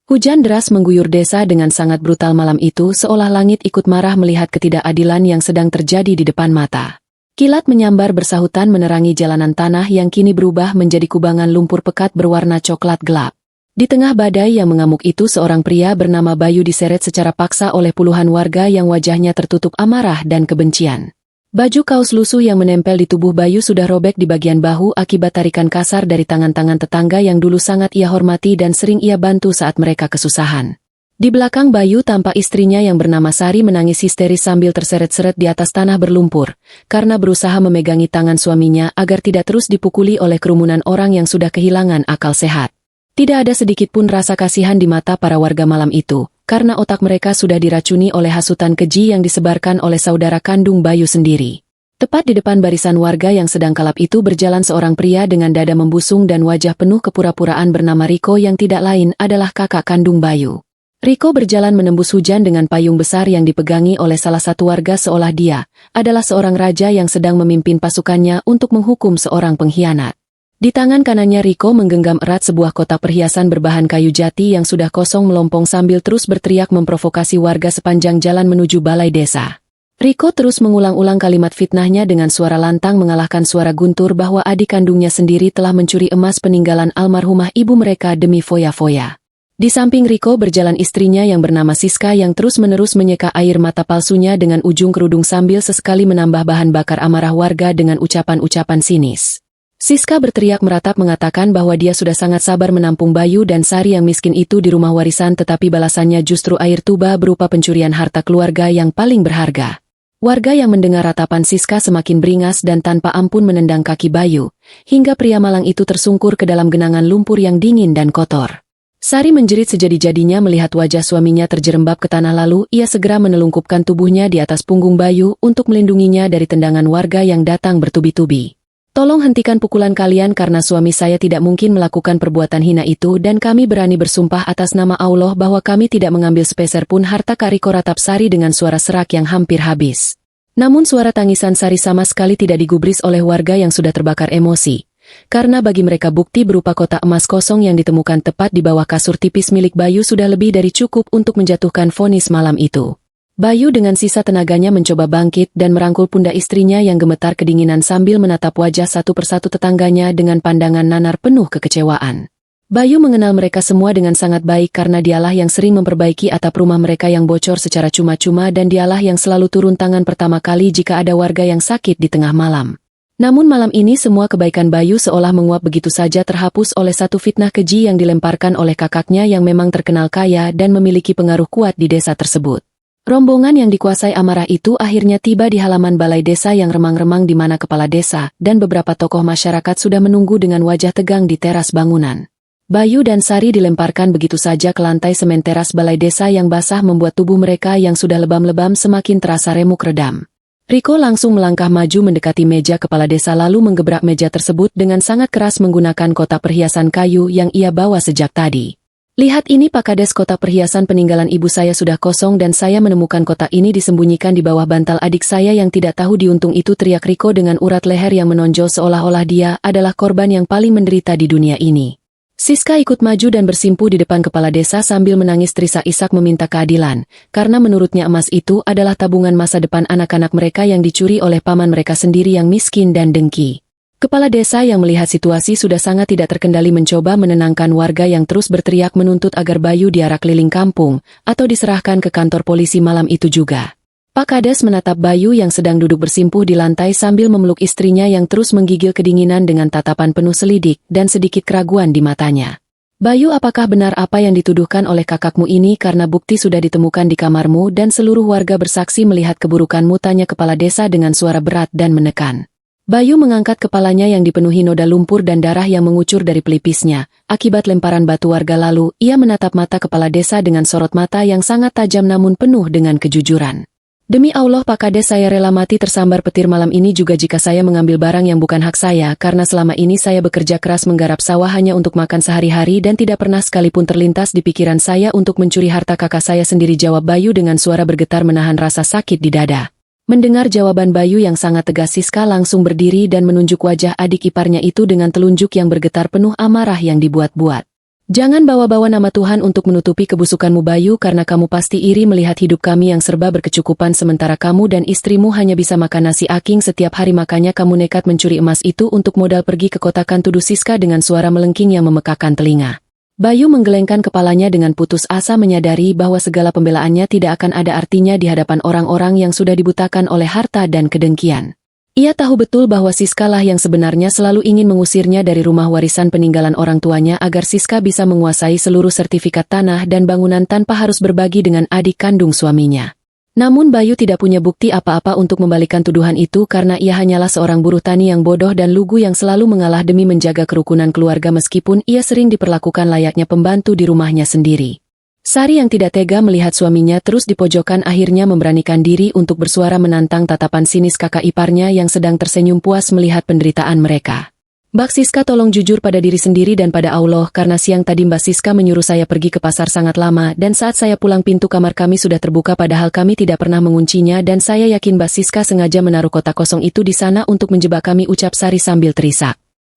Hujan deras mengguyur desa dengan sangat brutal malam itu, seolah langit ikut marah melihat ketidakadilan yang sedang terjadi di depan mata. Kilat menyambar bersahutan menerangi jalanan tanah yang kini berubah menjadi kubangan lumpur pekat berwarna coklat gelap. Di tengah badai yang mengamuk itu, seorang pria bernama Bayu diseret secara paksa oleh puluhan warga yang wajahnya tertutup amarah dan kebencian. Baju kaos lusuh yang menempel di tubuh Bayu sudah robek di bagian bahu akibat tarikan kasar dari tangan-tangan tetangga yang dulu sangat ia hormati dan sering ia bantu saat mereka kesusahan. Di belakang Bayu tampak istrinya yang bernama Sari menangis histeris sambil terseret-seret di atas tanah berlumpur, karena berusaha memegangi tangan suaminya agar tidak terus dipukuli oleh kerumunan orang yang sudah kehilangan akal sehat. Tidak ada sedikit pun rasa kasihan di mata para warga malam itu, karena otak mereka sudah diracuni oleh hasutan keji yang disebarkan oleh saudara kandung Bayu sendiri. Tepat di depan barisan warga yang sedang kalap itu berjalan seorang pria dengan dada membusung dan wajah penuh kepura-puraan bernama Riko yang tidak lain adalah kakak kandung Bayu. Riko berjalan menembus hujan dengan payung besar yang dipegangi oleh salah satu warga seolah dia adalah seorang raja yang sedang memimpin pasukannya untuk menghukum seorang pengkhianat. Di tangan kanannya Riko menggenggam erat sebuah kotak perhiasan berbahan kayu jati yang sudah kosong melompong sambil terus berteriak memprovokasi warga sepanjang jalan menuju balai desa. Riko terus mengulang-ulang kalimat fitnahnya dengan suara lantang mengalahkan suara guntur bahwa adik kandungnya sendiri telah mencuri emas peninggalan almarhumah ibu mereka demi foya-foya. Di samping Riko berjalan istrinya yang bernama Siska yang terus-menerus menyeka air mata palsunya dengan ujung kerudung sambil sesekali menambah bahan bakar amarah warga dengan ucapan-ucapan sinis. Siska berteriak meratap mengatakan bahwa dia sudah sangat sabar menampung Bayu dan Sari yang miskin itu di rumah warisan, tetapi balasannya justru air tuba berupa pencurian harta keluarga yang paling berharga. Warga yang mendengar ratapan Siska semakin beringas dan tanpa ampun menendang kaki Bayu, hingga pria malang itu tersungkur ke dalam genangan lumpur yang dingin dan kotor. Sari menjerit sejadi-jadinya melihat wajah suaminya terjerembab ke tanah, lalu ia segera menelungkupkan tubuhnya di atas punggung Bayu untuk melindunginya dari tendangan warga yang datang bertubi-tubi. Tolong hentikan pukulan kalian karena suami saya tidak mungkin melakukan perbuatan hina itu dan kami berani bersumpah atas nama Allah bahwa kami tidak mengambil sepeser pun harta Riko, ratap Sari dengan suara serak yang hampir habis. Namun suara tangisan Sari sama sekali tidak digubris oleh warga yang sudah terbakar emosi. Karena bagi mereka bukti berupa kotak emas kosong yang ditemukan tepat di bawah kasur tipis milik Bayu sudah lebih dari cukup untuk menjatuhkan vonis malam itu. Bayu dengan sisa tenaganya mencoba bangkit dan merangkul pundak istrinya yang gemetar kedinginan sambil menatap wajah satu persatu tetangganya dengan pandangan nanar penuh kekecewaan. Bayu mengenal mereka semua dengan sangat baik karena dialah yang sering memperbaiki atap rumah mereka yang bocor secara cuma-cuma dan dialah yang selalu turun tangan pertama kali jika ada warga yang sakit di tengah malam. Namun malam ini semua kebaikan Bayu seolah menguap begitu saja terhapus oleh satu fitnah keji yang dilemparkan oleh kakaknya yang memang terkenal kaya dan memiliki pengaruh kuat di desa tersebut. Rombongan yang dikuasai amarah itu akhirnya tiba di halaman balai desa yang remang-remang di mana kepala desa dan beberapa tokoh masyarakat sudah menunggu dengan wajah tegang di teras bangunan. Bayu dan Sari dilemparkan begitu saja ke lantai semen teras balai desa yang basah membuat tubuh mereka yang sudah lebam-lebam semakin terasa remuk redam. Riko langsung melangkah maju mendekati meja kepala desa lalu menggebrak meja tersebut dengan sangat keras menggunakan kotak perhiasan kayu yang ia bawa sejak tadi. Lihat ini Pak Kades, kotak perhiasan peninggalan ibu saya sudah kosong dan saya menemukan kotak ini disembunyikan di bawah bantal adik saya yang tidak tahu diuntung itu, teriak Riko dengan urat leher yang menonjol seolah-olah dia adalah korban yang paling menderita di dunia ini. Siska ikut maju dan bersimpuh di depan kepala desa sambil menangis terisak-isak meminta keadilan, karena menurutnya emas itu adalah tabungan masa depan anak-anak mereka yang dicuri oleh paman mereka sendiri yang miskin dan dengki. Kepala desa yang melihat situasi sudah sangat tidak terkendali mencoba menenangkan warga yang terus berteriak menuntut agar Bayu diarak keliling kampung atau diserahkan ke kantor polisi malam itu juga. Pak Kades menatap Bayu yang sedang duduk bersimpuh di lantai sambil memeluk istrinya yang terus menggigil kedinginan dengan tatapan penuh selidik dan sedikit keraguan di matanya. Bayu, apakah benar apa yang dituduhkan oleh kakakmu ini karena bukti sudah ditemukan di kamarmu dan seluruh warga bersaksi melihat keburukanmu, tanya kepala desa dengan suara berat dan menekan. Bayu mengangkat kepalanya yang dipenuhi noda lumpur dan darah yang mengucur dari pelipisnya. Akibat lemparan batu warga lalu, ia menatap mata kepala desa dengan sorot mata yang sangat tajam namun penuh dengan kejujuran. Demi Allah Pak Kades, saya rela mati tersambar petir malam ini juga jika saya mengambil barang yang bukan hak saya, karena selama ini saya bekerja keras menggarap sawah hanya untuk makan sehari-hari dan tidak pernah sekalipun terlintas di pikiran saya untuk mencuri harta kakak saya sendiri, jawab Bayu dengan suara bergetar menahan rasa sakit di dada. Mendengar jawaban Bayu yang sangat tegas, Siska langsung berdiri dan menunjuk wajah adik iparnya itu dengan telunjuk yang bergetar penuh amarah yang dibuat-buat. Jangan bawa-bawa nama Tuhan untuk menutupi kebusukanmu Bayu, karena kamu pasti iri melihat hidup kami yang serba berkecukupan sementara kamu dan istrimu hanya bisa makan nasi aking setiap hari, makanya kamu nekat mencuri emas itu untuk modal pergi ke kota, kan, tuduh Siska dengan suara melengking yang memekakkan telinga. Bayu menggelengkan kepalanya dengan putus asa, menyadari bahwa segala pembelaannya tidak akan ada artinya di hadapan orang-orang yang sudah dibutakan oleh harta dan kedengkian. Ia tahu betul bahwa Siska lah yang sebenarnya selalu ingin mengusirnya dari rumah warisan peninggalan orang tuanya agar Siska bisa menguasai seluruh sertifikat tanah dan bangunan tanpa harus berbagi dengan adik kandung suaminya. Namun Bayu tidak punya bukti apa-apa untuk membalikan tuduhan itu karena ia hanyalah seorang buruh tani yang bodoh dan lugu yang selalu mengalah demi menjaga kerukunan keluarga meskipun ia sering diperlakukan layaknya pembantu di rumahnya sendiri. Sari yang tidak tega melihat suaminya terus dipojokkan akhirnya memberanikan diri untuk bersuara menantang tatapan sinis kakak iparnya yang sedang tersenyum puas melihat penderitaan mereka. "Mbak Siska, tolong jujur pada diri sendiri dan pada Allah, karena siang tadi Mbak Siska menyuruh saya pergi ke pasar sangat lama dan saat saya pulang pintu kamar kami sudah terbuka padahal kami tidak pernah menguncinya dan saya yakin Mbak Siska sengaja menaruh kotak kosong itu di sana untuk menjebak kami," ucap Sari sambil terisak.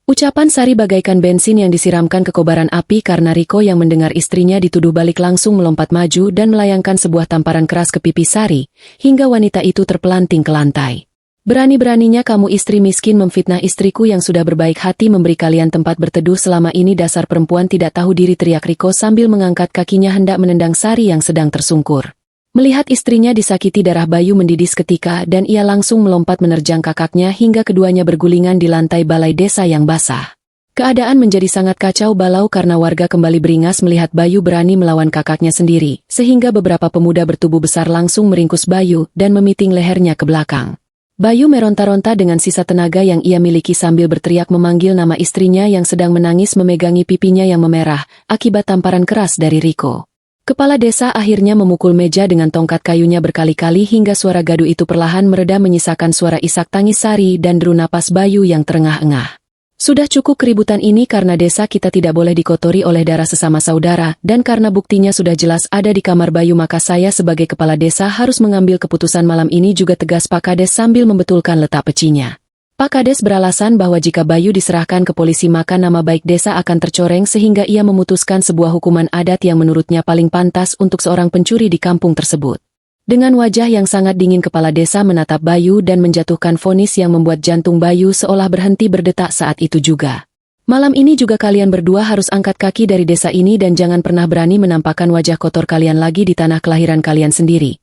Ucapan Sari bagaikan bensin yang disiramkan ke kobaran api karena Riko yang mendengar istrinya dituduh balik langsung melompat maju dan melayangkan sebuah tamparan keras ke pipi Sari, hingga wanita itu terpelanting ke lantai. "Berani-beraninya kamu istri miskin memfitnah istriku yang sudah berbaik hati memberi kalian tempat berteduh selama ini, dasar perempuan tidak tahu diri," teriak Riko sambil mengangkat kakinya hendak menendang Sari yang sedang tersungkur. Melihat istrinya disakiti, darah Bayu mendidih seketika dan ia langsung melompat menerjang kakaknya hingga keduanya bergulingan di lantai balai desa yang basah. Keadaan menjadi sangat kacau balau karena warga kembali beringas melihat Bayu berani melawan kakaknya sendiri, sehingga beberapa pemuda bertubuh besar langsung meringkus Bayu dan memiting lehernya ke belakang. Bayu meronta-ronta dengan sisa tenaga yang ia miliki sambil berteriak memanggil nama istrinya yang sedang menangis memegangi pipinya yang memerah akibat tamparan keras dari Riko. Kepala desa akhirnya memukul meja dengan tongkat kayunya berkali-kali hingga suara gaduh itu perlahan mereda menyisakan suara isak tangis Sari dan deru napas Bayu yang terengah-engah. "Sudah cukup keributan ini karena desa kita tidak boleh dikotori oleh darah sesama saudara dan karena buktinya sudah jelas ada di kamar Bayu maka saya sebagai kepala desa harus mengambil keputusan malam ini juga," tegas Pak Kades sambil membetulkan letak pecinya. Pak Kades beralasan bahwa jika Bayu diserahkan ke polisi maka nama baik desa akan tercoreng sehingga ia memutuskan sebuah hukuman adat yang menurutnya paling pantas untuk seorang pencuri di kampung tersebut. Dengan wajah yang sangat dingin kepala desa menatap Bayu dan menjatuhkan vonis yang membuat jantung Bayu seolah berhenti berdetak saat itu juga. "Malam ini juga kalian berdua harus angkat kaki dari desa ini dan jangan pernah berani menampakkan wajah kotor kalian lagi di tanah kelahiran kalian sendiri.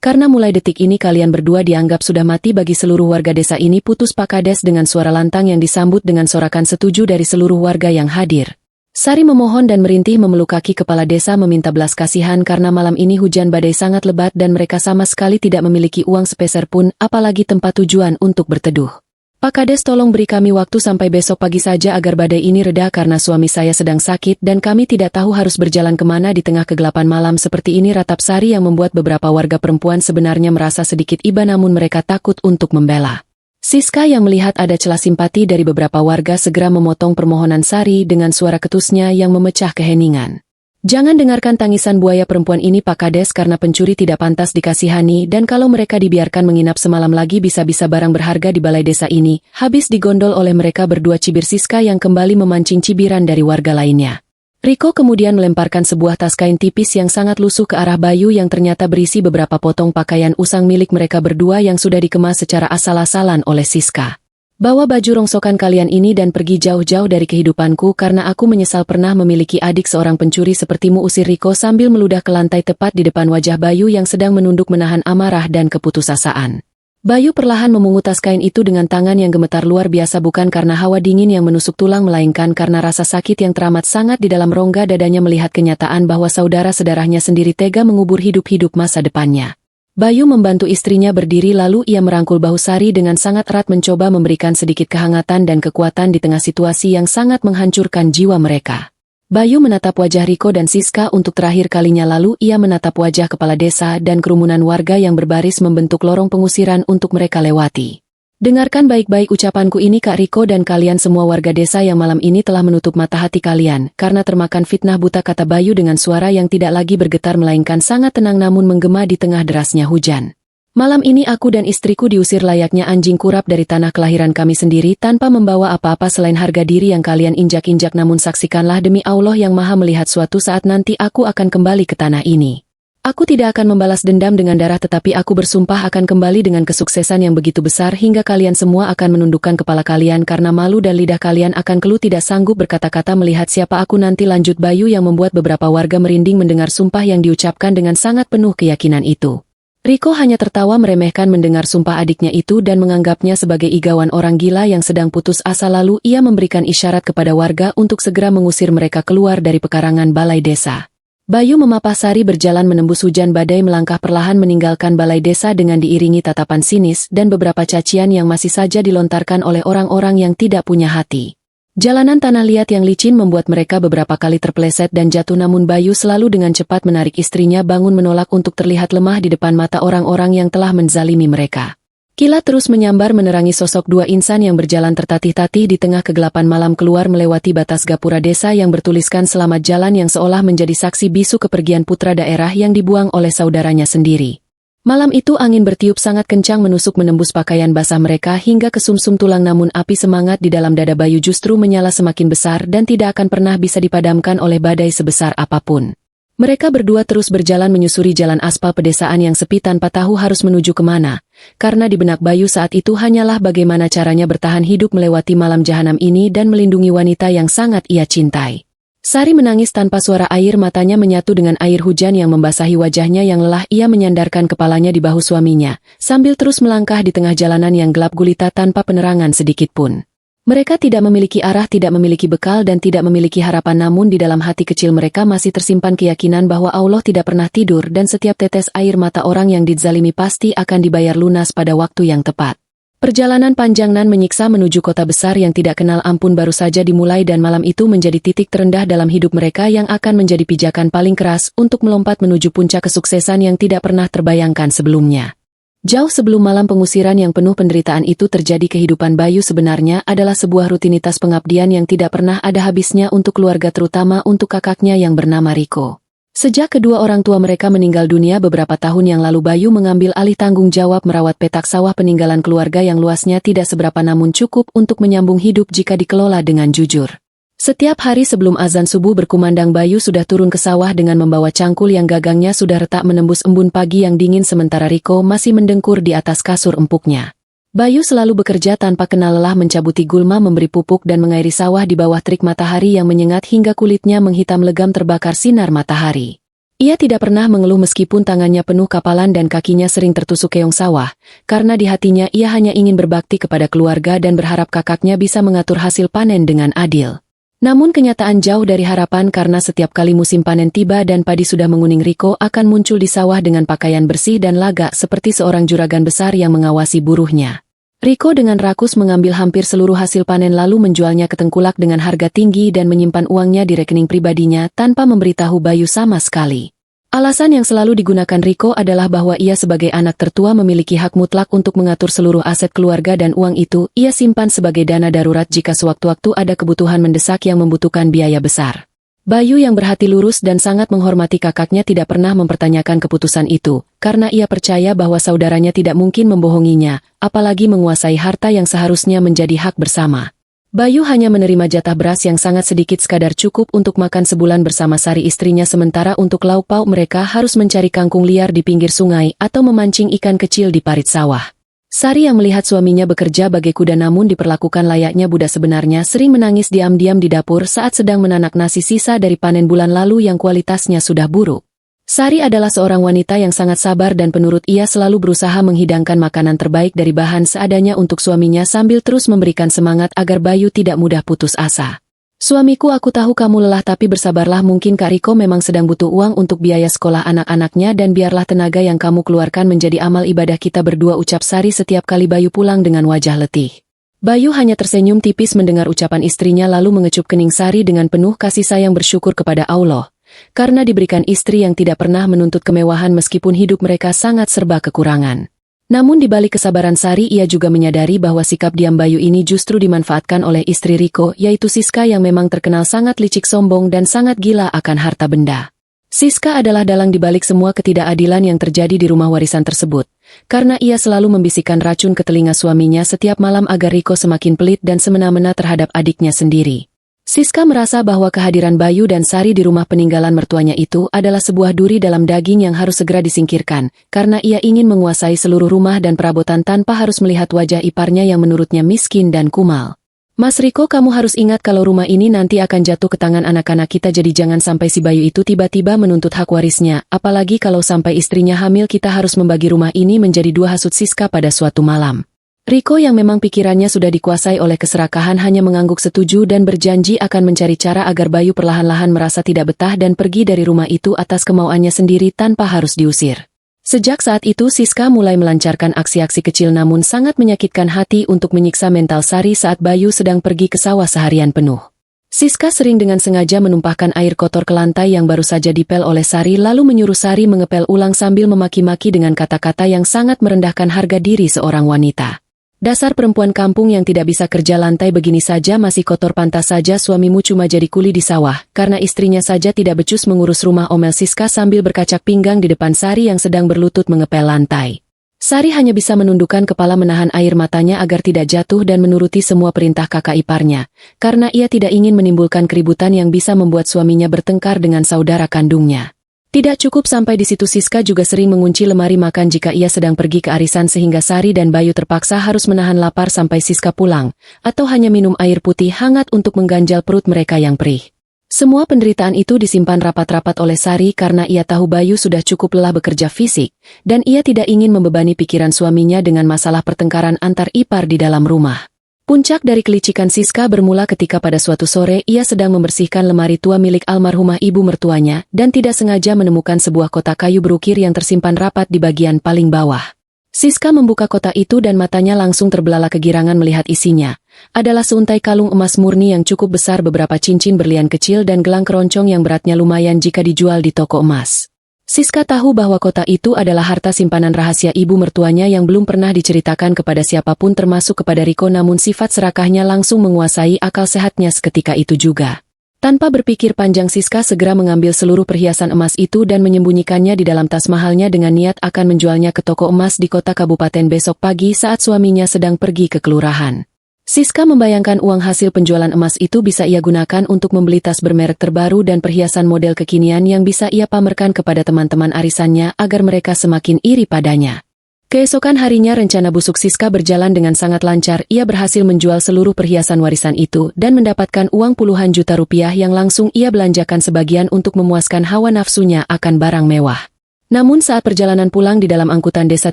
Karena mulai detik ini kalian berdua dianggap sudah mati bagi seluruh warga desa ini," putus Pak Kades dengan suara lantang yang disambut dengan sorakan setuju dari seluruh warga yang hadir. Sari memohon dan merintih memeluk kaki kepala desa meminta belas kasihan karena malam ini hujan badai sangat lebat dan mereka sama sekali tidak memiliki uang sepeser pun apalagi tempat tujuan untuk berteduh. "Pak Kades, tolong beri kami waktu sampai besok pagi saja agar badai ini reda karena suami saya sedang sakit dan kami tidak tahu harus berjalan kemana di tengah kegelapan malam seperti ini," ratap Sari yang membuat beberapa warga perempuan sebenarnya merasa sedikit iba namun mereka takut untuk membela. Siska yang melihat ada celah simpati dari beberapa warga segera memotong permohonan Sari dengan suara ketusnya yang memecah keheningan. "Jangan dengarkan tangisan buaya perempuan ini Pak Kades, karena pencuri tidak pantas dikasihani dan kalau mereka dibiarkan menginap semalam lagi bisa-bisa barang berharga di balai desa ini habis digondol oleh mereka berdua," cibir Siska yang kembali memancing cibiran dari warga lainnya. Riko kemudian melemparkan sebuah tas kain tipis yang sangat lusuh ke arah Bayu yang ternyata berisi beberapa potong pakaian usang milik mereka berdua yang sudah dikemas secara asal-asalan oleh Siska. "Bawa baju rongsokan kalian ini dan pergi jauh-jauh dari kehidupanku karena aku menyesal pernah memiliki adik seorang pencuri sepertimu," usir Riko sambil meludah ke lantai tepat di depan wajah Bayu yang sedang menunduk menahan amarah dan keputusasaan. Bayu perlahan memungut tas kain itu dengan tangan yang gemetar luar biasa bukan karena hawa dingin yang menusuk tulang melainkan karena rasa sakit yang teramat sangat di dalam rongga dadanya melihat kenyataan bahwa saudara sedarahnya sendiri tega mengubur hidup-hidup masa depannya. Bayu membantu istrinya berdiri lalu ia merangkul bahu Sari dengan sangat erat mencoba memberikan sedikit kehangatan dan kekuatan di tengah situasi yang sangat menghancurkan jiwa mereka. Bayu menatap wajah Riko dan Siska untuk terakhir kalinya lalu ia menatap wajah kepala desa dan kerumunan warga yang berbaris membentuk lorong pengusiran untuk mereka lewati. "Dengarkan baik-baik ucapanku ini Kak Riko dan kalian semua warga desa yang malam ini telah menutup mata hati kalian karena termakan fitnah buta," kata Bayu dengan suara yang tidak lagi bergetar melainkan sangat tenang namun menggema di tengah derasnya hujan. Malam ini aku dan istriku diusir layaknya anjing kurap dari tanah kelahiran kami sendiri tanpa membawa apa-apa selain harga diri yang kalian injak-injak, namun saksikanlah demi Allah yang Maha Melihat, suatu saat nanti aku akan kembali ke tanah ini. Aku tidak akan membalas dendam dengan darah, tetapi aku bersumpah akan kembali dengan kesuksesan yang begitu besar hingga kalian semua akan menundukkan kepala kalian karena malu dan lidah kalian akan keluh tidak sanggup berkata-kata melihat siapa aku nanti, lanjut Bayu yang membuat beberapa warga merinding mendengar sumpah yang diucapkan dengan sangat penuh keyakinan itu. Riko hanya tertawa meremehkan mendengar sumpah adiknya itu dan menganggapnya sebagai igawan orang gila yang sedang putus asa, lalu ia memberikan isyarat kepada warga untuk segera mengusir mereka keluar dari pekarangan balai desa. Bayu memapah Sari berjalan menembus hujan badai melangkah perlahan meninggalkan balai desa dengan diiringi tatapan sinis dan beberapa cacian yang masih saja dilontarkan oleh orang-orang yang tidak punya hati. Jalanan tanah liat yang licin membuat mereka beberapa kali terpeleset dan jatuh, namun Bayu selalu dengan cepat menarik istrinya bangun menolak untuk terlihat lemah di depan mata orang-orang yang telah menzalimi mereka. Kilat terus menyambar menerangi sosok dua insan yang berjalan tertatih-tatih di tengah kegelapan malam keluar melewati batas gapura desa yang bertuliskan selamat jalan, yang seolah menjadi saksi bisu kepergian putra daerah yang dibuang oleh saudaranya sendiri. Malam itu angin bertiup sangat kencang menusuk menembus pakaian basah mereka hingga ke sumsum tulang, namun api semangat di dalam dada Bayu justru menyala semakin besar dan tidak akan pernah bisa dipadamkan oleh badai sebesar apapun. Mereka berdua terus berjalan menyusuri jalan aspal pedesaan yang sepi tanpa tahu harus menuju kemana, karena di benak Bayu saat itu hanyalah bagaimana caranya bertahan hidup melewati malam jahanam ini dan melindungi wanita yang sangat ia cintai. Sari menangis tanpa suara, air matanya menyatu dengan air hujan yang membasahi wajahnya yang lelah. Ia menyandarkan kepalanya di bahu suaminya, sambil terus melangkah di tengah jalanan yang gelap gulita tanpa penerangan sedikit pun. Mereka tidak memiliki arah, tidak memiliki bekal, dan tidak memiliki harapan, namun di dalam hati kecil mereka masih tersimpan keyakinan bahwa Allah tidak pernah tidur dan setiap tetes air mata orang yang dizalimi pasti akan dibayar lunas pada waktu yang tepat. Perjalanan panjang nan menyiksa menuju kota besar yang tidak kenal ampun baru saja dimulai, dan malam itu menjadi titik terendah dalam hidup mereka yang akan menjadi pijakan paling keras untuk melompat menuju puncak kesuksesan yang tidak pernah terbayangkan sebelumnya. Jauh sebelum malam pengusiran yang penuh penderitaan itu terjadi, kehidupan Bayu sebenarnya adalah sebuah rutinitas pengabdian yang tidak pernah ada habisnya untuk keluarga, terutama untuk kakaknya yang bernama Riko. Sejak kedua orang tua mereka meninggal dunia beberapa tahun yang lalu, Bayu mengambil alih tanggung jawab merawat petak sawah peninggalan keluarga yang luasnya tidak seberapa namun cukup untuk menyambung hidup jika dikelola dengan jujur. Setiap hari sebelum azan subuh berkumandang, Bayu sudah turun ke sawah dengan membawa cangkul yang gagangnya sudah retak menembus embun pagi yang dingin, sementara Riko masih mendengkur di atas kasur empuknya. Bayu selalu bekerja tanpa kenal lelah, mencabuti gulma, memberi pupuk dan mengairi sawah di bawah terik matahari yang menyengat hingga kulitnya menghitam legam terbakar sinar matahari. Ia tidak pernah mengeluh meskipun tangannya penuh kapalan dan kakinya sering tertusuk keong sawah, karena di hatinya ia hanya ingin berbakti kepada keluarga dan berharap kakaknya bisa mengatur hasil panen dengan adil. Namun kenyataan jauh dari harapan, karena setiap kali musim panen tiba dan padi sudah menguning, Riko akan muncul di sawah dengan pakaian bersih dan lagak seperti seorang juragan besar yang mengawasi buruhnya. Riko dengan rakus mengambil hampir seluruh hasil panen lalu menjualnya ke tengkulak dengan harga tinggi dan menyimpan uangnya di rekening pribadinya tanpa memberitahu Bayu sama sekali. Alasan yang selalu digunakan Riko adalah bahwa ia sebagai anak tertua memiliki hak mutlak untuk mengatur seluruh aset keluarga dan uang itu ia simpan sebagai dana darurat jika sewaktu-waktu ada kebutuhan mendesak yang membutuhkan biaya besar. Bayu yang berhati lurus dan sangat menghormati kakaknya tidak pernah mempertanyakan keputusan itu, karena ia percaya bahwa saudaranya tidak mungkin membohonginya, apalagi menguasai harta yang seharusnya menjadi hak bersama. Bayu hanya menerima jatah beras yang sangat sedikit, sekadar cukup untuk makan sebulan bersama Sari istrinya, sementara untuk lauk pauk mereka harus mencari kangkung liar di pinggir sungai atau memancing ikan kecil di parit sawah. Sari yang melihat suaminya bekerja bagai kuda namun diperlakukan layaknya budak sebenarnya sering menangis diam-diam di dapur saat sedang menanak nasi sisa dari panen bulan lalu yang kualitasnya sudah buruk. Sari adalah seorang wanita yang sangat sabar dan penurut. Ia selalu berusaha menghidangkan makanan terbaik dari bahan seadanya untuk suaminya sambil terus memberikan semangat agar Bayu tidak mudah putus asa. "Suamiku, aku tahu kamu lelah, tapi bersabarlah, mungkin Kak Riko memang sedang butuh uang untuk biaya sekolah anak-anaknya dan biarlah tenaga yang kamu keluarkan menjadi amal ibadah kita berdua," ucap Sari setiap kali Bayu pulang dengan wajah letih. Bayu hanya tersenyum tipis mendengar ucapan istrinya lalu mengecup kening Sari dengan penuh kasih sayang bersyukur kepada Allah karena diberikan istri yang tidak pernah menuntut kemewahan meskipun hidup mereka sangat serba kekurangan. Namun di balik kesabaran Sari, ia juga menyadari bahwa sikap diam Bayu ini justru dimanfaatkan oleh istri Riko, yaitu Siska, yang memang terkenal sangat licik, sombong dan sangat gila akan harta benda. Siska adalah dalang di balik semua ketidakadilan yang terjadi di rumah warisan tersebut, karena ia selalu membisikkan racun ke telinga suaminya setiap malam agar Riko semakin pelit dan semena-mena terhadap adiknya sendiri. Siska merasa bahwa kehadiran Bayu dan Sari di rumah peninggalan mertuanya itu adalah sebuah duri dalam daging yang harus segera disingkirkan, karena ia ingin menguasai seluruh rumah dan perabotan tanpa harus melihat wajah iparnya yang menurutnya miskin dan kumal. Mas Riko, kamu harus ingat kalau rumah ini nanti akan jatuh ke tangan anak-anak kita, jadi jangan sampai si Bayu itu tiba-tiba menuntut hak warisnya, apalagi kalau sampai istrinya hamil kita harus membagi rumah ini menjadi dua, hasut Siska pada suatu malam. Riko yang memang pikirannya sudah dikuasai oleh keserakahan hanya mengangguk setuju dan berjanji akan mencari cara agar Bayu perlahan-lahan merasa tidak betah dan pergi dari rumah itu atas kemauannya sendiri tanpa harus diusir. Sejak saat itu Siska mulai melancarkan aksi-aksi kecil namun sangat menyakitkan hati untuk menyiksa mental Sari saat Bayu sedang pergi ke sawah seharian penuh. Siska sering dengan sengaja menumpahkan air kotor ke lantai yang baru saja dipel oleh Sari lalu menyuruh Sari mengepel ulang sambil memaki-maki dengan kata-kata yang sangat merendahkan harga diri seorang wanita. Dasar perempuan kampung yang tidak bisa kerja, lantai begini saja masih kotor, pantas saja suamimu cuma jadi kuli di sawah, karena istrinya saja tidak becus mengurus rumah, omel Siska sambil berkacak pinggang di depan Sari yang sedang berlutut mengepel lantai. Sari hanya bisa menundukkan kepala menahan air matanya agar tidak jatuh dan menuruti semua perintah kakak iparnya, karena ia tidak ingin menimbulkan keributan yang bisa membuat suaminya bertengkar dengan saudara kandungnya. Tidak cukup sampai di situ, Siska juga sering mengunci lemari makan jika ia sedang pergi ke arisan sehingga Sari dan Bayu terpaksa harus menahan lapar sampai Siska pulang, atau hanya minum air putih hangat untuk mengganjal perut mereka yang perih. Semua penderitaan itu disimpan rapat-rapat oleh Sari karena ia tahu Bayu sudah cukup lelah bekerja fisik, dan ia tidak ingin membebani pikiran suaminya dengan masalah pertengkaran antar ipar di dalam rumah. Puncak dari kelicikan Siska bermula ketika pada suatu sore ia sedang membersihkan lemari tua milik almarhumah ibu mertuanya dan tidak sengaja menemukan sebuah kotak kayu berukir yang tersimpan rapat di bagian paling bawah. Siska membuka kotak itu dan matanya langsung terbelalak kegirangan melihat isinya. Adalah seuntai kalung emas murni yang cukup besar, beberapa cincin berlian kecil dan gelang keroncong yang beratnya lumayan jika dijual di toko emas. Siska tahu bahwa kotak itu adalah harta simpanan rahasia ibu mertuanya yang belum pernah diceritakan kepada siapapun termasuk kepada Riko, namun sifat serakahnya langsung menguasai akal sehatnya seketika itu juga. Tanpa berpikir panjang Siska segera mengambil seluruh perhiasan emas itu dan menyembunyikannya di dalam tas mahalnya dengan niat akan menjualnya ke toko emas di kota kabupaten besok pagi saat suaminya sedang pergi ke kelurahan. Siska membayangkan uang hasil penjualan emas itu bisa ia gunakan untuk membeli tas bermerek terbaru dan perhiasan model kekinian yang bisa ia pamerkan kepada teman-teman arisannya agar mereka semakin iri padanya. Keesokan harinya rencana busuk Siska berjalan dengan sangat lancar. Ia berhasil menjual seluruh perhiasan warisan itu dan mendapatkan uang puluhan juta rupiah yang langsung ia belanjakan sebagian untuk memuaskan hawa nafsunya akan barang mewah. Namun saat perjalanan pulang di dalam angkutan desa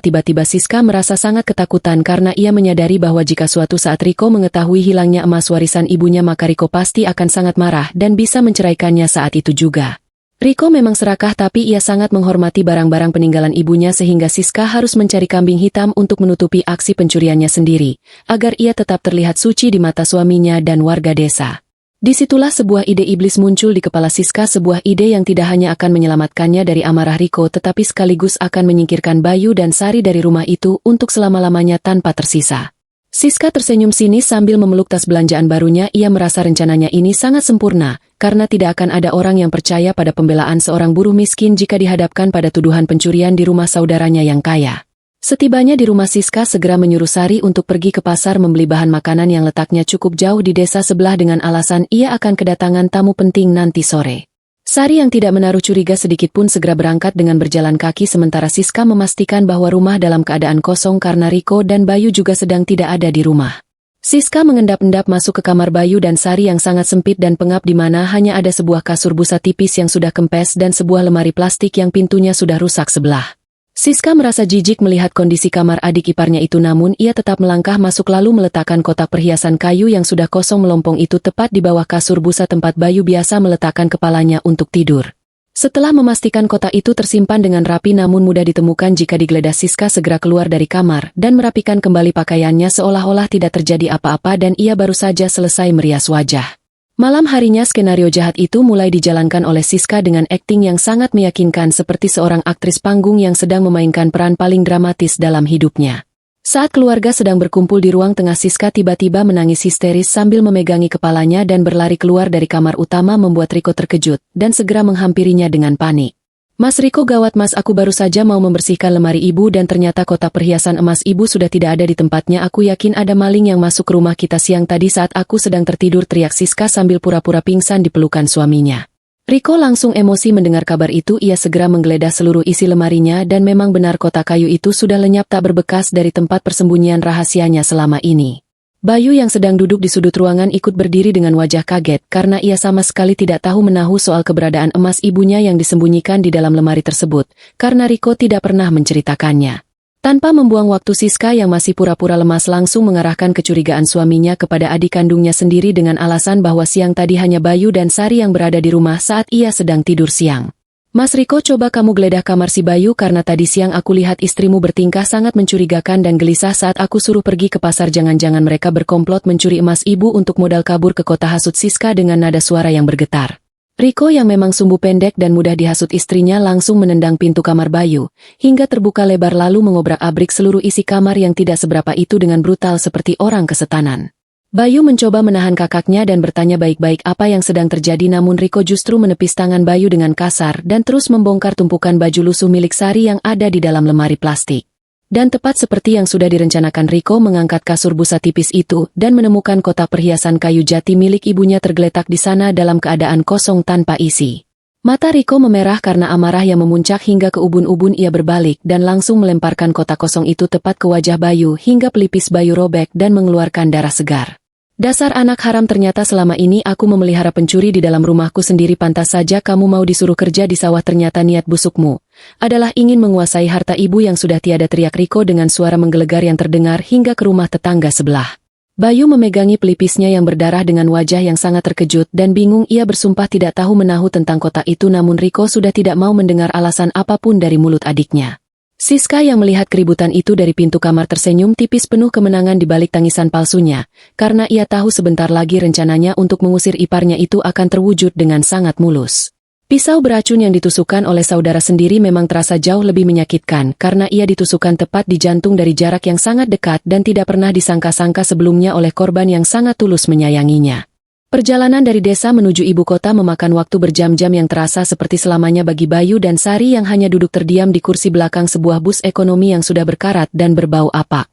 tiba-tiba Siska merasa sangat ketakutan karena ia menyadari bahwa jika suatu saat Riko mengetahui hilangnya emas warisan ibunya maka Riko pasti akan sangat marah dan bisa menceraikannya saat itu juga. Riko memang serakah tapi ia sangat menghormati barang-barang peninggalan ibunya sehingga Siska harus mencari kambing hitam untuk menutupi aksi pencuriannya sendiri, agar ia tetap terlihat suci di mata suaminya dan warga desa. Disitulah sebuah ide iblis muncul di kepala Siska, sebuah ide yang tidak hanya akan menyelamatkannya dari amarah Riko tetapi sekaligus akan menyingkirkan Bayu dan Sari dari rumah itu untuk selama-lamanya tanpa tersisa. Siska tersenyum sinis sambil memeluk tas belanjaan barunya. Ia merasa rencananya ini sangat sempurna, karena tidak akan ada orang yang percaya pada pembelaan seorang buruh miskin jika dihadapkan pada tuduhan pencurian di rumah saudaranya yang kaya. Setibanya di rumah, Siska segera menyuruh Sari untuk pergi ke pasar membeli bahan makanan yang letaknya cukup jauh di desa sebelah dengan alasan ia akan kedatangan tamu penting nanti sore. Sari yang tidak menaruh curiga sedikitpun segera berangkat dengan berjalan kaki sementara Siska memastikan bahwa rumah dalam keadaan kosong karena Riko dan Bayu juga sedang tidak ada di rumah. Siska mengendap-endap masuk ke kamar Bayu dan Sari yang sangat sempit dan pengap di mana hanya ada sebuah kasur busa tipis yang sudah kempes dan sebuah lemari plastik yang pintunya sudah rusak sebelah. Siska merasa jijik melihat kondisi kamar adik iparnya itu, namun ia tetap melangkah masuk lalu meletakkan kotak perhiasan kayu yang sudah kosong melompong itu tepat di bawah kasur busa tempat Bayu biasa meletakkan kepalanya untuk tidur. Setelah memastikan kotak itu tersimpan dengan rapi namun mudah ditemukan jika digeledah, Siska segera keluar dari kamar dan merapikan kembali pakaiannya seolah-olah tidak terjadi apa-apa dan ia baru saja selesai merias wajah. Malam harinya skenario jahat itu mulai dijalankan oleh Siska dengan akting yang sangat meyakinkan seperti seorang aktris panggung yang sedang memainkan peran paling dramatis dalam hidupnya. Saat keluarga sedang berkumpul di ruang tengah, Siska tiba-tiba menangis histeris sambil memegangi kepalanya dan berlari keluar dari kamar utama membuat Riko terkejut dan segera menghampirinya dengan panik. Mas Riko, gawat mas, aku baru saja mau membersihkan lemari ibu dan ternyata kotak perhiasan emas ibu sudah tidak ada di tempatnya. Aku yakin ada maling yang masuk ke rumah kita siang tadi saat aku sedang tertidur, teriak Siska sambil pura-pura pingsan di pelukan suaminya. Riko langsung emosi mendengar kabar itu. Ia segera menggeledah seluruh isi lemarinya dan memang benar kotak kayu itu sudah lenyap tak berbekas dari tempat persembunyian rahasianya selama ini. Bayu yang sedang duduk di sudut ruangan ikut berdiri dengan wajah kaget karena ia sama sekali tidak tahu menahu soal keberadaan emas ibunya yang disembunyikan di dalam lemari tersebut, karena Riko tidak pernah menceritakannya. Tanpa membuang waktu, Siska yang masih pura-pura lemas langsung mengarahkan kecurigaan suaminya kepada adik kandungnya sendiri dengan alasan bahwa siang tadi hanya Bayu dan Sari yang berada di rumah saat ia sedang tidur siang. Mas Riko, coba kamu geledah kamar si Bayu karena tadi siang aku lihat istrimu bertingkah sangat mencurigakan dan gelisah saat aku suruh pergi ke pasar. Jangan-jangan mereka berkomplot mencuri emas ibu untuk modal kabur ke kota, hasut Siska dengan nada suara yang bergetar. Riko yang memang sumbu pendek dan mudah dihasut istrinya langsung menendang pintu kamar Bayu, hingga terbuka lebar lalu mengobrak-abrik seluruh isi kamar yang tidak seberapa itu dengan brutal seperti orang kesetanan. Bayu mencoba menahan kakaknya dan bertanya baik-baik apa yang sedang terjadi, namun Riko justru menepis tangan Bayu dengan kasar dan terus membongkar tumpukan baju lusuh milik Sari yang ada di dalam lemari plastik. Dan tepat seperti yang sudah direncanakan, Riko mengangkat kasur busa tipis itu dan menemukan kotak perhiasan kayu jati milik ibunya tergeletak di sana dalam keadaan kosong tanpa isi. Mata Riko memerah karena amarah yang memuncak hingga ke ubun-ubun. Ia berbalik dan langsung melemparkan kotak kosong itu tepat ke wajah Bayu hingga pelipis Bayu robek dan mengeluarkan darah segar. Dasar anak haram, ternyata selama ini aku memelihara pencuri di dalam rumahku sendiri. Pantas saja kamu mau disuruh kerja di sawah, ternyata niat busukmu adalah ingin menguasai harta ibu yang sudah tiada, teriak Riko dengan suara menggelegar yang terdengar hingga ke rumah tetangga sebelah. Bayu memegangi pelipisnya yang berdarah dengan wajah yang sangat terkejut dan bingung. Ia bersumpah tidak tahu menahu tentang kotak itu, namun Riko sudah tidak mau mendengar alasan apapun dari mulut adiknya. Siska yang melihat keributan itu dari pintu kamar tersenyum tipis penuh kemenangan di balik tangisan palsunya, karena ia tahu sebentar lagi rencananya untuk mengusir iparnya itu akan terwujud dengan sangat mulus. Pisau beracun yang ditusukkan oleh saudara sendiri memang terasa jauh lebih menyakitkan karena ia ditusukkan tepat di jantung dari jarak yang sangat dekat dan tidak pernah disangka-sangka sebelumnya oleh korban yang sangat tulus menyayanginya. Perjalanan dari desa menuju ibu kota memakan waktu berjam-jam yang terasa seperti selamanya bagi Bayu dan Sari yang hanya duduk terdiam di kursi belakang sebuah bus ekonomi yang sudah berkarat dan berbau apak.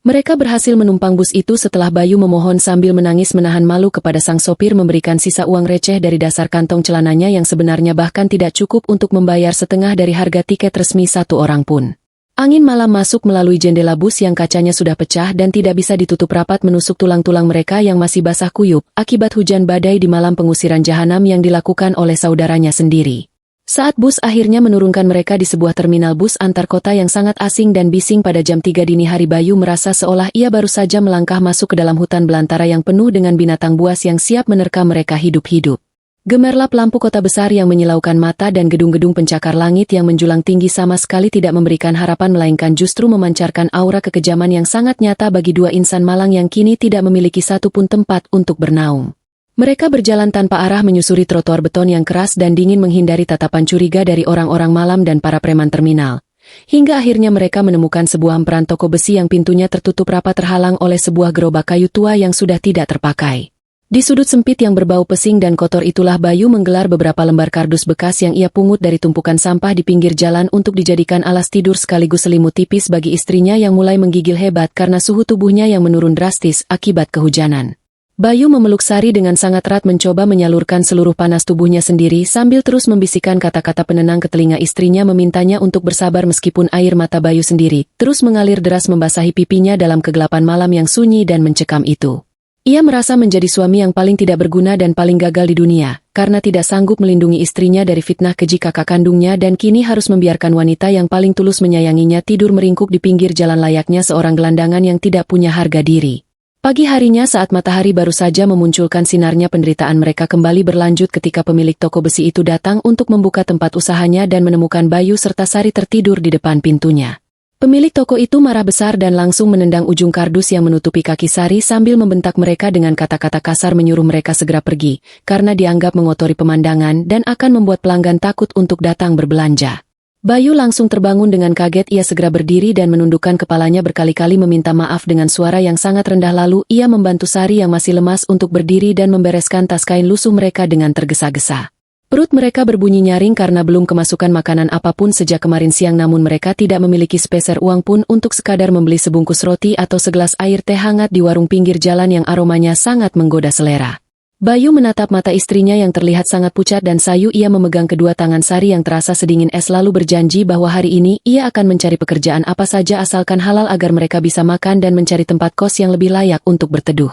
Mereka berhasil menumpang bus itu setelah Bayu memohon sambil menangis menahan malu kepada sang sopir memberikan sisa uang receh dari dasar kantong celananya yang sebenarnya bahkan tidak cukup untuk membayar setengah dari harga tiket resmi satu orang pun. Angin malam masuk melalui jendela bus yang kacanya sudah pecah dan tidak bisa ditutup rapat, menusuk tulang-tulang mereka yang masih basah kuyup akibat hujan badai di malam pengusiran jahanam yang dilakukan oleh saudaranya sendiri. Saat bus akhirnya menurunkan mereka di sebuah terminal bus antar kota yang sangat asing dan bising pada jam 3 dini hari, Bayu merasa seolah ia baru saja melangkah masuk ke dalam hutan belantara yang penuh dengan binatang buas yang siap menerkam mereka hidup-hidup. Gemerlap lampu kota besar yang menyilaukan mata dan gedung-gedung pencakar langit yang menjulang tinggi sama sekali tidak memberikan harapan melainkan justru memancarkan aura kekejaman yang sangat nyata bagi dua insan malang yang kini tidak memiliki satu pun tempat untuk bernaung. Mereka berjalan tanpa arah menyusuri trotoar beton yang keras dan dingin menghindari tatapan curiga dari orang-orang malam dan para preman terminal. Hingga akhirnya mereka menemukan sebuah emperan toko besi yang pintunya tertutup rapat terhalang oleh sebuah gerobak kayu tua yang sudah tidak terpakai. Di sudut sempit yang berbau pesing dan kotor itulah Bayu menggelar beberapa lembar kardus bekas yang ia pungut dari tumpukan sampah di pinggir jalan untuk dijadikan alas tidur sekaligus selimut tipis bagi istrinya yang mulai menggigil hebat karena suhu tubuhnya yang menurun drastis akibat kehujanan. Bayu memeluk Sari dengan sangat erat mencoba menyalurkan seluruh panas tubuhnya sendiri sambil terus membisikkan kata-kata penenang ke telinga istrinya memintanya untuk bersabar meskipun air mata Bayu sendiri terus mengalir deras membasahi pipinya dalam kegelapan malam yang sunyi dan mencekam itu. Ia merasa menjadi suami yang paling tidak berguna dan paling gagal di dunia, karena tidak sanggup melindungi istrinya dari fitnah keji kakak kandungnya dan kini harus membiarkan wanita yang paling tulus menyayanginya tidur meringkuk di pinggir jalan layaknya seorang gelandangan yang tidak punya harga diri. Pagi harinya saat matahari baru saja memunculkan sinarnya, penderitaan mereka kembali berlanjut ketika pemilik toko besi itu datang untuk membuka tempat usahanya dan menemukan Bayu serta Sari tertidur di depan pintunya. Pemilik toko itu marah besar dan langsung menendang ujung kardus yang menutupi kaki Sari sambil membentak mereka dengan kata-kata kasar menyuruh mereka segera pergi, karena dianggap mengotori pemandangan dan akan membuat pelanggan takut untuk datang berbelanja. Bayu langsung terbangun dengan kaget, ia segera berdiri dan menundukkan kepalanya berkali-kali meminta maaf dengan suara yang sangat rendah, lalu ia membantu Sari yang masih lemas untuk berdiri dan membereskan tas kain lusuh mereka dengan tergesa-gesa. Perut mereka berbunyi nyaring karena belum kemasukan makanan apapun sejak kemarin siang, namun mereka tidak memiliki sepeser uang pun untuk sekadar membeli sebungkus roti atau segelas air teh hangat di warung pinggir jalan yang aromanya sangat menggoda selera. Bayu menatap mata istrinya yang terlihat sangat pucat dan sayu. Ia memegang kedua tangan Sari yang terasa sedingin es lalu berjanji bahwa hari ini ia akan mencari pekerjaan apa saja asalkan halal agar mereka bisa makan dan mencari tempat kos yang lebih layak untuk berteduh.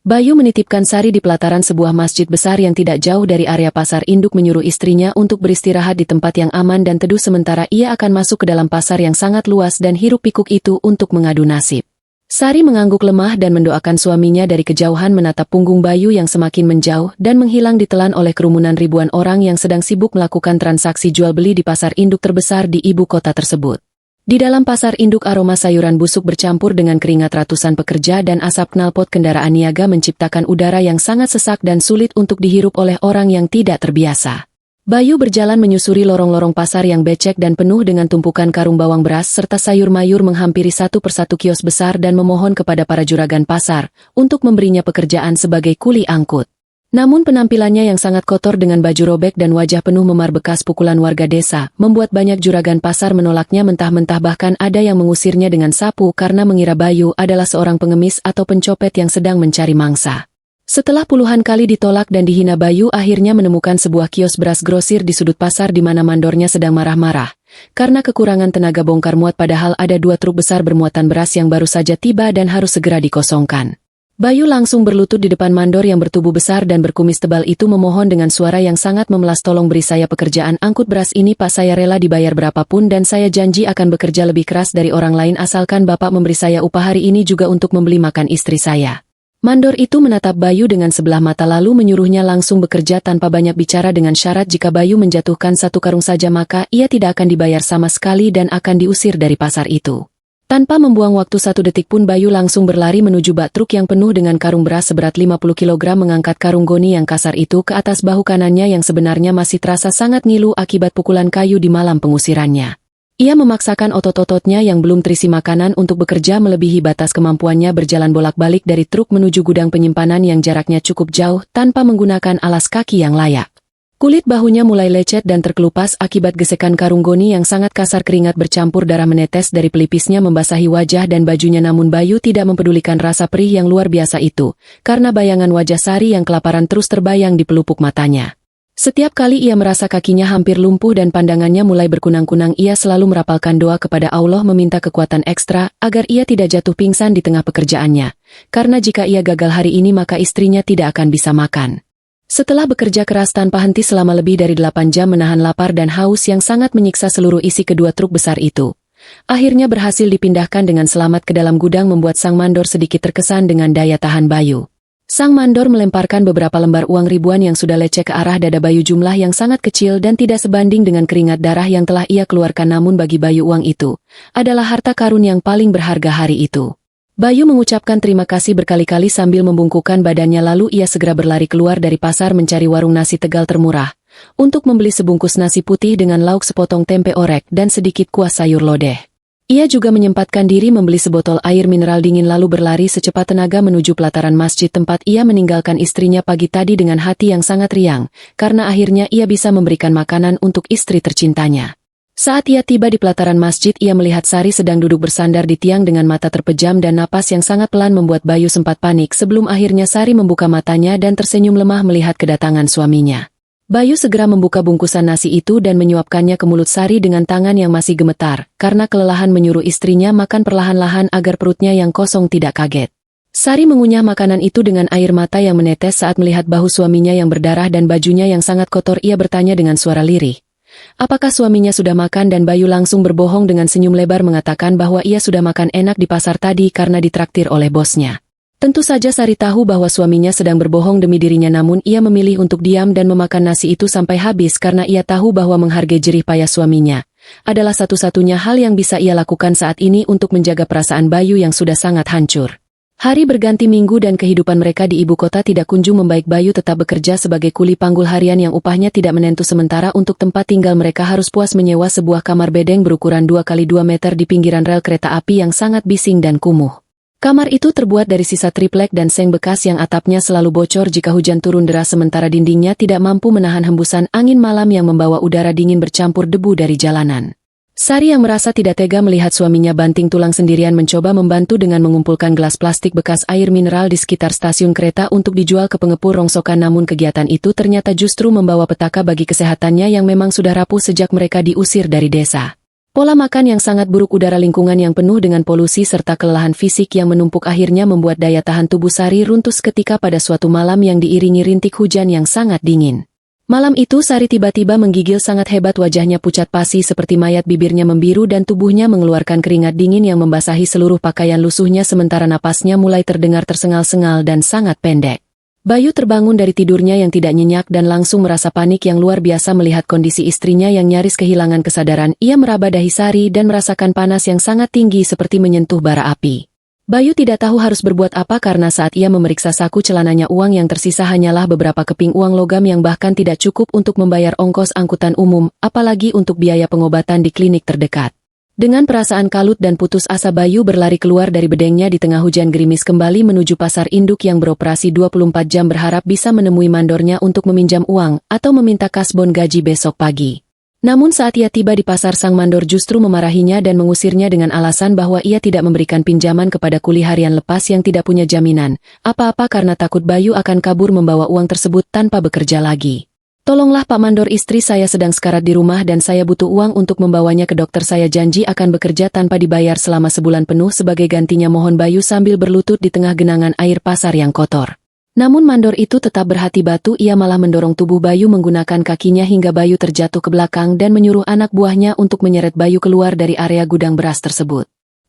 Bayu menitipkan Sari di pelataran sebuah masjid besar yang tidak jauh dari area pasar induk, menyuruh istrinya untuk beristirahat di tempat yang aman dan teduh sementara ia akan masuk ke dalam pasar yang sangat luas dan hiruk pikuk itu untuk mengadu nasib. Sari mengangguk lemah dan mendoakan suaminya dari kejauhan, menatap punggung Bayu yang semakin menjauh dan menghilang ditelan oleh kerumunan ribuan orang yang sedang sibuk melakukan transaksi jual-beli di pasar induk terbesar di ibu kota tersebut. Di dalam pasar induk aroma sayuran busuk bercampur dengan keringat ratusan pekerja dan asap knalpot kendaraan niaga menciptakan udara yang sangat sesak dan sulit untuk dihirup oleh orang yang tidak terbiasa. Bayu berjalan menyusuri lorong-lorong pasar yang becek dan penuh dengan tumpukan karung bawang beras serta sayur mayur, menghampiri satu persatu kios besar dan memohon kepada para juragan pasar untuk memberinya pekerjaan sebagai kuli angkut. Namun penampilannya yang sangat kotor dengan baju robek dan wajah penuh memar bekas pukulan warga desa, membuat banyak juragan pasar menolaknya mentah-mentah, bahkan ada yang mengusirnya dengan sapu karena mengira Bayu adalah seorang pengemis atau pencopet yang sedang mencari mangsa. Setelah puluhan kali ditolak dan dihina, Bayu akhirnya menemukan sebuah kios beras grosir di sudut pasar di mana mandornya sedang marah-marah karena kekurangan tenaga bongkar muat, padahal ada 2 truk besar bermuatan beras yang baru saja tiba dan harus segera dikosongkan. Bayu langsung berlutut di depan mandor yang bertubuh besar dan berkumis tebal itu, memohon dengan suara yang sangat memelas, "Tolong beri saya pekerjaan angkut beras ini, Pak. Saya rela dibayar berapapun dan saya janji akan bekerja lebih keras dari orang lain asalkan Bapak memberi saya upah hari ini juga untuk membeli makan istri saya." Mandor itu menatap Bayu dengan sebelah mata lalu menyuruhnya langsung bekerja tanpa banyak bicara dengan syarat jika Bayu menjatuhkan 1 karung saja maka ia tidak akan dibayar sama sekali dan akan diusir dari pasar itu. Tanpa membuang waktu 1 detik pun Bayu langsung berlari menuju bak truk yang penuh dengan karung beras seberat 50 kg, mengangkat karung goni yang kasar itu ke atas bahu kanannya yang sebenarnya masih terasa sangat ngilu akibat pukulan kayu di malam pengusirannya. Ia memaksakan otot-ototnya yang belum terisi makanan untuk bekerja melebihi batas kemampuannya, berjalan bolak-balik dari truk menuju gudang penyimpanan yang jaraknya cukup jauh tanpa menggunakan alas kaki yang layak. Kulit bahunya mulai lecet dan terkelupas akibat gesekan karung goni yang sangat kasar. Keringat bercampur darah menetes dari pelipisnya membasahi wajah dan bajunya, namun Bayu tidak mempedulikan rasa perih yang luar biasa itu, karena bayangan wajah Sari yang kelaparan terus terbayang di pelupuk matanya. Setiap kali ia merasa kakinya hampir lumpuh dan pandangannya mulai berkunang-kunang, ia selalu merapalkan doa kepada Allah meminta kekuatan ekstra agar ia tidak jatuh pingsan di tengah pekerjaannya, karena jika ia gagal hari ini maka istrinya tidak akan bisa makan. Setelah bekerja keras tanpa henti selama lebih dari 8 jam menahan lapar dan haus yang sangat menyiksa seluruh isi kedua truk besar itu, akhirnya berhasil dipindahkan dengan selamat ke dalam gudang, membuat sang mandor sedikit terkesan dengan daya tahan Bayu. Sang mandor melemparkan beberapa lembar uang ribuan yang sudah lecek ke arah dada Bayu, jumlah yang sangat kecil dan tidak sebanding dengan keringat darah yang telah ia keluarkan, namun bagi Bayu uang itu adalah harta karun yang paling berharga hari itu. Bayu mengucapkan terima kasih berkali-kali sambil membungkukkan badannya, lalu ia segera berlari keluar dari pasar mencari warung nasi Tegal termurah untuk membeli sebungkus nasi putih dengan lauk, sepotong tempe orek, dan sedikit kuah sayur lodeh. Ia juga menyempatkan diri membeli sebotol air mineral dingin lalu berlari secepat tenaga menuju pelataran masjid tempat ia meninggalkan istrinya pagi tadi dengan hati yang sangat riang, karena akhirnya ia bisa memberikan makanan untuk istri tercintanya. Saat ia tiba di pelataran masjid, ia melihat Sari sedang duduk bersandar di tiang dengan mata terpejam dan napas yang sangat pelan membuat Bayu sempat panik sebelum akhirnya Sari membuka matanya dan tersenyum lemah melihat kedatangan suaminya. Bayu segera membuka bungkusan nasi itu dan menyuapkannya ke mulut Sari dengan tangan yang masih gemetar, karena kelelahan menyuruh istrinya makan perlahan-lahan agar perutnya yang kosong tidak kaget. Sari mengunyah makanan itu dengan air mata yang menetes saat melihat bahu suaminya yang berdarah dan bajunya yang sangat kotor. Ia bertanya dengan suara lirih, apakah suaminya sudah makan, dan Bayu langsung berbohong dengan senyum lebar mengatakan bahwa ia sudah makan enak di pasar tadi karena ditraktir oleh bosnya. Tentu saja Sari tahu bahwa suaminya sedang berbohong demi dirinya, namun ia memilih untuk diam dan memakan nasi itu sampai habis karena ia tahu bahwa menghargai jerih payah suaminya adalah satu-satunya hal yang bisa ia lakukan saat ini untuk menjaga perasaan Bayu yang sudah sangat hancur. Hari berganti minggu dan kehidupan mereka di ibu kota tidak kunjung membaik. Bayu tetap bekerja sebagai kuli panggul harian yang upahnya tidak menentu, sementara untuk tempat tinggal mereka harus puas menyewa sebuah kamar bedeng berukuran 2 x 2 meter di pinggiran rel kereta api yang sangat bising dan kumuh. Kamar itu terbuat dari sisa triplek dan seng bekas yang atapnya selalu bocor jika hujan turun deras sementara dindingnya tidak mampu menahan hembusan angin malam yang membawa udara dingin bercampur debu dari jalanan. Sari yang merasa tidak tega melihat suaminya banting tulang sendirian mencoba membantu dengan mengumpulkan gelas plastik bekas air mineral di sekitar stasiun kereta untuk dijual ke pengepul rongsokan, namun kegiatan itu ternyata justru membawa petaka bagi kesehatannya yang memang sudah rapuh sejak mereka diusir dari desa. Pola makan yang sangat buruk, udara lingkungan yang penuh dengan polusi serta kelelahan fisik yang menumpuk akhirnya membuat daya tahan tubuh Sari runtuh seketika pada suatu malam yang diiringi rintik hujan yang sangat dingin. Malam itu Sari tiba-tiba menggigil sangat hebat, wajahnya pucat pasi seperti mayat, bibirnya membiru dan tubuhnya mengeluarkan keringat dingin yang membasahi seluruh pakaian lusuhnya sementara napasnya mulai terdengar tersengal-sengal dan sangat pendek. Bayu terbangun dari tidurnya yang tidak nyenyak dan langsung merasa panik yang luar biasa melihat kondisi istrinya yang nyaris kehilangan kesadaran. Ia meraba dahi Sari dan merasakan panas yang sangat tinggi seperti menyentuh bara api. Bayu tidak tahu harus berbuat apa karena saat ia memeriksa saku celananya uang yang tersisa hanyalah beberapa keping uang logam yang bahkan tidak cukup untuk membayar ongkos angkutan umum, apalagi untuk biaya pengobatan di klinik terdekat. Dengan perasaan kalut dan putus asa, Bayu berlari keluar dari bedengnya di tengah hujan gerimis kembali menuju pasar induk yang beroperasi 24 jam berharap bisa menemui mandornya untuk meminjam uang atau meminta kasbon gaji besok pagi. Namun saat ia tiba di pasar, sang mandor justru memarahinya dan mengusirnya dengan alasan bahwa ia tidak memberikan pinjaman kepada kuli harian lepas yang tidak punya jaminan apa-apa karena takut Bayu akan kabur membawa uang tersebut tanpa bekerja lagi. Tolonglah Pak Mandor, istri saya sedang sekarat di rumah dan saya butuh uang untuk membawanya ke dokter. Saya janji akan bekerja tanpa dibayar selama sebulan penuh sebagai gantinya, mohon Bayu sambil berlutut di tengah genangan air pasar yang kotor. Namun mandor itu tetap berhati batu, ia malah mendorong tubuh Bayu menggunakan kakinya hingga Bayu terjatuh ke belakang dan menyuruh anak buahnya untuk menyeret Bayu keluar dari area gudang beras tersebut.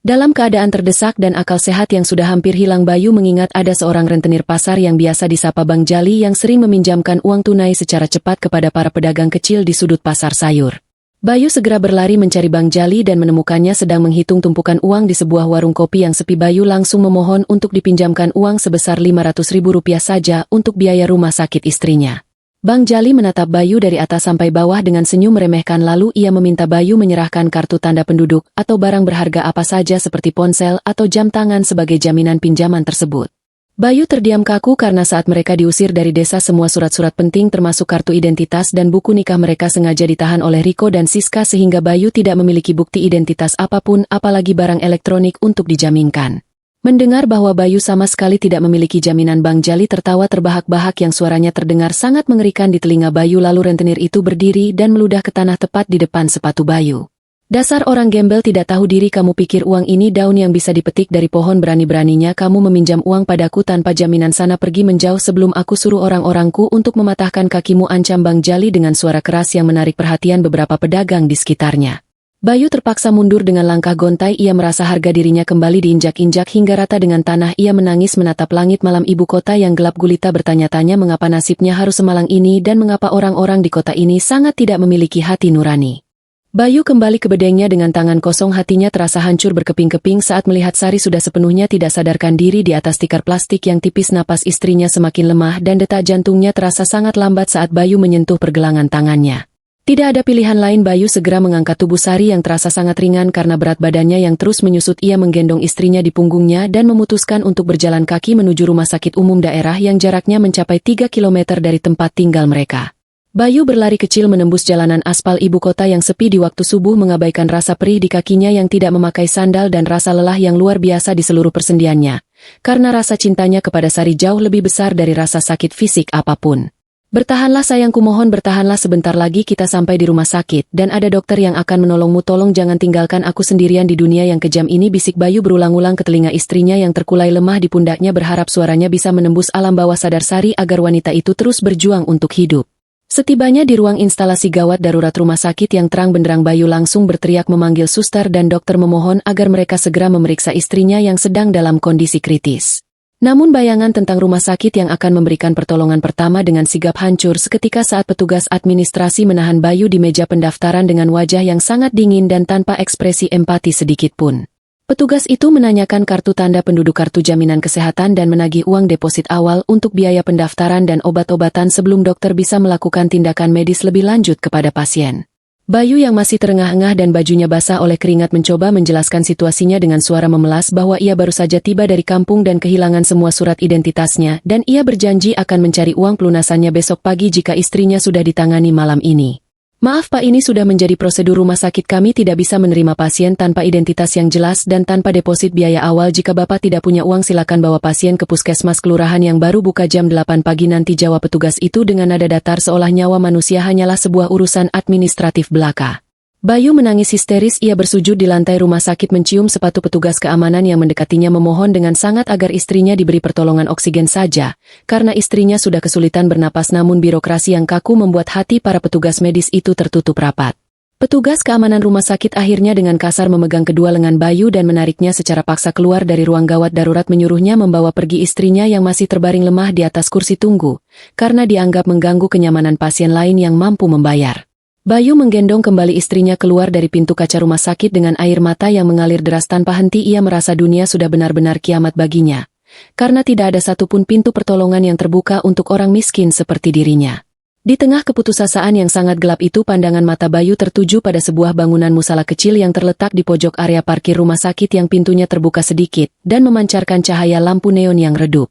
Dalam keadaan terdesak dan akal sehat yang sudah hampir hilang, Bayu mengingat ada seorang rentenir pasar yang biasa disapa Bang Jali yang sering meminjamkan uang tunai secara cepat kepada para pedagang kecil di sudut pasar sayur. Bayu segera berlari mencari Bang Jali dan menemukannya sedang menghitung tumpukan uang di sebuah warung kopi yang sepi. Bayu langsung memohon untuk dipinjamkan uang sebesar Rp500.000 saja untuk biaya rumah sakit istrinya. Bang Jali menatap Bayu dari atas sampai bawah dengan senyum meremehkan, lalu ia meminta Bayu menyerahkan kartu tanda penduduk atau barang berharga apa saja seperti ponsel atau jam tangan sebagai jaminan pinjaman tersebut. Bayu terdiam kaku karena saat mereka diusir dari desa semua surat-surat penting termasuk kartu identitas dan buku nikah mereka sengaja ditahan oleh Riko dan Siska sehingga Bayu tidak memiliki bukti identitas apapun apalagi barang elektronik untuk dijaminkan. Mendengar bahwa Bayu sama sekali tidak memiliki jaminan, Bang Jali tertawa terbahak-bahak yang suaranya terdengar sangat mengerikan di telinga Bayu, lalu rentenir itu berdiri dan meludah ke tanah tepat di depan sepatu Bayu. Dasar orang gembel tidak tahu diri, kamu pikir uang ini daun yang bisa dipetik dari pohon? Berani-beraninya kamu meminjam uang padaku tanpa jaminan, sana pergi menjauh sebelum aku suruh orang-orangku untuk mematahkan kakimu, ancam Bang Jali dengan suara keras yang menarik perhatian beberapa pedagang di sekitarnya. Bayu terpaksa mundur dengan langkah gontai, ia merasa harga dirinya kembali diinjak-injak hingga rata dengan tanah. Ia menangis menatap langit malam ibu kota yang gelap gulita, bertanya-tanya mengapa nasibnya harus semalang ini dan mengapa orang-orang di kota ini sangat tidak memiliki hati nurani. Bayu kembali ke bedengnya dengan tangan kosong, hatinya terasa hancur berkeping-keping saat melihat Sari sudah sepenuhnya tidak sadarkan diri di atas tikar plastik yang tipis. Napas istrinya semakin lemah dan detak jantungnya terasa sangat lambat saat Bayu menyentuh pergelangan tangannya. Tidak ada pilihan lain, Bayu segera mengangkat tubuh Sari yang terasa sangat ringan karena berat badannya yang terus menyusut. Ia menggendong istrinya di punggungnya dan memutuskan untuk berjalan kaki menuju rumah sakit umum daerah yang jaraknya mencapai 3 km dari tempat tinggal mereka. Bayu berlari kecil menembus jalanan aspal ibu kota yang sepi di waktu subuh, mengabaikan rasa perih di kakinya yang tidak memakai sandal dan rasa lelah yang luar biasa di seluruh persendiannya, karena rasa cintanya kepada Sari jauh lebih besar dari rasa sakit fisik apapun. Bertahanlah sayangku, mohon bertahanlah, sebentar lagi kita sampai di rumah sakit dan ada dokter yang akan menolongmu, tolong jangan tinggalkan aku sendirian di dunia yang kejam ini, bisik Bayu berulang-ulang ke telinga istrinya yang terkulai lemah di pundaknya, berharap suaranya bisa menembus alam bawah sadar Sari agar wanita itu terus berjuang untuk hidup. Setibanya di ruang instalasi gawat darurat rumah sakit yang terang benderang, Bayu langsung berteriak memanggil suster dan dokter memohon agar mereka segera memeriksa istrinya yang sedang dalam kondisi kritis. Namun bayangan tentang rumah sakit yang akan memberikan pertolongan pertama dengan sigap hancur seketika saat petugas administrasi menahan Bayu di meja pendaftaran dengan wajah yang sangat dingin dan tanpa ekspresi empati sedikit pun. Petugas itu menanyakan kartu tanda penduduk, kartu jaminan kesehatan dan menagih uang deposit awal untuk biaya pendaftaran dan obat-obatan sebelum dokter bisa melakukan tindakan medis lebih lanjut kepada pasien. Bayu yang masih terengah-engah dan bajunya basah oleh keringat mencoba menjelaskan situasinya dengan suara memelas bahwa ia baru saja tiba dari kampung dan kehilangan semua surat identitasnya dan ia berjanji akan mencari uang pelunasannya besok pagi jika istrinya sudah ditangani malam ini. Maaf Pak, ini sudah menjadi prosedur rumah sakit, kami tidak bisa menerima pasien tanpa identitas yang jelas dan tanpa deposit biaya awal. Jika Bapak tidak punya uang silakan bawa pasien ke puskesmas kelurahan yang baru buka jam 8 pagi nanti, jawab petugas itu dengan nada datar seolah nyawa manusia hanyalah sebuah urusan administratif belaka. Bayu menangis histeris, ia bersujud di lantai rumah sakit mencium sepatu petugas keamanan yang mendekatinya memohon dengan sangat agar istrinya diberi pertolongan oksigen saja, karena istrinya sudah kesulitan bernapas, namun birokrasi yang kaku membuat hati para petugas medis itu tertutup rapat. Petugas keamanan rumah sakit akhirnya dengan kasar memegang kedua lengan Bayu dan menariknya secara paksa keluar dari ruang gawat darurat, menyuruhnya membawa pergi istrinya yang masih terbaring lemah di atas kursi tunggu, karena dianggap mengganggu kenyamanan pasien lain yang mampu membayar. Bayu menggendong kembali istrinya keluar dari pintu kaca rumah sakit dengan air mata yang mengalir deras tanpa henti. Ia merasa dunia sudah benar-benar kiamat baginya, karena tidak ada satupun pintu pertolongan yang terbuka untuk orang miskin seperti dirinya. Di tengah keputusasaan yang sangat gelap itu, pandangan mata Bayu tertuju pada sebuah bangunan musala kecil yang terletak di pojok area parkir rumah sakit yang pintunya terbuka sedikit dan memancarkan cahaya lampu neon yang redup.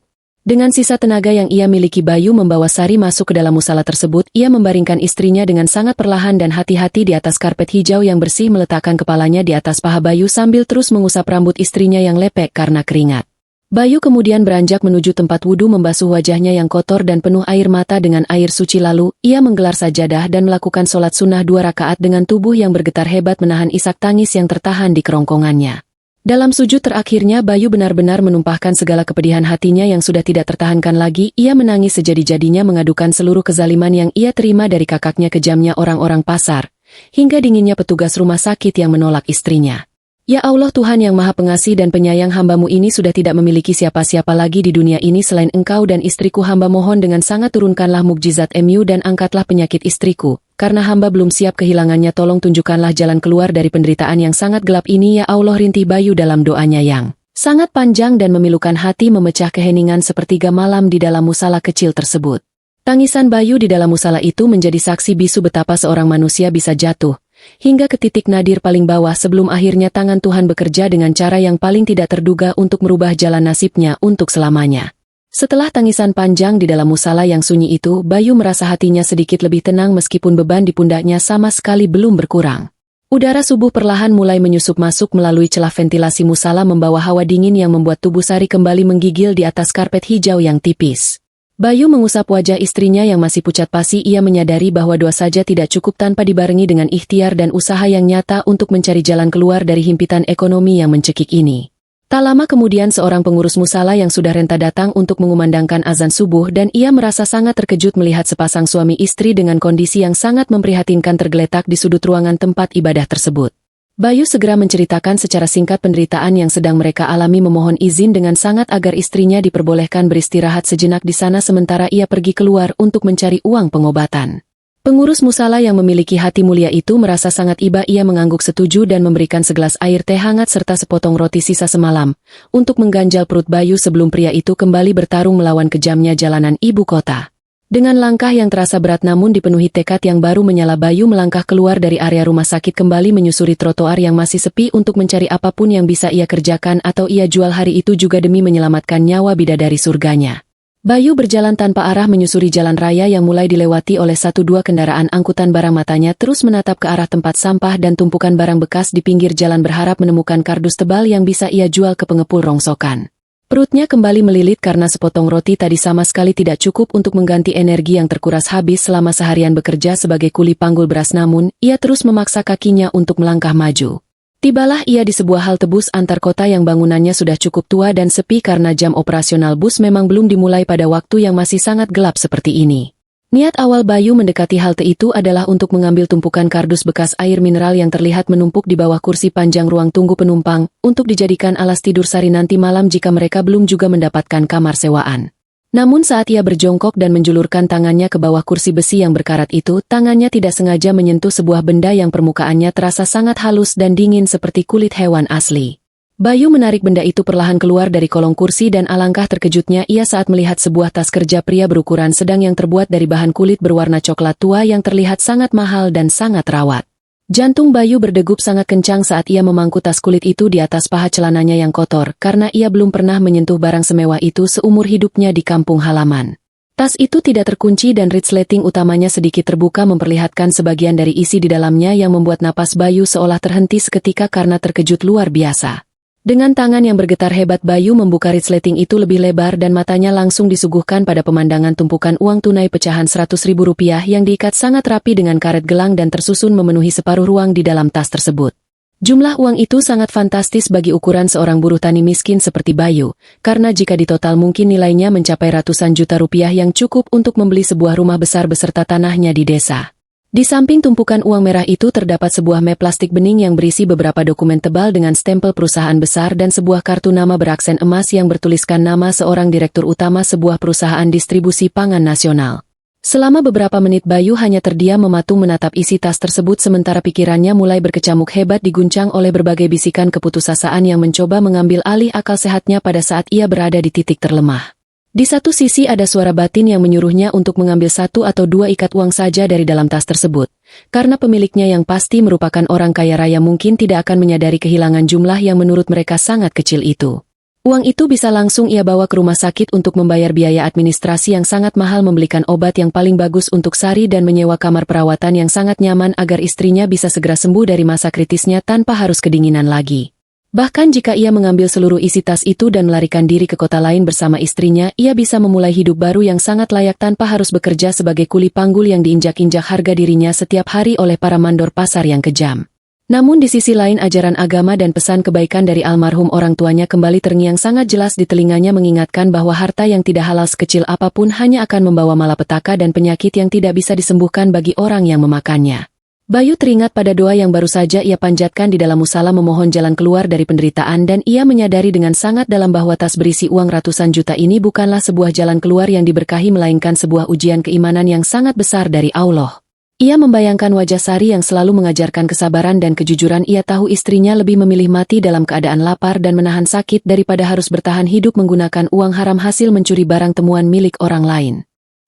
Dengan sisa tenaga yang ia miliki, Bayu membawa Sari masuk ke dalam musala tersebut. Ia membaringkan istrinya dengan sangat perlahan dan hati-hati di atas karpet hijau yang bersih, meletakkan kepalanya di atas paha Bayu sambil terus mengusap rambut istrinya yang lepek karena keringat. Bayu kemudian beranjak menuju tempat wudhu, membasuh wajahnya yang kotor dan penuh air mata dengan air suci, lalu ia menggelar sajadah dan melakukan sholat sunnah 2 rakaat dengan tubuh yang bergetar hebat menahan isak tangis yang tertahan di kerongkongannya. Dalam sujud terakhirnya, Bayu benar-benar menumpahkan segala kepedihan hatinya yang sudah tidak tertahankan lagi. Ia menangis sejadi-jadinya mengadukan seluruh kezaliman yang ia terima dari kakaknya, kejamnya orang-orang pasar, hingga dinginnya petugas rumah sakit yang menolak istrinya. Ya Allah, Tuhan yang Maha Pengasih dan Penyayang, hamba-Mu ini sudah tidak memiliki siapa-siapa lagi di dunia ini selain Engkau dan istriku. Hamba mohon dengan sangat turunkanlah mukjizat MU dan angkatlah penyakit istriku, karena hamba belum siap kehilangannya. Tolong tunjukkanlah jalan keluar dari penderitaan yang sangat gelap ini ya Allah, rintih Bayu dalam doanya yang sangat panjang dan memilukan hati, memecah keheningan sepertiga malam di dalam musala kecil tersebut. Tangisan Bayu di dalam musala itu menjadi saksi bisu betapa seorang manusia bisa jatuh hingga ke titik nadir paling bawah sebelum akhirnya tangan Tuhan bekerja dengan cara yang paling tidak terduga untuk merubah jalan nasibnya untuk selamanya. Setelah tangisan panjang di dalam musala yang sunyi itu, Bayu merasa hatinya sedikit lebih tenang meskipun beban di pundaknya sama sekali belum berkurang. Udara subuh perlahan mulai menyusup masuk melalui celah ventilasi musala, membawa hawa dingin yang membuat tubuh Sari kembali menggigil di atas karpet hijau yang tipis. Bayu mengusap wajah istrinya yang masih pucat pasi. Ia menyadari bahwa doa saja tidak cukup tanpa dibarengi dengan ikhtiar dan usaha yang nyata untuk mencari jalan keluar dari himpitan ekonomi yang mencekik ini. Tak lama kemudian seorang pengurus musala yang sudah renta datang untuk mengumandangkan azan subuh dan ia merasa sangat terkejut melihat sepasang suami istri dengan kondisi yang sangat memprihatinkan tergeletak di sudut ruangan tempat ibadah tersebut. Bayu segera menceritakan secara singkat penderitaan yang sedang mereka alami, memohon izin dengan sangat agar istrinya diperbolehkan beristirahat sejenak di sana sementara ia pergi keluar untuk mencari uang pengobatan. Pengurus musala yang memiliki hati mulia itu merasa sangat iba. Ia mengangguk setuju dan memberikan segelas air teh hangat serta sepotong roti sisa semalam untuk mengganjal perut Bayu sebelum pria itu kembali bertarung melawan kejamnya jalanan ibu kota. Dengan langkah yang terasa berat namun dipenuhi tekad yang baru menyala, Bayu melangkah keluar dari area rumah sakit, kembali menyusuri trotoar yang masih sepi untuk mencari apapun yang bisa ia kerjakan atau ia jual hari itu juga demi menyelamatkan nyawa bidadari surganya. Bayu berjalan tanpa arah menyusuri jalan raya yang mulai dilewati oleh 1-2 kendaraan angkutan barang. Matanya terus menatap ke arah tempat sampah dan tumpukan barang bekas di pinggir jalan, berharap menemukan kardus tebal yang bisa ia jual ke pengepul rongsokan. Perutnya kembali melilit karena sepotong roti tadi sama sekali tidak cukup untuk mengganti energi yang terkuras habis selama seharian bekerja sebagai kuli panggul beras, namun ia terus memaksa kakinya untuk melangkah maju. Tibalah ia di sebuah halte bus antar kota yang bangunannya sudah cukup tua dan sepi karena jam operasional bus memang belum dimulai pada waktu yang masih sangat gelap seperti ini. Niat awal Bayu mendekati halte itu adalah untuk mengambil tumpukan kardus bekas air mineral yang terlihat menumpuk di bawah kursi panjang ruang tunggu penumpang, untuk dijadikan alas tidur Sari nanti malam jika mereka belum juga mendapatkan kamar sewaan. Namun saat ia berjongkok dan menjulurkan tangannya ke bawah kursi besi yang berkarat itu, tangannya tidak sengaja menyentuh sebuah benda yang permukaannya terasa sangat halus dan dingin seperti kulit hewan asli. Bayu menarik benda itu perlahan keluar dari kolong kursi dan alangkah terkejutnya ia saat melihat sebuah tas kerja pria berukuran sedang yang terbuat dari bahan kulit berwarna coklat tua yang terlihat sangat mahal dan sangat rawat. Jantung Bayu berdegup sangat kencang saat ia memangku tas kulit itu di atas paha celananya yang kotor karena ia belum pernah menyentuh barang semewah itu seumur hidupnya di kampung halaman. Tas itu tidak terkunci dan resleting utamanya sedikit terbuka memperlihatkan sebagian dari isi di dalamnya yang membuat napas Bayu seolah terhenti seketika karena terkejut luar biasa. Dengan tangan yang bergetar hebat Bayu membuka resleting itu lebih lebar dan matanya langsung disuguhkan pada pemandangan tumpukan uang tunai pecahan Rp100.000 yang diikat sangat rapi dengan karet gelang dan tersusun memenuhi separuh ruang di dalam tas tersebut. Jumlah uang itu sangat fantastis bagi ukuran seorang buruh tani miskin seperti Bayu, karena jika ditotal mungkin nilainya mencapai ratusan juta rupiah yang cukup untuk membeli sebuah rumah besar beserta tanahnya di desa. Di samping tumpukan uang merah itu terdapat sebuah map plastik bening yang berisi beberapa dokumen tebal dengan stempel perusahaan besar dan sebuah kartu nama beraksen emas yang bertuliskan nama seorang direktur utama sebuah perusahaan distribusi pangan nasional. Selama beberapa menit Bayu hanya terdiam mematung menatap isi tas tersebut sementara pikirannya mulai berkecamuk hebat diguncang oleh berbagai bisikan keputusasaan yang mencoba mengambil alih akal sehatnya pada saat ia berada di titik terlemah. Di satu sisi ada suara batin yang menyuruhnya untuk mengambil 1 atau 2 ikat uang saja dari dalam tas tersebut, karena pemiliknya yang pasti merupakan orang kaya raya mungkin tidak akan menyadari kehilangan jumlah yang menurut mereka sangat kecil itu. Uang itu bisa langsung ia bawa ke rumah sakit untuk membayar biaya administrasi yang sangat mahal membelikan obat yang paling bagus untuk Sari dan menyewa kamar perawatan yang sangat nyaman agar istrinya bisa segera sembuh dari masa kritisnya tanpa harus kedinginan lagi. Bahkan jika ia mengambil seluruh isi tas itu dan melarikan diri ke kota lain bersama istrinya, ia bisa memulai hidup baru yang sangat layak tanpa harus bekerja sebagai kuli panggul yang diinjak-injak harga dirinya setiap hari oleh para mandor pasar yang kejam. Namun di sisi lain ajaran agama dan pesan kebaikan dari almarhum orang tuanya kembali terngiang sangat jelas di telinganya mengingatkan bahwa harta yang tidak halal sekecil apapun hanya akan membawa malapetaka dan penyakit yang tidak bisa disembuhkan bagi orang yang memakannya. Bayu teringat pada doa yang baru saja ia panjatkan di dalam musala memohon jalan keluar dari penderitaan dan ia menyadari dengan sangat dalam bahwa tas berisi uang ratusan juta ini bukanlah sebuah jalan keluar yang diberkahi melainkan sebuah ujian keimanan yang sangat besar dari Allah. Ia membayangkan wajah Sari yang selalu mengajarkan kesabaran dan kejujuran. Ia tahu istrinya lebih memilih mati dalam keadaan lapar dan menahan sakit daripada harus bertahan hidup menggunakan uang haram hasil mencuri barang temuan milik orang lain.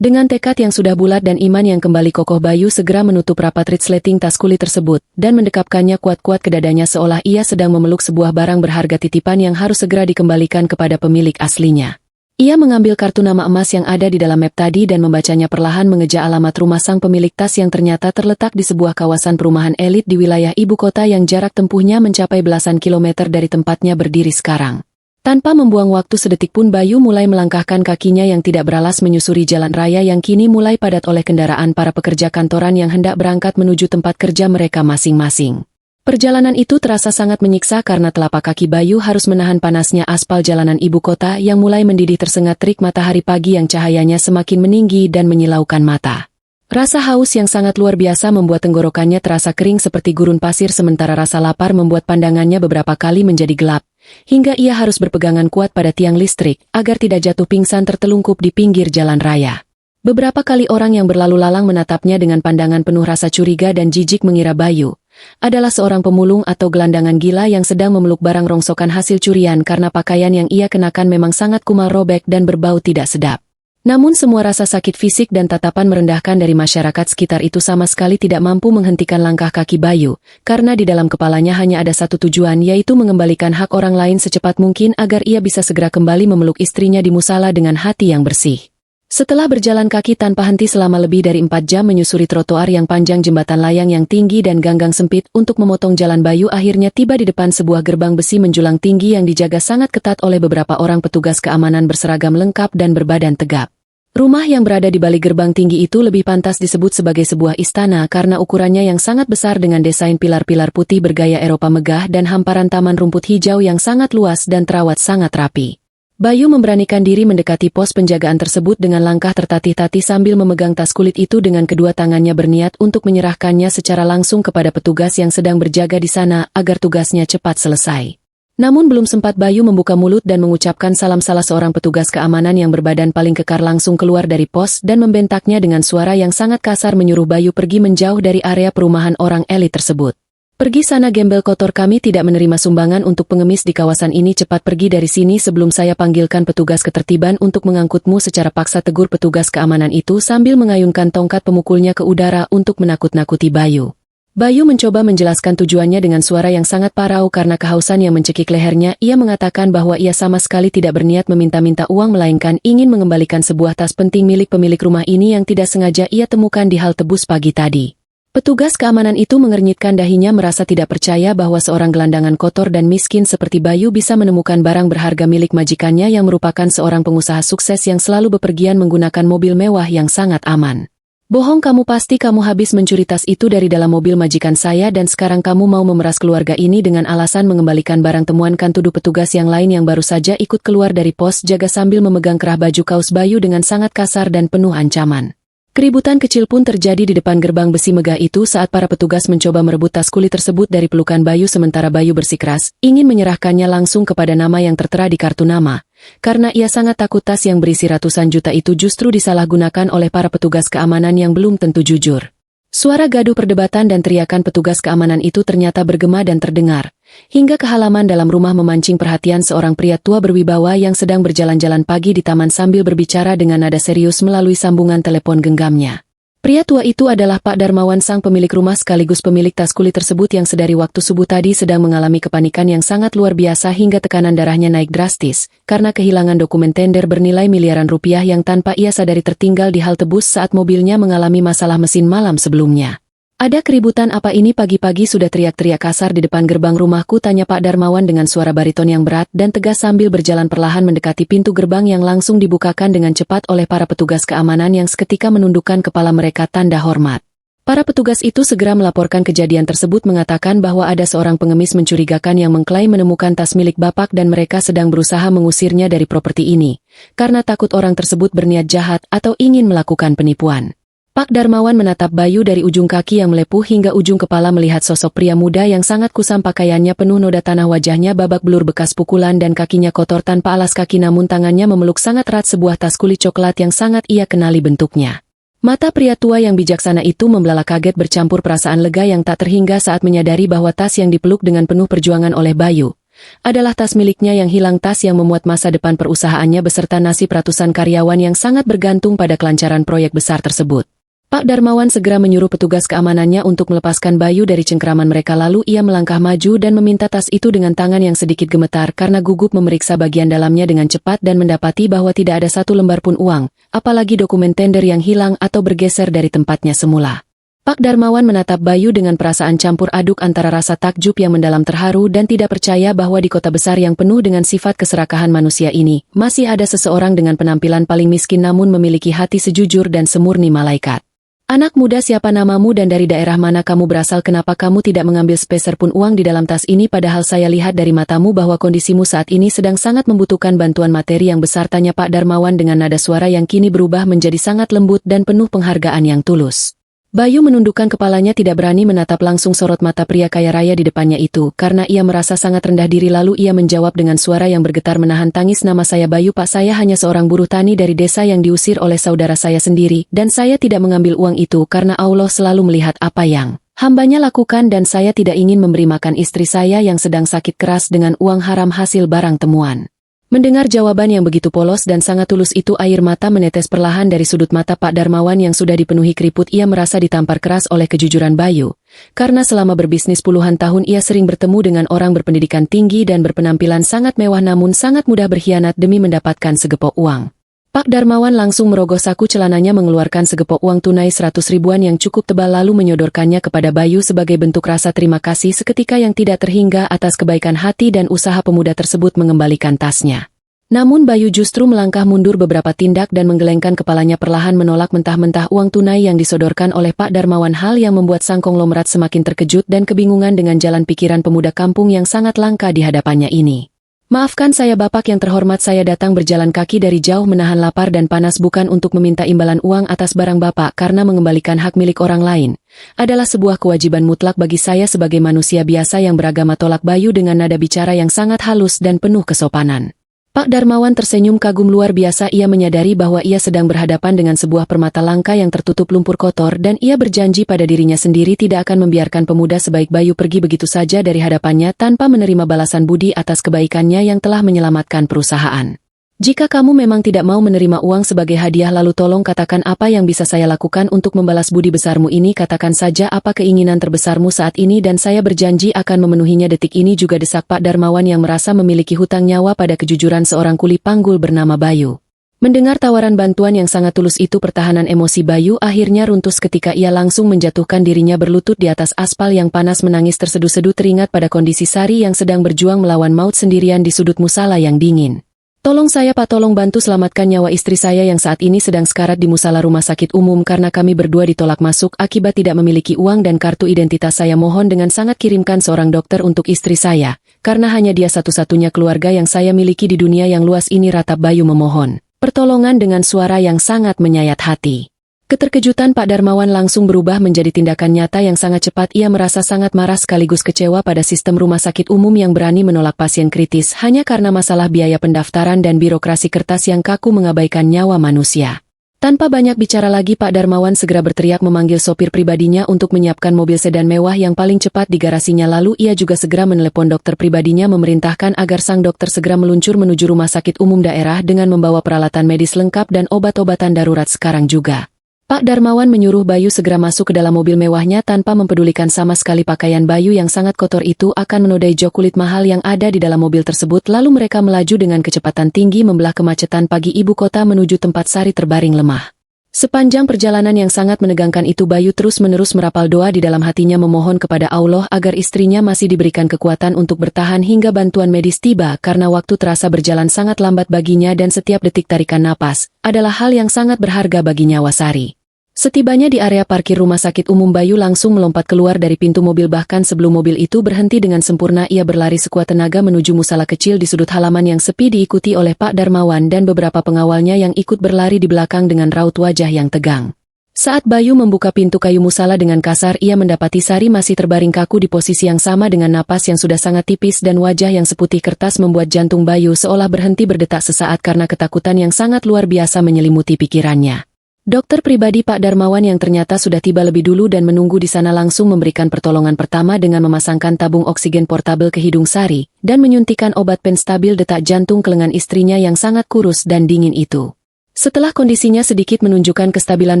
Dengan tekad yang sudah bulat dan iman yang kembali kokoh Bayu segera menutup rapat resleting tas kulit tersebut dan mendekapkannya kuat-kuat ke dadanya seolah ia sedang memeluk sebuah barang berharga titipan yang harus segera dikembalikan kepada pemilik aslinya. Ia mengambil kartu nama emas yang ada di dalam map tadi dan membacanya perlahan mengeja alamat rumah sang pemilik tas yang ternyata terletak di sebuah kawasan perumahan elit di wilayah ibu kota yang jarak tempuhnya mencapai belasan kilometer dari tempatnya berdiri sekarang. Tanpa membuang waktu sedetik pun Bayu mulai melangkahkan kakinya yang tidak beralas menyusuri jalan raya yang kini mulai padat oleh kendaraan para pekerja kantoran yang hendak berangkat menuju tempat kerja mereka masing-masing. Perjalanan itu terasa sangat menyiksa karena telapak kaki Bayu harus menahan panasnya aspal jalanan ibu kota yang mulai mendidih tersengat terik matahari pagi yang cahayanya semakin meninggi dan menyilaukan mata. Rasa haus yang sangat luar biasa membuat tenggorokannya terasa kering seperti gurun pasir sementara rasa lapar membuat pandangannya beberapa kali menjadi gelap, hingga ia harus berpegangan kuat pada tiang listrik agar tidak jatuh pingsan tertelungkup di pinggir jalan raya. Beberapa kali orang yang berlalu lalang menatapnya dengan pandangan penuh rasa curiga dan jijik mengira Bayu adalah seorang pemulung atau gelandangan gila yang sedang memeluk barang rongsokan hasil curian karena pakaian yang ia kenakan memang sangat kumal robek dan berbau tidak sedap. Namun semua rasa sakit fisik dan tatapan merendahkan dari masyarakat sekitar itu sama sekali tidak mampu menghentikan langkah kaki Bayu, karena di dalam kepalanya hanya ada satu tujuan yaitu mengembalikan hak orang lain secepat mungkin agar ia bisa segera kembali memeluk istrinya di musala dengan hati yang bersih. Setelah berjalan kaki tanpa henti selama lebih dari 4 jam menyusuri trotoar yang panjang jembatan layang yang tinggi dan ganggang sempit untuk memotong jalan Bayu akhirnya tiba di depan sebuah gerbang besi menjulang tinggi yang dijaga sangat ketat oleh beberapa orang petugas keamanan berseragam lengkap dan berbadan tegap. Rumah yang berada di balik gerbang tinggi itu lebih pantas disebut sebagai sebuah istana karena ukurannya yang sangat besar dengan desain pilar-pilar putih bergaya Eropa megah dan hamparan taman rumput hijau yang sangat luas dan terawat sangat rapi. Bayu memberanikan diri mendekati pos penjagaan tersebut dengan langkah tertatih-tatih sambil memegang tas kulit itu dengan kedua tangannya berniat untuk menyerahkannya secara langsung kepada petugas yang sedang berjaga di sana agar tugasnya cepat selesai. Namun belum sempat Bayu membuka mulut dan mengucapkan salam salah seorang petugas keamanan yang berbadan paling kekar langsung keluar dari pos dan membentaknya dengan suara yang sangat kasar menyuruh Bayu pergi menjauh dari area perumahan orang elit tersebut. Pergi sana gembel kotor, kami tidak menerima sumbangan untuk pengemis di kawasan ini, cepat pergi dari sini sebelum saya panggilkan petugas ketertiban untuk mengangkutmu secara paksa, tegur petugas keamanan itu sambil mengayunkan tongkat pemukulnya ke udara untuk menakut-nakuti Bayu. Bayu mencoba menjelaskan tujuannya dengan suara yang sangat parau karena kehausan yang mencekik lehernya. Ia mengatakan bahwa ia sama sekali tidak berniat meminta-minta uang melainkan ingin mengembalikan sebuah tas penting milik pemilik rumah ini yang tidak sengaja ia temukan di halte bus pagi tadi. Petugas keamanan itu mengernyitkan dahinya merasa tidak percaya bahwa seorang gelandangan kotor dan miskin seperti Bayu bisa menemukan barang berharga milik majikannya yang merupakan seorang pengusaha sukses yang selalu bepergian menggunakan mobil mewah yang sangat aman. Bohong, kamu pasti kamu habis mencuri tas itu dari dalam mobil majikan saya dan sekarang kamu mau memeras keluarga ini dengan alasan mengembalikan barang temuan, kan tuduh petugas yang lain yang baru saja ikut keluar dari pos jaga sambil memegang kerah baju kaos Bayu dengan sangat kasar dan penuh ancaman. Keributan kecil pun terjadi di depan gerbang besi megah itu saat para petugas mencoba merebut tas kulit tersebut dari pelukan Bayu sementara Bayu bersikeras ingin menyerahkannya langsung kepada nama yang tertera di kartu nama. Karena ia sangat takut tas yang berisi ratusan juta itu justru disalahgunakan oleh para petugas keamanan yang belum tentu jujur. Suara gaduh perdebatan dan teriakan petugas keamanan itu ternyata bergema dan terdengar, hingga ke halaman dalam rumah memancing perhatian seorang pria tua berwibawa yang sedang berjalan-jalan pagi di taman sambil berbicara dengan nada serius melalui sambungan telepon genggamnya. Pria tua itu adalah Pak Darmawan, sang pemilik rumah sekaligus pemilik tas kulit tersebut yang sedari waktu subuh tadi sedang mengalami kepanikan yang sangat luar biasa hingga tekanan darahnya naik drastis, karena kehilangan dokumen tender bernilai miliaran rupiah yang tanpa ia sadari tertinggal di halte bus saat mobilnya mengalami masalah mesin malam sebelumnya. Ada keributan apa ini pagi-pagi sudah teriak-teriak kasar di depan gerbang rumahku, tanya Pak Darmawan dengan suara bariton yang berat dan tegas sambil berjalan perlahan mendekati pintu gerbang yang langsung dibukakan dengan cepat oleh para petugas keamanan yang seketika menundukkan kepala mereka tanda hormat. Para petugas itu segera melaporkan kejadian tersebut, mengatakan bahwa ada seorang pengemis mencurigakan yang mengklaim menemukan tas milik Bapak dan mereka sedang berusaha mengusirnya dari properti ini, karena takut orang tersebut berniat jahat atau ingin melakukan penipuan. Pak Darmawan menatap Bayu dari ujung kaki yang melepuh hingga ujung kepala melihat sosok pria muda yang sangat kusam, pakaiannya penuh noda tanah, wajahnya babak belur bekas pukulan dan kakinya kotor tanpa alas kaki, namun tangannya memeluk sangat erat sebuah tas kulit coklat yang sangat ia kenali bentuknya. Mata pria tua yang bijaksana itu membelalak kaget bercampur perasaan lega yang tak terhingga saat menyadari bahwa tas yang dipeluk dengan penuh perjuangan oleh Bayu adalah tas miliknya yang hilang, tas yang memuat masa depan perusahaannya beserta nasib ratusan karyawan yang sangat bergantung pada kelancaran proyek besar tersebut. Pak Darmawan segera menyuruh petugas keamanannya untuk melepaskan Bayu dari cengkraman mereka, lalu ia melangkah maju dan meminta tas itu dengan tangan yang sedikit gemetar karena gugup, memeriksa bagian dalamnya dengan cepat dan mendapati bahwa tidak ada satu lembar pun uang, apalagi dokumen tender yang hilang atau bergeser dari tempatnya semula. Pak Darmawan menatap Bayu dengan perasaan campur aduk antara rasa takjub yang mendalam, terharu dan tidak percaya bahwa di kota besar yang penuh dengan sifat keserakahan manusia ini, masih ada seseorang dengan penampilan paling miskin namun memiliki hati sejujur dan semurni malaikat. Anak muda, siapa namamu dan dari daerah mana kamu berasal? Kenapa kamu tidak mengambil sepeser pun uang di dalam tas ini, padahal saya lihat dari matamu bahwa kondisimu saat ini sedang sangat membutuhkan bantuan materi yang besar, tanya Pak Darmawan dengan nada suara yang kini berubah menjadi sangat lembut dan penuh penghargaan yang tulus. Bayu menundukkan kepalanya, tidak berani menatap langsung sorot mata pria kaya raya di depannya itu, karena ia merasa sangat rendah diri. Lalu ia menjawab dengan suara yang bergetar menahan tangis, nama saya Bayu Pak, saya hanya seorang buruh tani dari desa yang diusir oleh saudara saya sendiri, dan saya tidak mengambil uang itu karena Allah selalu melihat apa yang hambanya lakukan dan saya tidak ingin memberi makan istri saya yang sedang sakit keras dengan uang haram hasil barang temuan. Mendengar jawaban yang begitu polos dan sangat tulus itu, air mata menetes perlahan dari sudut mata Pak Darmawan yang sudah dipenuhi keriput. Ia merasa ditampar keras oleh kejujuran Bayu, karena selama berbisnis puluhan tahun ia sering bertemu dengan orang berpendidikan tinggi dan berpenampilan sangat mewah namun sangat mudah berkhianat demi mendapatkan segepok uang. Pak Darmawan langsung merogoh saku celananya, mengeluarkan segepok uang tunai 100 ribuan yang cukup tebal lalu menyodorkannya kepada Bayu sebagai bentuk rasa terima kasih seketika yang tidak terhingga atas kebaikan hati dan usaha pemuda tersebut mengembalikan tasnya. Namun Bayu justru melangkah mundur beberapa tindak dan menggelengkan kepalanya perlahan, menolak mentah-mentah uang tunai yang disodorkan oleh Pak Darmawan, hal yang membuat sang konglomerat semakin terkejut dan kebingungan dengan jalan pikiran pemuda kampung yang sangat langka di hadapannya ini. Maafkan saya Bapak yang terhormat, saya datang berjalan kaki dari jauh menahan lapar dan panas bukan untuk meminta imbalan uang atas barang Bapak, karena mengembalikan hak milik orang lain adalah sebuah kewajiban mutlak bagi saya sebagai manusia biasa yang beragama, tolak Bayu dengan nada bicara yang sangat halus dan penuh kesopanan. Pak Darmawan tersenyum kagum luar biasa, ia menyadari bahwa ia sedang berhadapan dengan sebuah permata langka yang tertutup lumpur kotor dan ia berjanji pada dirinya sendiri tidak akan membiarkan pemuda sebaik Bayu pergi begitu saja dari hadapannya tanpa menerima balasan budi atas kebaikannya yang telah menyelamatkan perusahaan. Jika kamu memang tidak mau menerima uang sebagai hadiah lalu tolong katakan apa yang bisa saya lakukan untuk membalas budi besarmu ini. Katakan saja apa keinginan terbesarmu saat ini dan saya berjanji akan memenuhinya. Detik ini juga desak Pak Darmawan yang merasa memiliki hutang nyawa pada kejujuran seorang kuli panggul bernama Bayu. Mendengar tawaran bantuan yang sangat tulus itu, pertahanan emosi Bayu akhirnya runtuh ketika ia langsung menjatuhkan dirinya berlutut di atas aspal yang panas menangis terseduh-seduh teringat pada kondisi Sari yang sedang berjuang melawan maut sendirian di sudut musala yang dingin. Tolong saya Pak, tolong bantu selamatkan nyawa istri saya yang saat ini sedang sekarat di musala rumah sakit umum karena kami berdua ditolak masuk akibat tidak memiliki uang dan kartu identitas. Saya mohon dengan sangat kirimkan seorang dokter untuk istri saya, karena hanya dia satu-satunya keluarga yang saya miliki di dunia yang luas ini, ratap Bayu memohon pertolongan dengan suara yang sangat menyayat hati. Keterkejutan Pak Darmawan langsung berubah menjadi tindakan nyata yang sangat cepat. Ia merasa sangat marah sekaligus kecewa pada sistem rumah sakit umum yang berani menolak pasien kritis hanya karena masalah biaya pendaftaran dan birokrasi kertas yang kaku mengabaikan nyawa manusia. Tanpa banyak bicara lagi, Pak Darmawan segera berteriak memanggil sopir pribadinya untuk menyiapkan mobil sedan mewah yang paling cepat di garasinya. Lalu ia juga segera menelepon dokter pribadinya memerintahkan agar sang dokter segera meluncur menuju rumah sakit umum daerah dengan membawa peralatan medis lengkap dan obat-obatan darurat sekarang juga. Pak Darmawan menyuruh Bayu segera masuk ke dalam mobil mewahnya tanpa mempedulikan sama sekali pakaian Bayu yang sangat kotor itu akan menodai jok kulit mahal yang ada di dalam mobil tersebut. Lalu mereka melaju dengan kecepatan tinggi membelah kemacetan pagi ibu kota menuju tempat Sari terbaring lemah. Sepanjang perjalanan yang sangat menegangkan itu, Bayu terus-menerus merapal doa di dalam hatinya memohon kepada Allah agar istrinya masih diberikan kekuatan untuk bertahan hingga bantuan medis tiba, karena waktu terasa berjalan sangat lambat baginya dan setiap detik tarikan napas adalah hal yang sangat berharga bagi nyawa Sari. Setibanya di area parkir rumah sakit umum, Bayu langsung melompat keluar dari pintu mobil. Bahkan sebelum mobil itu berhenti dengan sempurna, ia berlari sekuat tenaga menuju musala kecil di sudut halaman yang sepi, diikuti oleh Pak Darmawan dan beberapa pengawalnya yang ikut berlari di belakang dengan raut wajah yang tegang. Saat Bayu membuka pintu kayu musala dengan kasar, ia mendapati Sari masih terbaring kaku di posisi yang sama dengan napas yang sudah sangat tipis dan wajah yang seputih kertas membuat jantung Bayu seolah berhenti berdetak sesaat karena ketakutan yang sangat luar biasa menyelimuti pikirannya. Dokter pribadi Pak Darmawan yang ternyata sudah tiba lebih dulu dan menunggu di sana langsung memberikan pertolongan pertama dengan memasangkan tabung oksigen portabel ke hidung Sari dan menyuntikkan obat penstabil detak jantung ke lengan istrinya yang sangat kurus dan dingin itu. Setelah kondisinya sedikit menunjukkan kestabilan,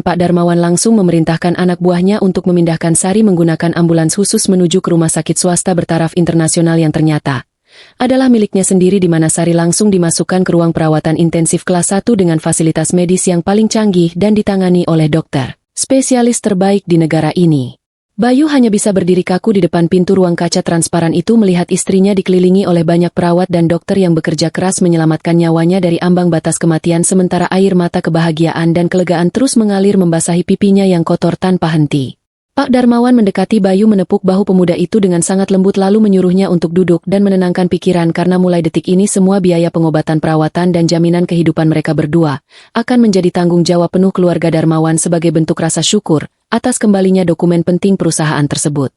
Pak Darmawan langsung memerintahkan anak buahnya untuk memindahkan Sari menggunakan ambulans khusus menuju ke rumah sakit swasta bertaraf internasional yang ternyata adalah miliknya sendiri, di mana Sari langsung dimasukkan ke ruang perawatan intensif kelas 1 dengan fasilitas medis yang paling canggih dan ditangani oleh dokter spesialis terbaik di negara ini. Bayu hanya bisa berdiri kaku di depan pintu ruang kaca transparan itu melihat istrinya dikelilingi oleh banyak perawat dan dokter yang bekerja keras menyelamatkan nyawanya dari ambang batas kematian, sementara air mata kebahagiaan dan kelegaan terus mengalir membasahi pipinya yang kotor tanpa henti. Pak Darmawan mendekati Bayu, menepuk bahu pemuda itu dengan sangat lembut lalu menyuruhnya untuk duduk dan menenangkan pikiran karena mulai detik ini semua biaya pengobatan, perawatan dan jaminan kehidupan mereka berdua akan menjadi tanggung jawab penuh keluarga Darmawan sebagai bentuk rasa syukur atas kembalinya dokumen penting perusahaan tersebut.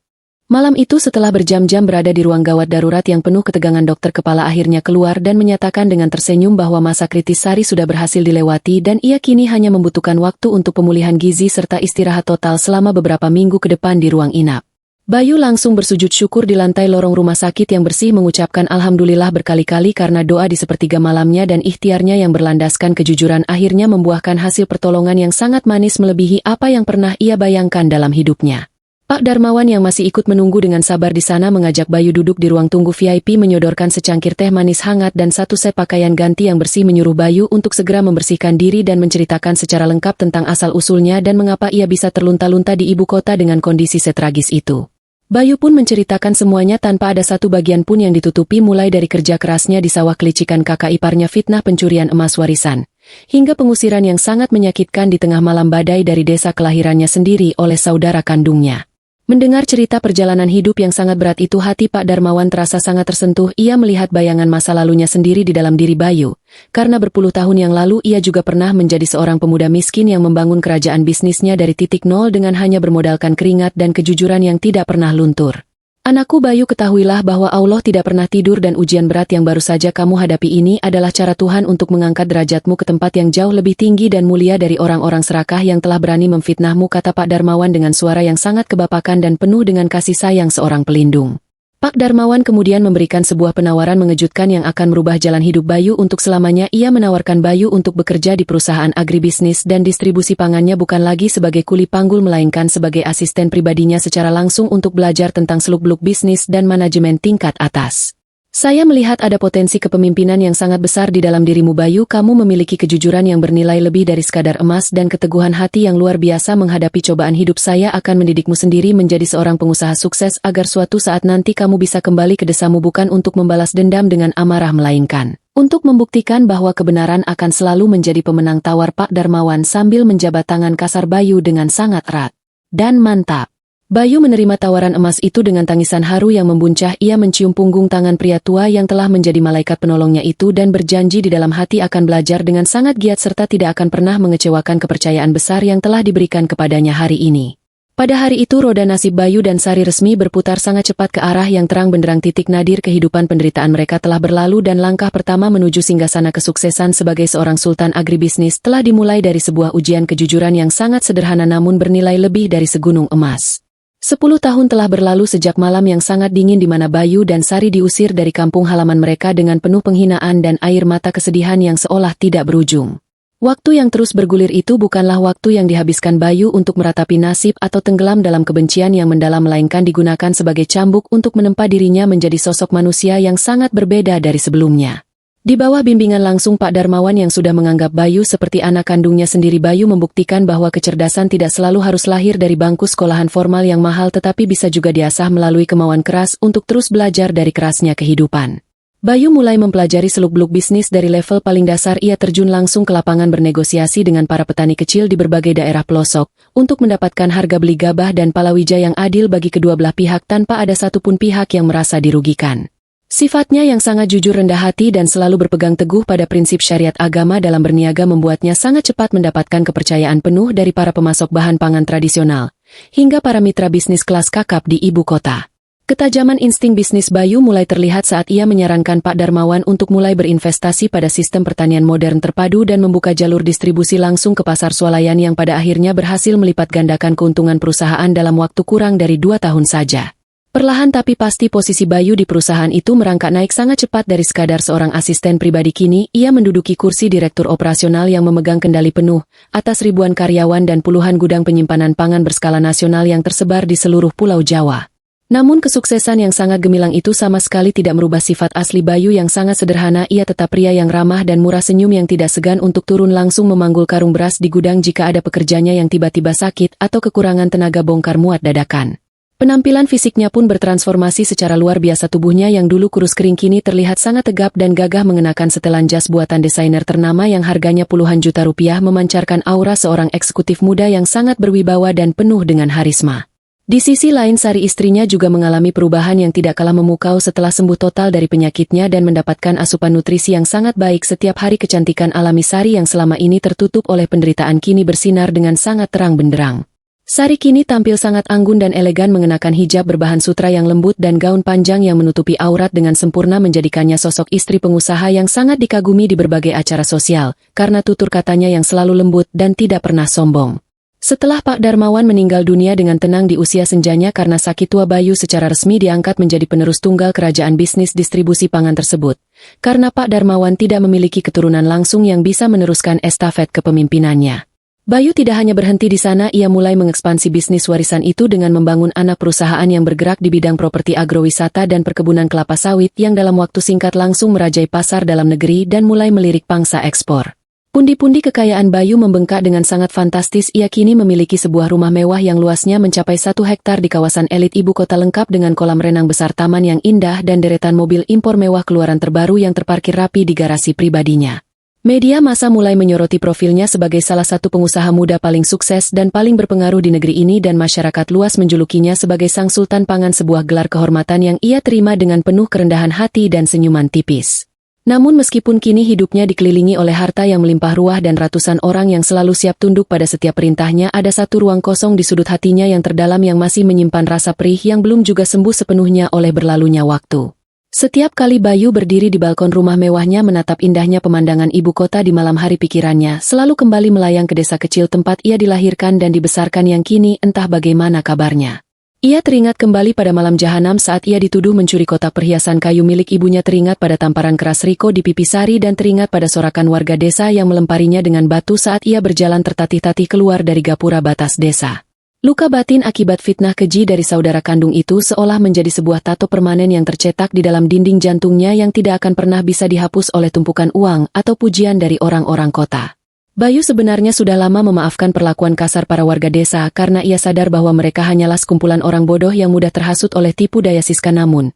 Malam itu setelah berjam-jam berada di ruang gawat darurat yang penuh ketegangan, dokter kepala akhirnya keluar dan menyatakan dengan tersenyum bahwa masa kritis Sari sudah berhasil dilewati dan ia kini hanya membutuhkan waktu untuk pemulihan gizi serta istirahat total selama beberapa minggu ke depan di ruang inap. Bayu langsung bersujud syukur di lantai lorong rumah sakit yang bersih mengucapkan alhamdulillah berkali-kali karena doa di sepertiga malamnya dan ikhtiarnya yang berlandaskan kejujuran akhirnya membuahkan hasil pertolongan yang sangat manis melebihi apa yang pernah ia bayangkan dalam hidupnya. Pak Darmawan yang masih ikut menunggu dengan sabar di sana mengajak Bayu duduk di ruang tunggu VIP, menyodorkan secangkir teh manis hangat dan satu set pakaian ganti yang bersih, menyuruh Bayu untuk segera membersihkan diri dan menceritakan secara lengkap tentang asal-usulnya dan mengapa ia bisa terlunta-lunta di ibu kota dengan kondisi setragis itu. Bayu pun menceritakan semuanya tanpa ada satu bagian pun yang ditutupi, mulai dari kerja kerasnya di sawah, kelicikan kakak iparnya, fitnah pencurian emas warisan, hingga pengusiran yang sangat menyakitkan di tengah malam badai dari desa kelahirannya sendiri oleh saudara kandungnya. Mendengar cerita perjalanan hidup yang sangat berat itu, hati Pak Darmawan terasa sangat tersentuh. Ia melihat bayangan masa lalunya sendiri di dalam diri Bayu, karena berpuluh tahun yang lalu ia juga pernah menjadi seorang pemuda miskin yang membangun kerajaan bisnisnya dari titik nol dengan hanya bermodalkan keringat dan kejujuran yang tidak pernah luntur. Anakku Bayu, ketahuilah bahwa Allah tidak pernah tidur dan ujian berat yang baru saja kamu hadapi ini adalah cara Tuhan untuk mengangkat derajatmu ke tempat yang jauh lebih tinggi dan mulia dari orang-orang serakah yang telah berani memfitnahmu, kata Pak Darmawan dengan suara yang sangat kebapakan dan penuh dengan kasih sayang seorang pelindung. Pak Darmawan kemudian memberikan sebuah penawaran mengejutkan yang akan merubah jalan hidup Bayu untuk selamanya. Ia menawarkan Bayu untuk bekerja di perusahaan agribisnis dan distribusi pangannya bukan lagi sebagai kuli panggul melainkan sebagai asisten pribadinya secara langsung untuk belajar tentang seluk-beluk bisnis dan manajemen tingkat atas. Saya melihat ada potensi kepemimpinan yang sangat besar di dalam dirimu Bayu. Kamu memiliki kejujuran yang bernilai lebih dari sekadar emas dan keteguhan hati yang luar biasa menghadapi cobaan hidup. Saya akan mendidikmu sendiri menjadi seorang pengusaha sukses agar suatu saat nanti kamu bisa kembali ke desamu bukan untuk membalas dendam dengan amarah melainkan untuk membuktikan bahwa kebenaran akan selalu menjadi pemenang, tawar Pak Darmawan sambil menjabat tangan kasar Bayu dengan sangat erat dan mantap. Bayu menerima tawaran emas itu dengan tangisan haru yang membuncah. Ia mencium punggung tangan pria tua yang telah menjadi malaikat penolongnya itu dan berjanji di dalam hati akan belajar dengan sangat giat serta tidak akan pernah mengecewakan kepercayaan besar yang telah diberikan kepadanya hari ini. Pada hari itu roda nasib Bayu dan Sari resmi berputar sangat cepat ke arah yang terang benderang. Titik nadir kehidupan penderitaan mereka telah berlalu dan langkah pertama menuju singgasana kesuksesan sebagai seorang sultan agribisnis telah dimulai dari sebuah ujian kejujuran yang sangat sederhana namun bernilai lebih dari segunung emas. 10 tahun telah berlalu sejak malam yang sangat dingin di mana Bayu dan Sari diusir dari kampung halaman mereka dengan penuh penghinaan dan air mata kesedihan yang seolah tidak berujung. Waktu yang terus bergulir itu bukanlah waktu yang dihabiskan Bayu untuk meratapi nasib atau tenggelam dalam kebencian yang mendalam melainkan digunakan sebagai cambuk untuk menempa dirinya menjadi sosok manusia yang sangat berbeda dari sebelumnya. Di bawah bimbingan langsung Pak Darmawan yang sudah menganggap Bayu seperti anak kandungnya sendiri, Bayu membuktikan bahwa kecerdasan tidak selalu harus lahir dari bangku sekolahan formal yang mahal tetapi bisa juga diasah melalui kemauan keras untuk terus belajar dari kerasnya kehidupan. Bayu mulai mempelajari seluk-beluk bisnis dari level paling dasar. Ia terjun langsung ke lapangan bernegosiasi dengan para petani kecil di berbagai daerah pelosok untuk mendapatkan harga beli gabah dan palawija yang adil bagi kedua belah pihak tanpa ada satupun pihak yang merasa dirugikan. Sifatnya yang sangat jujur, rendah hati dan selalu berpegang teguh pada prinsip syariat agama dalam berniaga membuatnya sangat cepat mendapatkan kepercayaan penuh dari para pemasok bahan pangan tradisional, hingga para mitra bisnis kelas kakap di ibu kota. Ketajaman insting bisnis Bayu mulai terlihat saat ia menyarankan Pak Darmawan untuk mulai berinvestasi pada sistem pertanian modern terpadu dan membuka jalur distribusi langsung ke pasar swalayan yang pada akhirnya berhasil melipat gandakan keuntungan perusahaan dalam waktu kurang dari 2 tahun saja. Perlahan tapi pasti posisi Bayu di perusahaan itu merangkak naik sangat cepat. Dari sekadar seorang asisten pribadi kini ia menduduki kursi direktur operasional yang memegang kendali penuh atas ribuan karyawan dan puluhan gudang penyimpanan pangan berskala nasional yang tersebar di seluruh Pulau Jawa. Namun kesuksesan yang sangat gemilang itu sama sekali tidak merubah sifat asli Bayu yang sangat sederhana. Ia tetap pria yang ramah dan murah senyum yang tidak segan untuk turun langsung memanggul karung beras di gudang jika ada pekerjanya yang tiba-tiba sakit atau kekurangan tenaga bongkar muat dadakan. Penampilan fisiknya pun bertransformasi secara luar biasa. Tubuhnya yang dulu kurus kering kini terlihat sangat tegap dan gagah mengenakan setelan jas buatan desainer ternama yang harganya puluhan juta rupiah, memancarkan aura seorang eksekutif muda yang sangat berwibawa dan penuh dengan harisma. Di sisi lain Sari istrinya juga mengalami perubahan yang tidak kalah memukau setelah sembuh total dari penyakitnya dan mendapatkan asupan nutrisi yang sangat baik. Setiap hari kecantikan alami Sari yang selama ini tertutup oleh penderitaan kini bersinar dengan sangat terang benderang. Sari kini tampil sangat anggun dan elegan mengenakan hijab berbahan sutra yang lembut dan gaun panjang yang menutupi aurat dengan sempurna, menjadikannya sosok istri pengusaha yang sangat dikagumi di berbagai acara sosial karena tutur katanya yang selalu lembut dan tidak pernah sombong. Setelah Pak Darmawan meninggal dunia dengan tenang di usia senjanya karena sakit tua, Bayu secara resmi diangkat menjadi penerus tunggal kerajaan bisnis distribusi pangan tersebut. Karena Pak Darmawan tidak memiliki keturunan langsung yang bisa meneruskan estafet kepemimpinannya. Bayu tidak hanya berhenti di sana, ia mulai mengekspansi bisnis warisan itu dengan membangun anak perusahaan yang bergerak di bidang properti agrowisata dan perkebunan kelapa sawit yang dalam waktu singkat langsung merajai pasar dalam negeri dan mulai melirik pangsa ekspor. Pundi-pundi kekayaan Bayu membengkak dengan sangat fantastis. Ia kini memiliki sebuah rumah mewah yang luasnya mencapai 1 hektar di kawasan elit ibu kota lengkap dengan kolam renang besar, taman yang indah dan deretan mobil impor mewah keluaran terbaru yang terparkir rapi di garasi pribadinya. Media massa mulai menyoroti profilnya sebagai salah satu pengusaha muda paling sukses dan paling berpengaruh di negeri ini dan masyarakat luas menjulukinya sebagai Sang Sultan Pangan, sebuah gelar kehormatan yang ia terima dengan penuh kerendahan hati dan senyuman tipis. Namun meskipun kini hidupnya dikelilingi oleh harta yang melimpah ruah dan ratusan orang yang selalu siap tunduk pada setiap perintahnya, ada satu ruang kosong di sudut hatinya yang terdalam yang masih menyimpan rasa perih yang belum juga sembuh sepenuhnya oleh berlalunya waktu. Setiap kali Bayu berdiri di balkon rumah mewahnya menatap indahnya pemandangan ibu kota di malam hari, pikirannya selalu kembali melayang ke desa kecil tempat ia dilahirkan dan dibesarkan yang kini entah bagaimana kabarnya. Ia teringat kembali pada malam jahanam saat ia dituduh mencuri kotak perhiasan kayu milik ibunya, teringat pada tamparan keras Riko di pipi Sari, dan teringat pada sorakan warga desa yang melemparinya dengan batu saat ia berjalan tertatih-tatih keluar dari gapura batas desa. Luka batin akibat fitnah keji dari saudara kandung itu seolah menjadi sebuah tato permanen yang tercetak di dalam dinding jantungnya yang tidak akan pernah bisa dihapus oleh tumpukan uang atau pujian dari orang-orang kota. Bayu sebenarnya sudah lama memaafkan perlakuan kasar para warga desa karena ia sadar bahwa mereka hanyalah sekumpulan orang bodoh yang mudah terhasut oleh tipu daya Siska. Namun,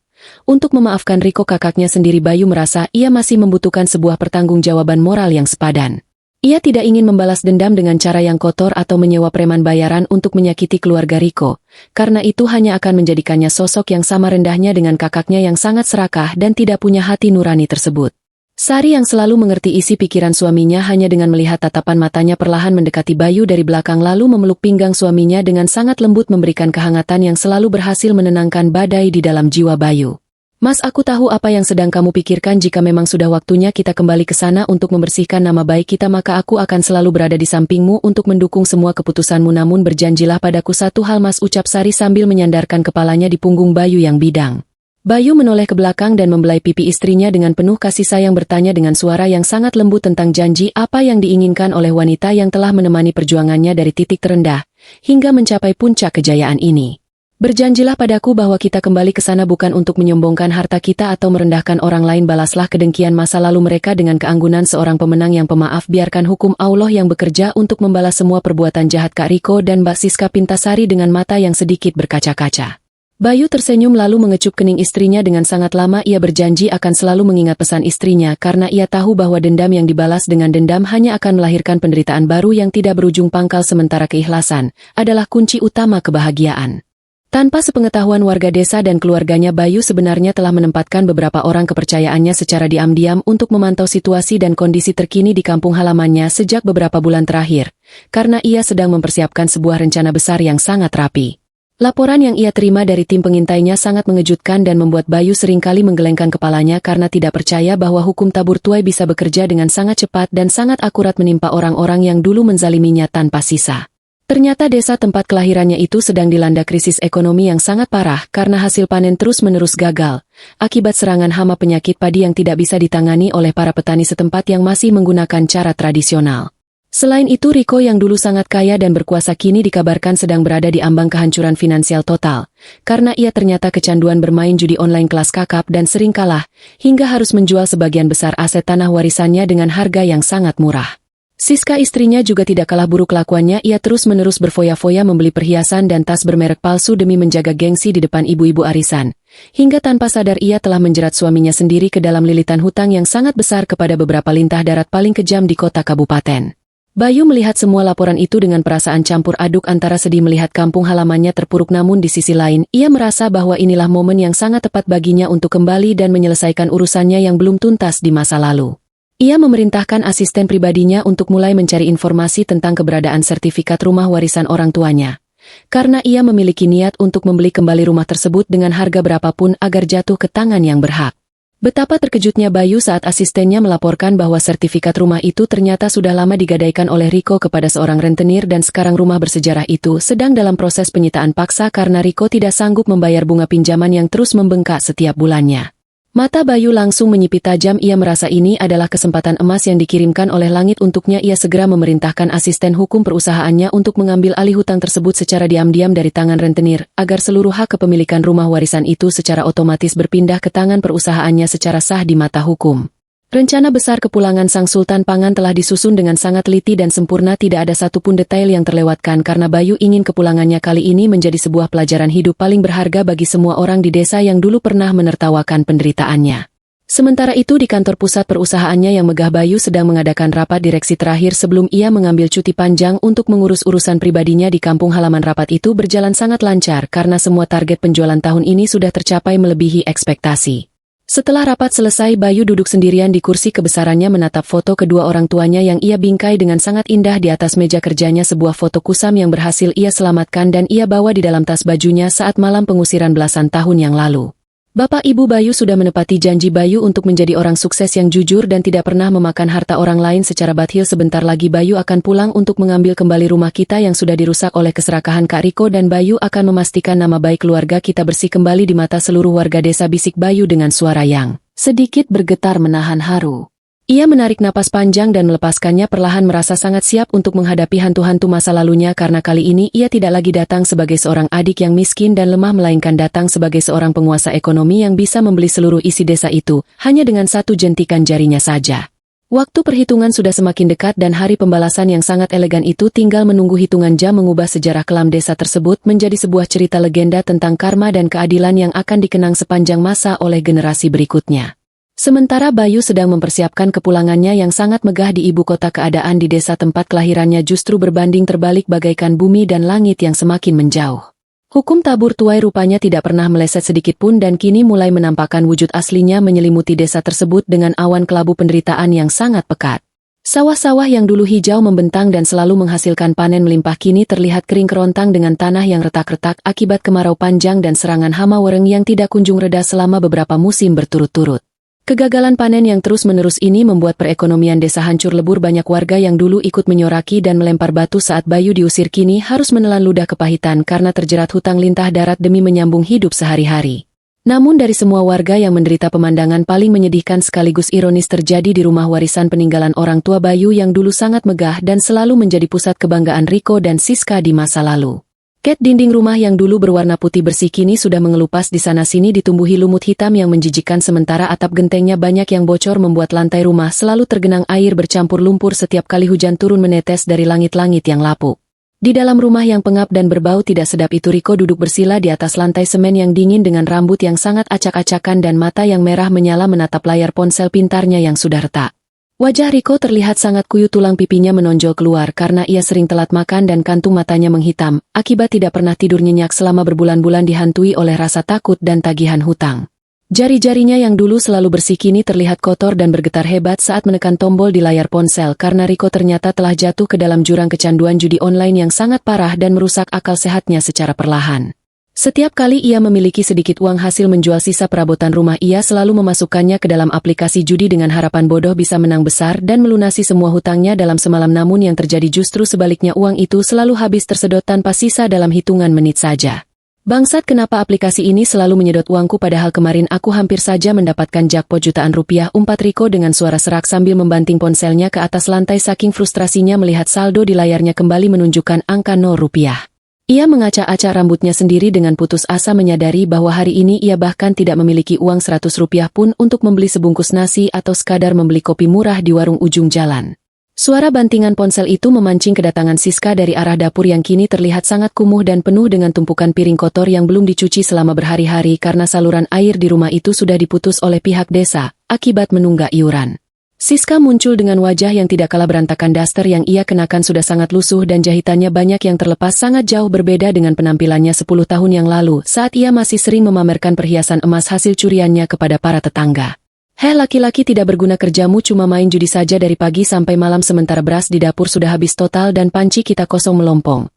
untuk memaafkan Riko kakaknya sendiri, Bayu merasa ia masih membutuhkan sebuah pertanggungjawaban moral yang sepadan. Ia tidak ingin membalas dendam dengan cara yang kotor atau menyewa preman bayaran untuk menyakiti keluarga Riko, karena itu hanya akan menjadikannya sosok yang sama rendahnya dengan kakaknya yang sangat serakah dan tidak punya hati nurani tersebut. Sari yang selalu mengerti isi pikiran suaminya hanya dengan melihat tatapan matanya perlahan mendekati Bayu dari belakang lalu memeluk pinggang suaminya dengan sangat lembut, memberikan kehangatan yang selalu berhasil menenangkan badai di dalam jiwa Bayu. "Mas, aku tahu apa yang sedang kamu pikirkan. Jika memang sudah waktunya kita kembali ke sana untuk membersihkan nama baik kita, maka aku akan selalu berada di sampingmu untuk mendukung semua keputusanmu. Namun berjanjilah padaku satu hal, Mas," ucap Sari sambil menyandarkan kepalanya di punggung Bayu yang bidang. Bayu menoleh ke belakang dan membelai pipi istrinya dengan penuh kasih sayang, bertanya dengan suara yang sangat lembut tentang janji apa yang diinginkan oleh wanita yang telah menemani perjuangannya dari titik terendah hingga mencapai puncak kejayaan ini. "Berjanjilah padaku bahwa kita kembali ke sana bukan untuk menyombongkan harta kita atau merendahkan orang lain. Balaslah kedengkian masa lalu mereka dengan keanggunan seorang pemenang yang pemaaf. Biarkan hukum Allah yang bekerja untuk membalas semua perbuatan jahat Kak Riko dan Mbak Siska," pinta Sari dengan mata yang sedikit berkaca-kaca. Bayu tersenyum lalu mengecup kening istrinya dengan sangat lama. Ia berjanji akan selalu mengingat pesan istrinya karena ia tahu bahwa dendam yang dibalas dengan dendam hanya akan melahirkan penderitaan baru yang tidak berujung pangkal, sementara keikhlasan adalah kunci utama kebahagiaan. Tanpa sepengetahuan warga desa dan keluarganya, Bayu sebenarnya telah menempatkan beberapa orang kepercayaannya secara diam-diam untuk memantau situasi dan kondisi terkini di kampung halamannya sejak beberapa bulan terakhir, karena ia sedang mempersiapkan sebuah rencana besar yang sangat rapi. Laporan yang ia terima dari tim pengintainya sangat mengejutkan dan membuat Bayu seringkali menggelengkan kepalanya karena tidak percaya bahwa hukum tabur tuai bisa bekerja dengan sangat cepat dan sangat akurat menimpa orang-orang yang dulu menzaliminya tanpa sisa. Ternyata desa tempat kelahirannya itu sedang dilanda krisis ekonomi yang sangat parah karena hasil panen terus-menerus gagal, akibat serangan hama penyakit padi yang tidak bisa ditangani oleh para petani setempat yang masih menggunakan cara tradisional. Selain itu, Riko yang dulu sangat kaya dan berkuasa kini dikabarkan sedang berada di ambang kehancuran finansial total, karena ia ternyata kecanduan bermain judi online kelas kakap dan sering kalah, hingga harus menjual sebagian besar aset tanah warisannya dengan harga yang sangat murah. Siska istrinya juga tidak kalah buruk kelakuannya. Ia terus-menerus berfoya-foya membeli perhiasan dan tas bermerek palsu demi menjaga gengsi di depan ibu-ibu arisan, hingga tanpa sadar ia telah menjerat suaminya sendiri ke dalam lilitan hutang yang sangat besar kepada beberapa lintah darat paling kejam di kota kabupaten. Bayu melihat semua laporan itu dengan perasaan campur aduk antara sedih melihat kampung halamannya terpuruk, namun di sisi lain ia merasa bahwa inilah momen yang sangat tepat baginya untuk kembali dan menyelesaikan urusannya yang belum tuntas di masa lalu. Ia memerintahkan asisten pribadinya untuk mulai mencari informasi tentang keberadaan sertifikat rumah warisan orang tuanya, karena ia memiliki niat untuk membeli kembali rumah tersebut dengan harga berapapun agar jatuh ke tangan yang berhak. Betapa terkejutnya Bayu saat asistennya melaporkan bahwa sertifikat rumah itu ternyata sudah lama digadaikan oleh Riko kepada seorang rentenir dan sekarang rumah bersejarah itu sedang dalam proses penyitaan paksa karena Riko tidak sanggup membayar bunga pinjaman yang terus membengkak setiap bulannya. Mata Bayu langsung menyipit tajam. Ia merasa ini adalah kesempatan emas yang dikirimkan oleh langit untuknya. Ia segera memerintahkan asisten hukum perusahaannya untuk mengambil alih hutang tersebut secara diam-diam dari tangan rentenir, agar seluruh hak kepemilikan rumah warisan itu secara otomatis berpindah ke tangan perusahaannya secara sah di mata hukum. Rencana besar kepulangan Sang Sultan Pangan telah disusun dengan sangat teliti dan sempurna. Tidak ada satupun detail yang terlewatkan karena Bayu ingin kepulangannya kali ini menjadi sebuah pelajaran hidup paling berharga bagi semua orang di desa yang dulu pernah menertawakan penderitaannya. Sementara itu di kantor pusat perusahaannya yang megah, Bayu sedang mengadakan rapat direksi terakhir sebelum ia mengambil cuti panjang untuk mengurus urusan pribadinya di kampung halaman. Rapat itu berjalan sangat lancar karena semua target penjualan tahun ini sudah tercapai melebihi ekspektasi. Setelah rapat selesai, Bayu duduk sendirian di kursi kebesarannya menatap foto kedua orang tuanya yang ia bingkai dengan sangat indah. Di atas meja kerjanya sebuah foto kusam yang berhasil ia selamatkan dan ia bawa di dalam tas bajunya saat malam pengusiran belasan tahun yang lalu. Bapak Ibu Bayu sudah menepati janji Bayu untuk menjadi orang sukses yang jujur dan tidak pernah memakan harta orang lain secara batil. Sebentar lagi Bayu akan pulang untuk mengambil kembali rumah kita yang sudah dirusak oleh keserakahan Kak Riko, dan Bayu akan memastikan nama baik keluarga kita bersih kembali di mata seluruh warga desa, bisik Bayu dengan suara yang sedikit bergetar menahan haru. Ia menarik napas panjang dan melepaskannya perlahan, merasa sangat siap untuk menghadapi hantu-hantu masa lalunya, karena kali ini ia tidak lagi datang sebagai seorang adik yang miskin dan lemah, melainkan datang sebagai seorang penguasa ekonomi yang bisa membeli seluruh isi desa itu, hanya dengan satu jentikan jarinya saja. Waktu perhitungan sudah semakin dekat dan hari pembalasan yang sangat elegan itu tinggal menunggu hitungan jam mengubah sejarah kelam desa tersebut menjadi sebuah cerita legenda tentang karma dan keadilan yang akan dikenang sepanjang masa oleh generasi berikutnya. Sementara Bayu sedang mempersiapkan kepulangannya yang sangat megah di ibu kota, keadaan di desa tempat kelahirannya justru berbanding terbalik bagaikan bumi dan langit yang semakin menjauh. Hukum tabur tuai rupanya tidak pernah meleset sedikit pun dan kini mulai menampakkan wujud aslinya menyelimuti desa tersebut dengan awan kelabu penderitaan yang sangat pekat. Sawah-sawah yang dulu hijau membentang dan selalu menghasilkan panen melimpah kini terlihat kering kerontang dengan tanah yang retak-retak akibat kemarau panjang dan serangan hama wereng yang tidak kunjung reda selama beberapa musim berturut-turut. Kegagalan panen yang terus-menerus ini membuat perekonomian desa hancur lebur. Banyak warga yang dulu ikut menyoraki dan melempar batu saat Bayu diusir kini harus menelan ludah kepahitan karena terjerat hutang lintah darat demi menyambung hidup sehari-hari. Namun dari semua warga yang menderita, pemandangan paling menyedihkan sekaligus ironis terjadi di rumah warisan peninggalan orang tua Bayu yang dulu sangat megah dan selalu menjadi pusat kebanggaan Riko dan Siska di masa lalu. Ket dinding rumah yang dulu berwarna putih bersih kini sudah mengelupas, di sana-sini ditumbuhi lumut hitam yang menjijikkan, sementara atap gentengnya banyak yang bocor membuat lantai rumah selalu tergenang air bercampur lumpur setiap kali hujan turun menetes dari langit-langit yang lapuk. Di dalam rumah yang pengap dan berbau tidak sedap itu, Riko duduk bersila di atas lantai semen yang dingin dengan rambut yang sangat acak-acakan dan mata yang merah menyala menatap layar ponsel pintarnya yang sudah retak. Wajah Riko terlihat sangat kuyu, tulang pipinya menonjol keluar karena ia sering telat makan dan kantung matanya menghitam, akibat tidak pernah tidur nyenyak selama berbulan-bulan dihantui oleh rasa takut dan tagihan hutang. Jari-jarinya yang dulu selalu bersih kini terlihat kotor dan bergetar hebat saat menekan tombol di layar ponsel karena Riko ternyata telah jatuh ke dalam jurang kecanduan judi online yang sangat parah dan merusak akal sehatnya secara perlahan. Setiap kali ia memiliki sedikit uang hasil menjual sisa perabotan rumah, ia selalu memasukkannya ke dalam aplikasi judi dengan harapan bodoh bisa menang besar dan melunasi semua hutangnya dalam semalam. Namun yang terjadi justru sebaliknya, uang itu selalu habis tersedot tanpa sisa dalam hitungan menit saja. Bangsat, kenapa aplikasi ini selalu menyedot uangku, padahal kemarin aku hampir saja mendapatkan jackpot jutaan rupiah, umpat Riko dengan suara serak sambil membanting ponselnya ke atas lantai saking frustrasinya melihat saldo di layarnya kembali menunjukkan angka 0 rupiah. Ia mengacak-acak rambutnya sendiri dengan putus asa menyadari bahwa hari ini ia bahkan tidak memiliki uang 100 rupiah pun untuk membeli sebungkus nasi atau sekadar membeli kopi murah di warung ujung jalan. Suara bantingan ponsel itu memancing kedatangan Siska dari arah dapur yang kini terlihat sangat kumuh dan penuh dengan tumpukan piring kotor yang belum dicuci selama berhari-hari karena saluran air di rumah itu sudah diputus oleh pihak desa akibat menunggak iuran. Siska muncul dengan wajah yang tidak kalah berantakan. Daster yang ia kenakan sudah sangat lusuh dan jahitannya banyak yang terlepas, sangat jauh berbeda dengan penampilannya 10 tahun yang lalu saat ia masih sering memamerkan perhiasan emas hasil curiannya kepada para tetangga. Heh, laki-laki tidak berguna, kerjamu cuma main judi saja dari pagi sampai malam, sementara beras di dapur sudah habis total dan panci kita kosong melompong.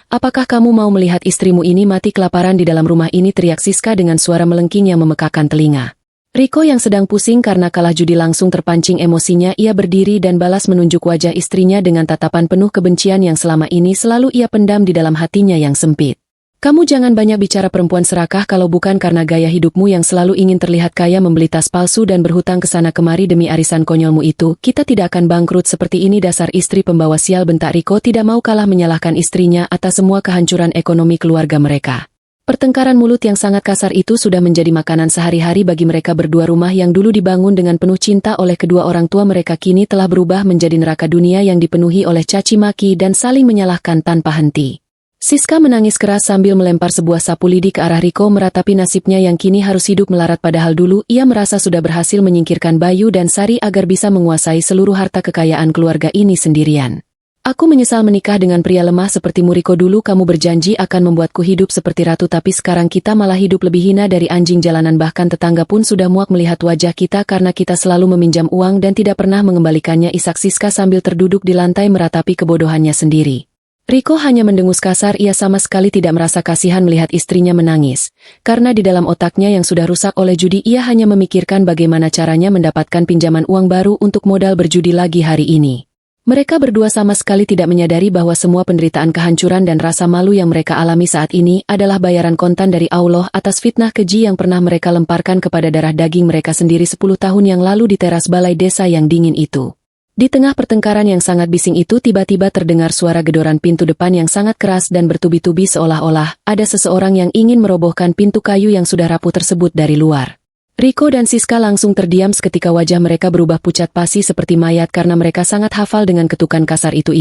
Apakah kamu mau melihat istrimu ini mati kelaparan di dalam rumah ini? Teriak Siska dengan suara melengking yang memekakan telinga. Riko yang sedang pusing karena kalah judi langsung terpancing emosinya. Ia berdiri dan balas menunjuk wajah istrinya dengan tatapan penuh kebencian yang selama ini selalu ia pendam di dalam hatinya yang sempit. Kamu jangan banyak bicara, perempuan serakah, kalau bukan karena gaya hidupmu yang selalu ingin terlihat kaya, membeli tas palsu dan berhutang ke sana kemari demi arisan konyolmu itu, kita tidak akan bangkrut seperti ini. Dasar istri pembawa sial, bentak Riko tidak mau kalah menyalahkan istrinya atas semua kehancuran ekonomi keluarga mereka. Pertengkaran mulut yang sangat kasar itu sudah menjadi makanan sehari-hari bagi mereka berdua. Rumah yang dulu dibangun dengan penuh cinta oleh kedua orang tua mereka kini telah berubah menjadi neraka dunia yang dipenuhi oleh caci maki dan saling menyalahkan tanpa henti. Siska menangis keras sambil melempar sebuah sapu lidi ke arah Riko, meratapi nasibnya yang kini harus hidup melarat, padahal dulu ia merasa sudah berhasil menyingkirkan Bayu dan Sari agar bisa menguasai seluruh harta kekayaan keluarga ini sendirian. Aku menyesal menikah dengan pria lemah sepertimu, Riko. Dulu kamu berjanji akan membuatku hidup seperti ratu, tapi sekarang kita malah hidup lebih hina dari anjing jalanan. Bahkan tetangga pun sudah muak melihat wajah kita karena kita selalu meminjam uang dan tidak pernah mengembalikannya, isak Siska sambil terduduk di lantai meratapi kebodohannya sendiri. Riko hanya mendengus kasar, ia sama sekali tidak merasa kasihan melihat istrinya menangis. Karena di dalam otaknya yang sudah rusak oleh judi, ia hanya memikirkan bagaimana caranya mendapatkan pinjaman uang baru untuk modal berjudi lagi hari ini. Mereka berdua sama sekali tidak menyadari bahwa semua penderitaan, kehancuran dan rasa malu yang mereka alami saat ini adalah bayaran kontan dari Allah atas fitnah keji yang pernah mereka lemparkan kepada darah daging mereka sendiri 10 tahun yang lalu di teras balai desa yang dingin itu. Di tengah pertengkaran yang sangat bising itu, tiba-tiba terdengar suara gedoran pintu depan yang sangat keras dan bertubi-tubi, seolah-olah ada seseorang yang ingin merobohkan pintu kayu yang sudah rapuh tersebut dari luar. Riko dan Siska langsung terdiam seketika, wajah mereka berubah pucat pasi seperti mayat karena mereka sangat hafal dengan ketukan kasar itu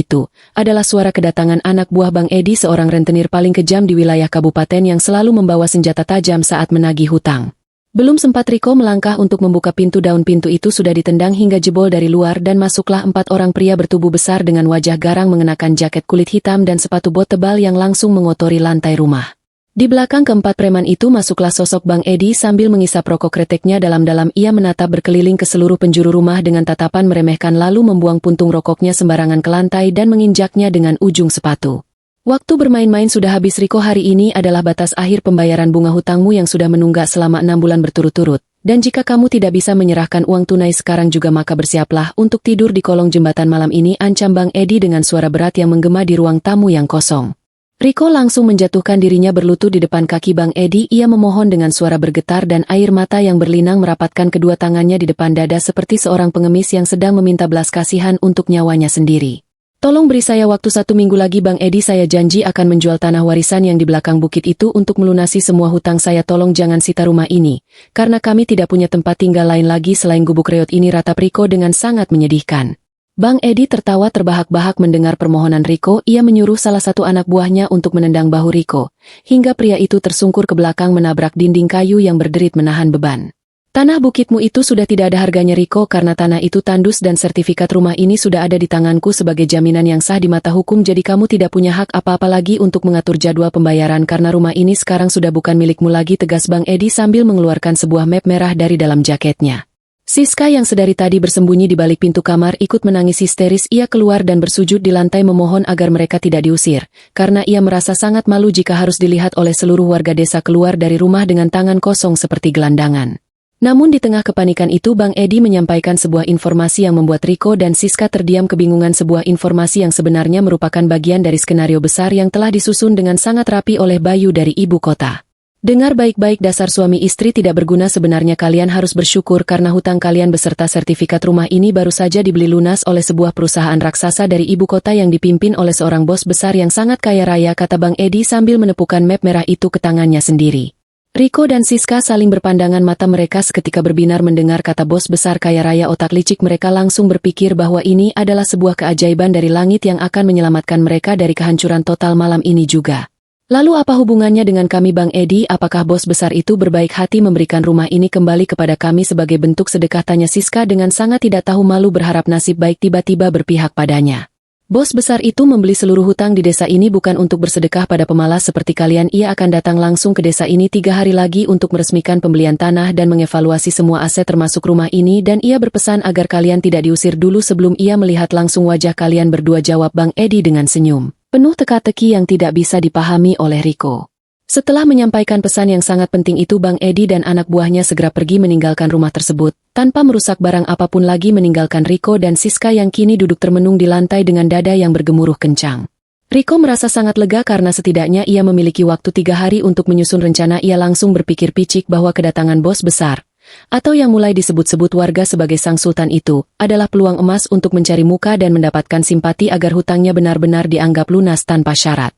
adalah suara kedatangan anak buah Bang Edi, seorang rentenir paling kejam di wilayah kabupaten yang selalu membawa senjata tajam saat menagih hutang. Belum sempat Riko melangkah untuk membuka pintu, daun pintu itu sudah ditendang hingga jebol dari luar dan masuklah 4 orang pria bertubuh besar dengan wajah garang mengenakan jaket kulit hitam dan sepatu bot tebal yang langsung mengotori lantai rumah. Di belakang keempat preman itu masuklah sosok Bang Edi sambil mengisap rokok kreteknya dalam-dalam. Ia menatap berkeliling ke seluruh penjuru rumah dengan tatapan meremehkan, lalu membuang puntung rokoknya sembarangan ke lantai dan menginjaknya dengan ujung sepatu. Waktu bermain-main sudah habis Riko, hari ini adalah batas akhir pembayaran bunga hutangmu yang sudah menunggak selama 6 bulan berturut-turut. Dan jika kamu tidak bisa menyerahkan uang tunai sekarang juga, maka bersiaplah untuk tidur di kolong jembatan malam ini, ancam Bang Edi dengan suara berat yang menggema di ruang tamu yang kosong. Riko langsung menjatuhkan dirinya berlutut di depan kaki Bang Edi. Ia memohon dengan suara bergetar dan air mata yang berlinang merapatkan kedua tangannya di depan dada seperti seorang pengemis yang sedang meminta belas kasihan untuk nyawanya sendiri. Tolong beri saya waktu 1 minggu lagi Bang Edi, saya janji akan menjual tanah warisan yang di belakang bukit itu untuk melunasi semua hutang saya. Tolong jangan sita rumah ini, karena kami tidak punya tempat tinggal lain lagi selain gubuk reot ini, ratap Riko dengan sangat menyedihkan. Bang Edi tertawa terbahak-bahak mendengar permohonan Riko. Ia menyuruh salah satu anak buahnya untuk menendang bahu Riko, hingga pria itu tersungkur ke belakang menabrak dinding kayu yang berderit menahan beban. Tanah bukitmu itu sudah tidak ada harganya Riko, karena tanah itu tandus dan sertifikat rumah ini sudah ada di tanganku sebagai jaminan yang sah di mata hukum. Jadi kamu tidak punya hak apa-apa lagi untuk mengatur jadwal pembayaran karena rumah ini sekarang sudah bukan milikmu lagi, tegas Bang Edi sambil mengeluarkan sebuah map merah dari dalam jaketnya. Siska yang sedari tadi bersembunyi di balik pintu kamar ikut menangis histeris. Ia keluar dan bersujud di lantai memohon agar mereka tidak diusir, karena ia merasa sangat malu jika harus dilihat oleh seluruh warga desa keluar dari rumah dengan tangan kosong seperti gelandangan. Namun di tengah kepanikan itu Bang Edi menyampaikan sebuah informasi yang membuat Riko dan Siska terdiam kebingungan, sebuah informasi yang sebenarnya merupakan bagian dari skenario besar yang telah disusun dengan sangat rapi oleh Bayu dari ibu kota. Dengar baik-baik, dasar suami istri tidak berguna. Sebenarnya kalian harus bersyukur karena hutang kalian beserta sertifikat rumah ini baru saja dibeli lunas oleh sebuah perusahaan raksasa dari ibu kota yang dipimpin oleh seorang bos besar yang sangat kaya raya, kata Bang Edi sambil menepukkan map merah itu ke tangannya sendiri. Riko dan Siska saling berpandangan, mata mereka seketika berbinar mendengar kata bos besar kaya raya. Otak licik mereka langsung berpikir bahwa ini adalah sebuah keajaiban dari langit yang akan menyelamatkan mereka dari kehancuran total malam ini juga. Lalu apa hubungannya dengan kami Bang Edi? Apakah bos besar itu berbaik hati memberikan rumah ini kembali kepada kami sebagai bentuk sedekah? Tanya Siska dengan sangat tidak tahu malu, berharap nasib baik tiba-tiba berpihak padanya. Bos besar itu membeli seluruh hutang di desa ini bukan untuk bersedekah pada pemalas seperti kalian. Ia akan datang langsung ke desa ini 3 hari lagi untuk meresmikan pembelian tanah dan mengevaluasi semua aset termasuk rumah ini, dan ia berpesan agar kalian tidak diusir dulu sebelum ia melihat langsung wajah kalian berdua, jawab Bang Edi dengan senyum penuh teka-teki yang tidak bisa dipahami oleh Riko. Setelah menyampaikan pesan yang sangat penting itu, Bang Edi dan anak buahnya segera pergi meninggalkan rumah tersebut, tanpa merusak barang apapun lagi, meninggalkan Riko dan Siska yang kini duduk termenung di lantai dengan dada yang bergemuruh kencang. Riko merasa sangat lega karena setidaknya ia memiliki waktu 3 hari untuk menyusun rencana. Ia langsung berpikir picik bahwa kedatangan bos besar, atau yang mulai disebut-sebut warga sebagai sang sultan itu, adalah peluang emas untuk mencari muka dan mendapatkan simpati agar hutangnya benar-benar dianggap lunas tanpa syarat.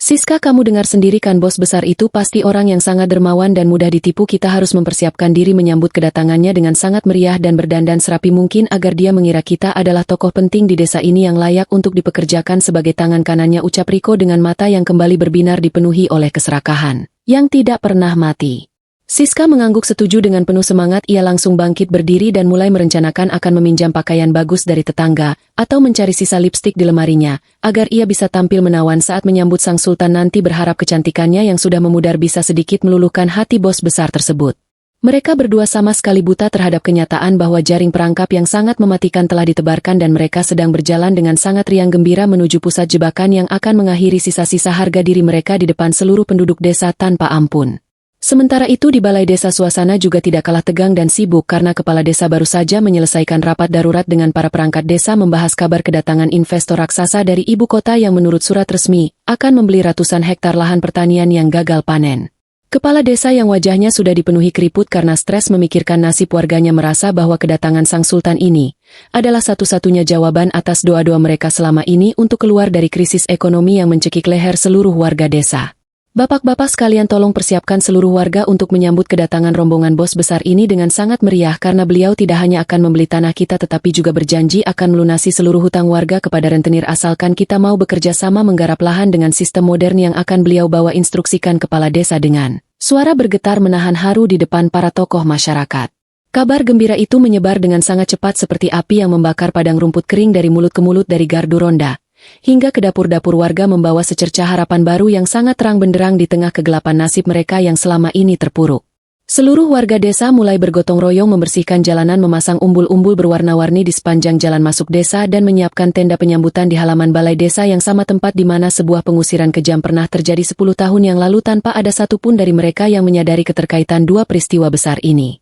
Siska, kamu dengar sendiri kan, bos besar itu pasti orang yang sangat dermawan dan mudah ditipu. Kita harus mempersiapkan diri menyambut kedatangannya dengan sangat meriah dan berdandan serapi mungkin agar dia mengira kita adalah tokoh penting di desa ini yang layak untuk dipekerjakan sebagai tangan kanannya, ucap Riko dengan mata yang kembali berbinar dipenuhi oleh keserakahan yang tidak pernah mati. Siska mengangguk setuju dengan penuh semangat. Ia langsung bangkit berdiri dan mulai merencanakan akan meminjam pakaian bagus dari tetangga, atau mencari sisa lipstik di lemarinya, agar ia bisa tampil menawan saat menyambut sang sultan nanti. Berharap kecantikannya yang sudah memudar bisa sedikit meluluhkan hati bos besar tersebut. Mereka berdua sama sekali buta terhadap kenyataan bahwa jaring perangkap yang sangat mematikan telah ditebarkan dan mereka sedang berjalan dengan sangat riang gembira menuju pusat jebakan yang akan mengakhiri sisa-sisa harga diri mereka di depan seluruh penduduk desa tanpa ampun. Sementara itu di balai desa suasana juga tidak kalah tegang dan sibuk karena kepala desa baru saja menyelesaikan rapat darurat dengan para perangkat desa membahas kabar kedatangan investor raksasa dari ibu kota yang menurut surat resmi akan membeli ratusan hektar lahan pertanian yang gagal panen. Kepala desa yang wajahnya sudah dipenuhi keriput karena stres memikirkan nasib warganya merasa bahwa kedatangan sang sultan ini adalah satu-satunya jawaban atas doa-doa mereka selama ini untuk keluar dari krisis ekonomi yang mencekik leher seluruh warga desa. Bapak-bapak sekalian tolong persiapkan seluruh warga untuk menyambut kedatangan rombongan bos besar ini dengan sangat meriah karena beliau tidak hanya akan membeli tanah kita tetapi juga berjanji akan melunasi seluruh hutang warga kepada rentenir asalkan kita mau bekerja sama menggarap lahan dengan sistem modern yang akan beliau bawa instruksikan kepala desa dengan suara bergetar menahan haru di depan para tokoh masyarakat. Kabar gembira itu menyebar dengan sangat cepat seperti api yang membakar padang rumput kering dari mulut ke mulut dari gardu ronda hingga ke dapur-dapur warga membawa secercah harapan baru yang sangat terang benderang di tengah kegelapan nasib mereka yang selama ini terpuruk. Seluruh warga desa mulai bergotong royong membersihkan jalanan, memasang umbul-umbul berwarna-warni di sepanjang jalan masuk desa dan menyiapkan tenda penyambutan di halaman balai desa yang sama tempat di mana sebuah pengusiran kejam pernah terjadi 10 tahun yang lalu tanpa ada satupun dari mereka yang menyadari keterkaitan dua peristiwa besar ini.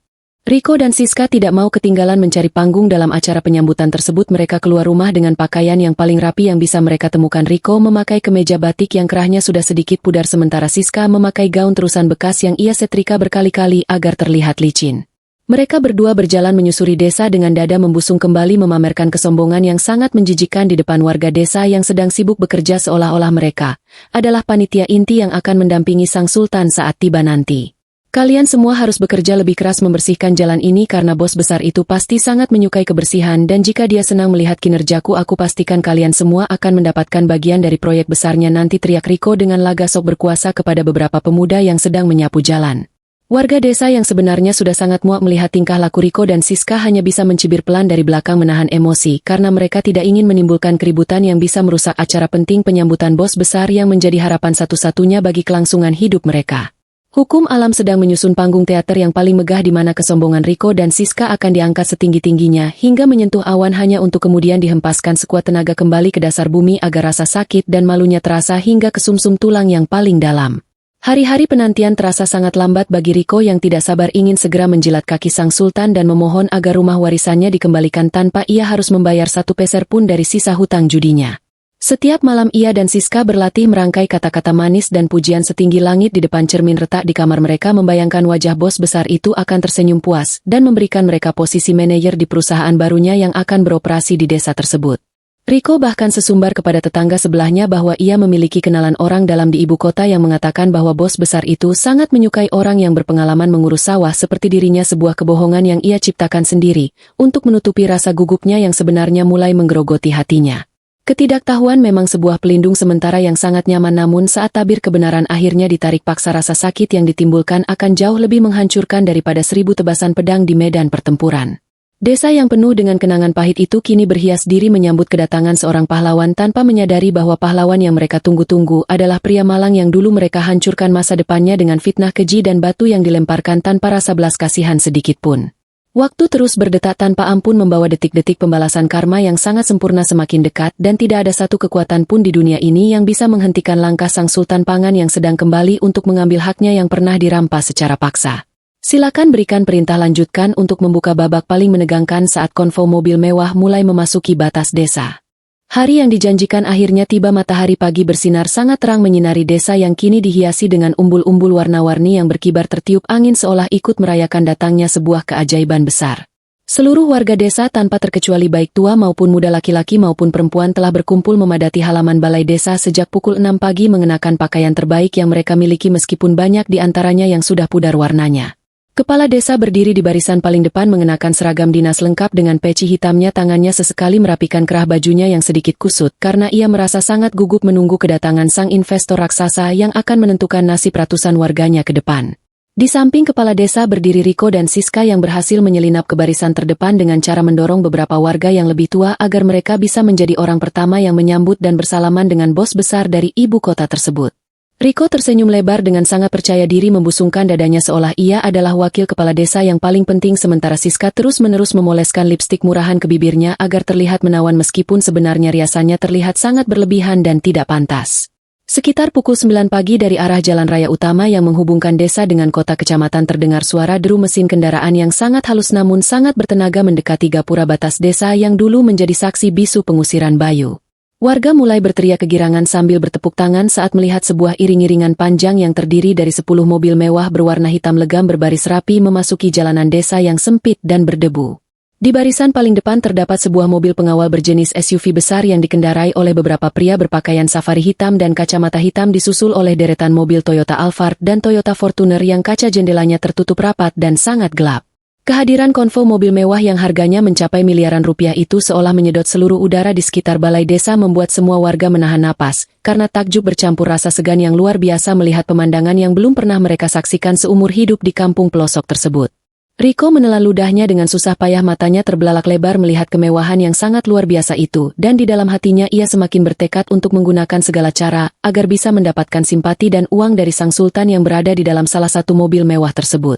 Riko dan Siska tidak mau ketinggalan mencari panggung dalam acara penyambutan tersebut. Mereka keluar rumah dengan pakaian yang paling rapi yang bisa mereka temukan. Riko memakai kemeja batik yang kerahnya sudah sedikit pudar sementara Siska memakai gaun terusan bekas yang ia setrika berkali-kali agar terlihat licin. Mereka berdua berjalan menyusuri desa dengan dada membusung kembali memamerkan kesombongan yang sangat menjijikkan di depan warga desa yang sedang sibuk bekerja seolah-olah mereka adalah panitia inti yang akan mendampingi sang sultan saat tiba nanti. Kalian semua harus bekerja lebih keras membersihkan jalan ini karena bos besar itu pasti sangat menyukai kebersihan dan jika dia senang melihat kinerjaku aku pastikan kalian semua akan mendapatkan bagian dari proyek besarnya nanti, teriak Riko dengan laga sok berkuasa kepada beberapa pemuda yang sedang menyapu jalan. Warga desa yang sebenarnya sudah sangat muak melihat tingkah laku Riko dan Siska hanya bisa mencibir pelan dari belakang menahan emosi karena mereka tidak ingin menimbulkan keributan yang bisa merusak acara penting penyambutan bos besar yang menjadi harapan satu-satunya bagi kelangsungan hidup mereka. Hukum alam sedang menyusun panggung teater yang paling megah di mana kesombongan Riko dan Siska akan diangkat setinggi-tingginya hingga menyentuh awan hanya untuk kemudian dihempaskan sekuat tenaga kembali ke dasar bumi agar rasa sakit dan malunya terasa hingga ke sumsum tulang yang paling dalam. Hari-hari penantian terasa sangat lambat bagi Riko yang tidak sabar ingin segera menjilat kaki sang sultan dan memohon agar rumah warisannya dikembalikan tanpa ia harus membayar satu peser pun dari sisa hutang judinya. Setiap malam ia dan Siska berlatih merangkai kata-kata manis dan pujian setinggi langit di depan cermin retak di kamar mereka, membayangkan wajah bos besar itu akan tersenyum puas dan memberikan mereka posisi manajer di perusahaan barunya yang akan beroperasi di desa tersebut. Riko bahkan sesumbar kepada tetangga sebelahnya bahwa ia memiliki kenalan orang dalam di ibu kota yang mengatakan bahwa bos besar itu sangat menyukai orang yang berpengalaman mengurus sawah seperti dirinya, sebuah kebohongan yang ia ciptakan sendiri untuk menutupi rasa gugupnya yang sebenarnya mulai menggerogoti hatinya. Ketidaktahuan memang sebuah pelindung sementara yang sangat nyaman, namun saat tabir kebenaran akhirnya ditarik paksa, rasa sakit yang ditimbulkan akan jauh lebih menghancurkan daripada 1000 tebasan pedang di medan pertempuran. Desa yang penuh dengan kenangan pahit itu kini berhias diri menyambut kedatangan seorang pahlawan tanpa menyadari bahwa pahlawan yang mereka tunggu-tunggu adalah pria malang yang dulu mereka hancurkan masa depannya dengan fitnah keji dan batu yang dilemparkan tanpa rasa belas kasihan sedikitpun. Waktu terus berdetak tanpa ampun membawa detik-detik pembalasan karma yang sangat sempurna semakin dekat dan tidak ada satu kekuatan pun di dunia ini yang bisa menghentikan langkah sang Sultan Pangan yang sedang kembali untuk mengambil haknya yang pernah dirampas secara paksa. Silakan berikan perintah lanjutkan untuk membuka babak paling menegangkan saat konvoi mobil mewah mulai memasuki batas desa. Hari yang dijanjikan akhirnya tiba. Matahari pagi bersinar sangat terang menyinari desa yang kini dihiasi dengan umbul-umbul warna-warni yang berkibar tertiup angin seolah ikut merayakan datangnya sebuah keajaiban besar. Seluruh warga desa tanpa terkecuali baik tua maupun muda, laki-laki maupun perempuan telah berkumpul memadati halaman balai desa sejak pukul 6 pagi mengenakan pakaian terbaik yang mereka miliki meskipun banyak di antaranya yang sudah pudar warnanya. Kepala desa berdiri di barisan paling depan mengenakan seragam dinas lengkap dengan peci hitamnya, tangannya sesekali merapikan kerah bajunya yang sedikit kusut karena ia merasa sangat gugup menunggu kedatangan sang investor raksasa yang akan menentukan nasib ratusan warganya ke depan. Di samping kepala desa berdiri Riko dan Siska yang berhasil menyelinap ke barisan terdepan dengan cara mendorong beberapa warga yang lebih tua agar mereka bisa menjadi orang pertama yang menyambut dan bersalaman dengan bos besar dari ibu kota tersebut. Riko tersenyum lebar dengan sangat percaya diri membusungkan dadanya seolah ia adalah wakil kepala desa yang paling penting sementara Siska terus-menerus memoleskan lipstik murahan ke bibirnya agar terlihat menawan meskipun sebenarnya riasannya terlihat sangat berlebihan dan tidak pantas. Sekitar pukul 9 pagi dari arah jalan raya utama yang menghubungkan desa dengan kota kecamatan terdengar suara deru mesin kendaraan yang sangat halus namun sangat bertenaga mendekati gapura batas desa yang dulu menjadi saksi bisu pengusiran Bayu. Warga mulai berteriak kegirangan sambil bertepuk tangan saat melihat sebuah iring-iringan panjang yang terdiri dari 10 mobil mewah berwarna hitam legam berbaris rapi memasuki jalanan desa yang sempit dan berdebu. Di barisan paling depan terdapat sebuah mobil pengawal berjenis SUV besar yang dikendarai oleh beberapa pria berpakaian safari hitam dan kacamata hitam disusul oleh deretan mobil Toyota Alphard dan Toyota Fortuner yang kaca jendelanya tertutup rapat dan sangat gelap. Kehadiran konvoi mobil mewah yang harganya mencapai miliaran rupiah itu seolah menyedot seluruh udara di sekitar balai desa membuat semua warga menahan napas, karena takjub bercampur rasa segan yang luar biasa melihat pemandangan yang belum pernah mereka saksikan seumur hidup di kampung pelosok tersebut. Riko menelan ludahnya dengan susah payah matanya terbelalak lebar melihat kemewahan yang sangat luar biasa itu dan di dalam hatinya ia semakin bertekad untuk menggunakan segala cara agar bisa mendapatkan simpati dan uang dari sang sultan yang berada di dalam salah satu mobil mewah tersebut.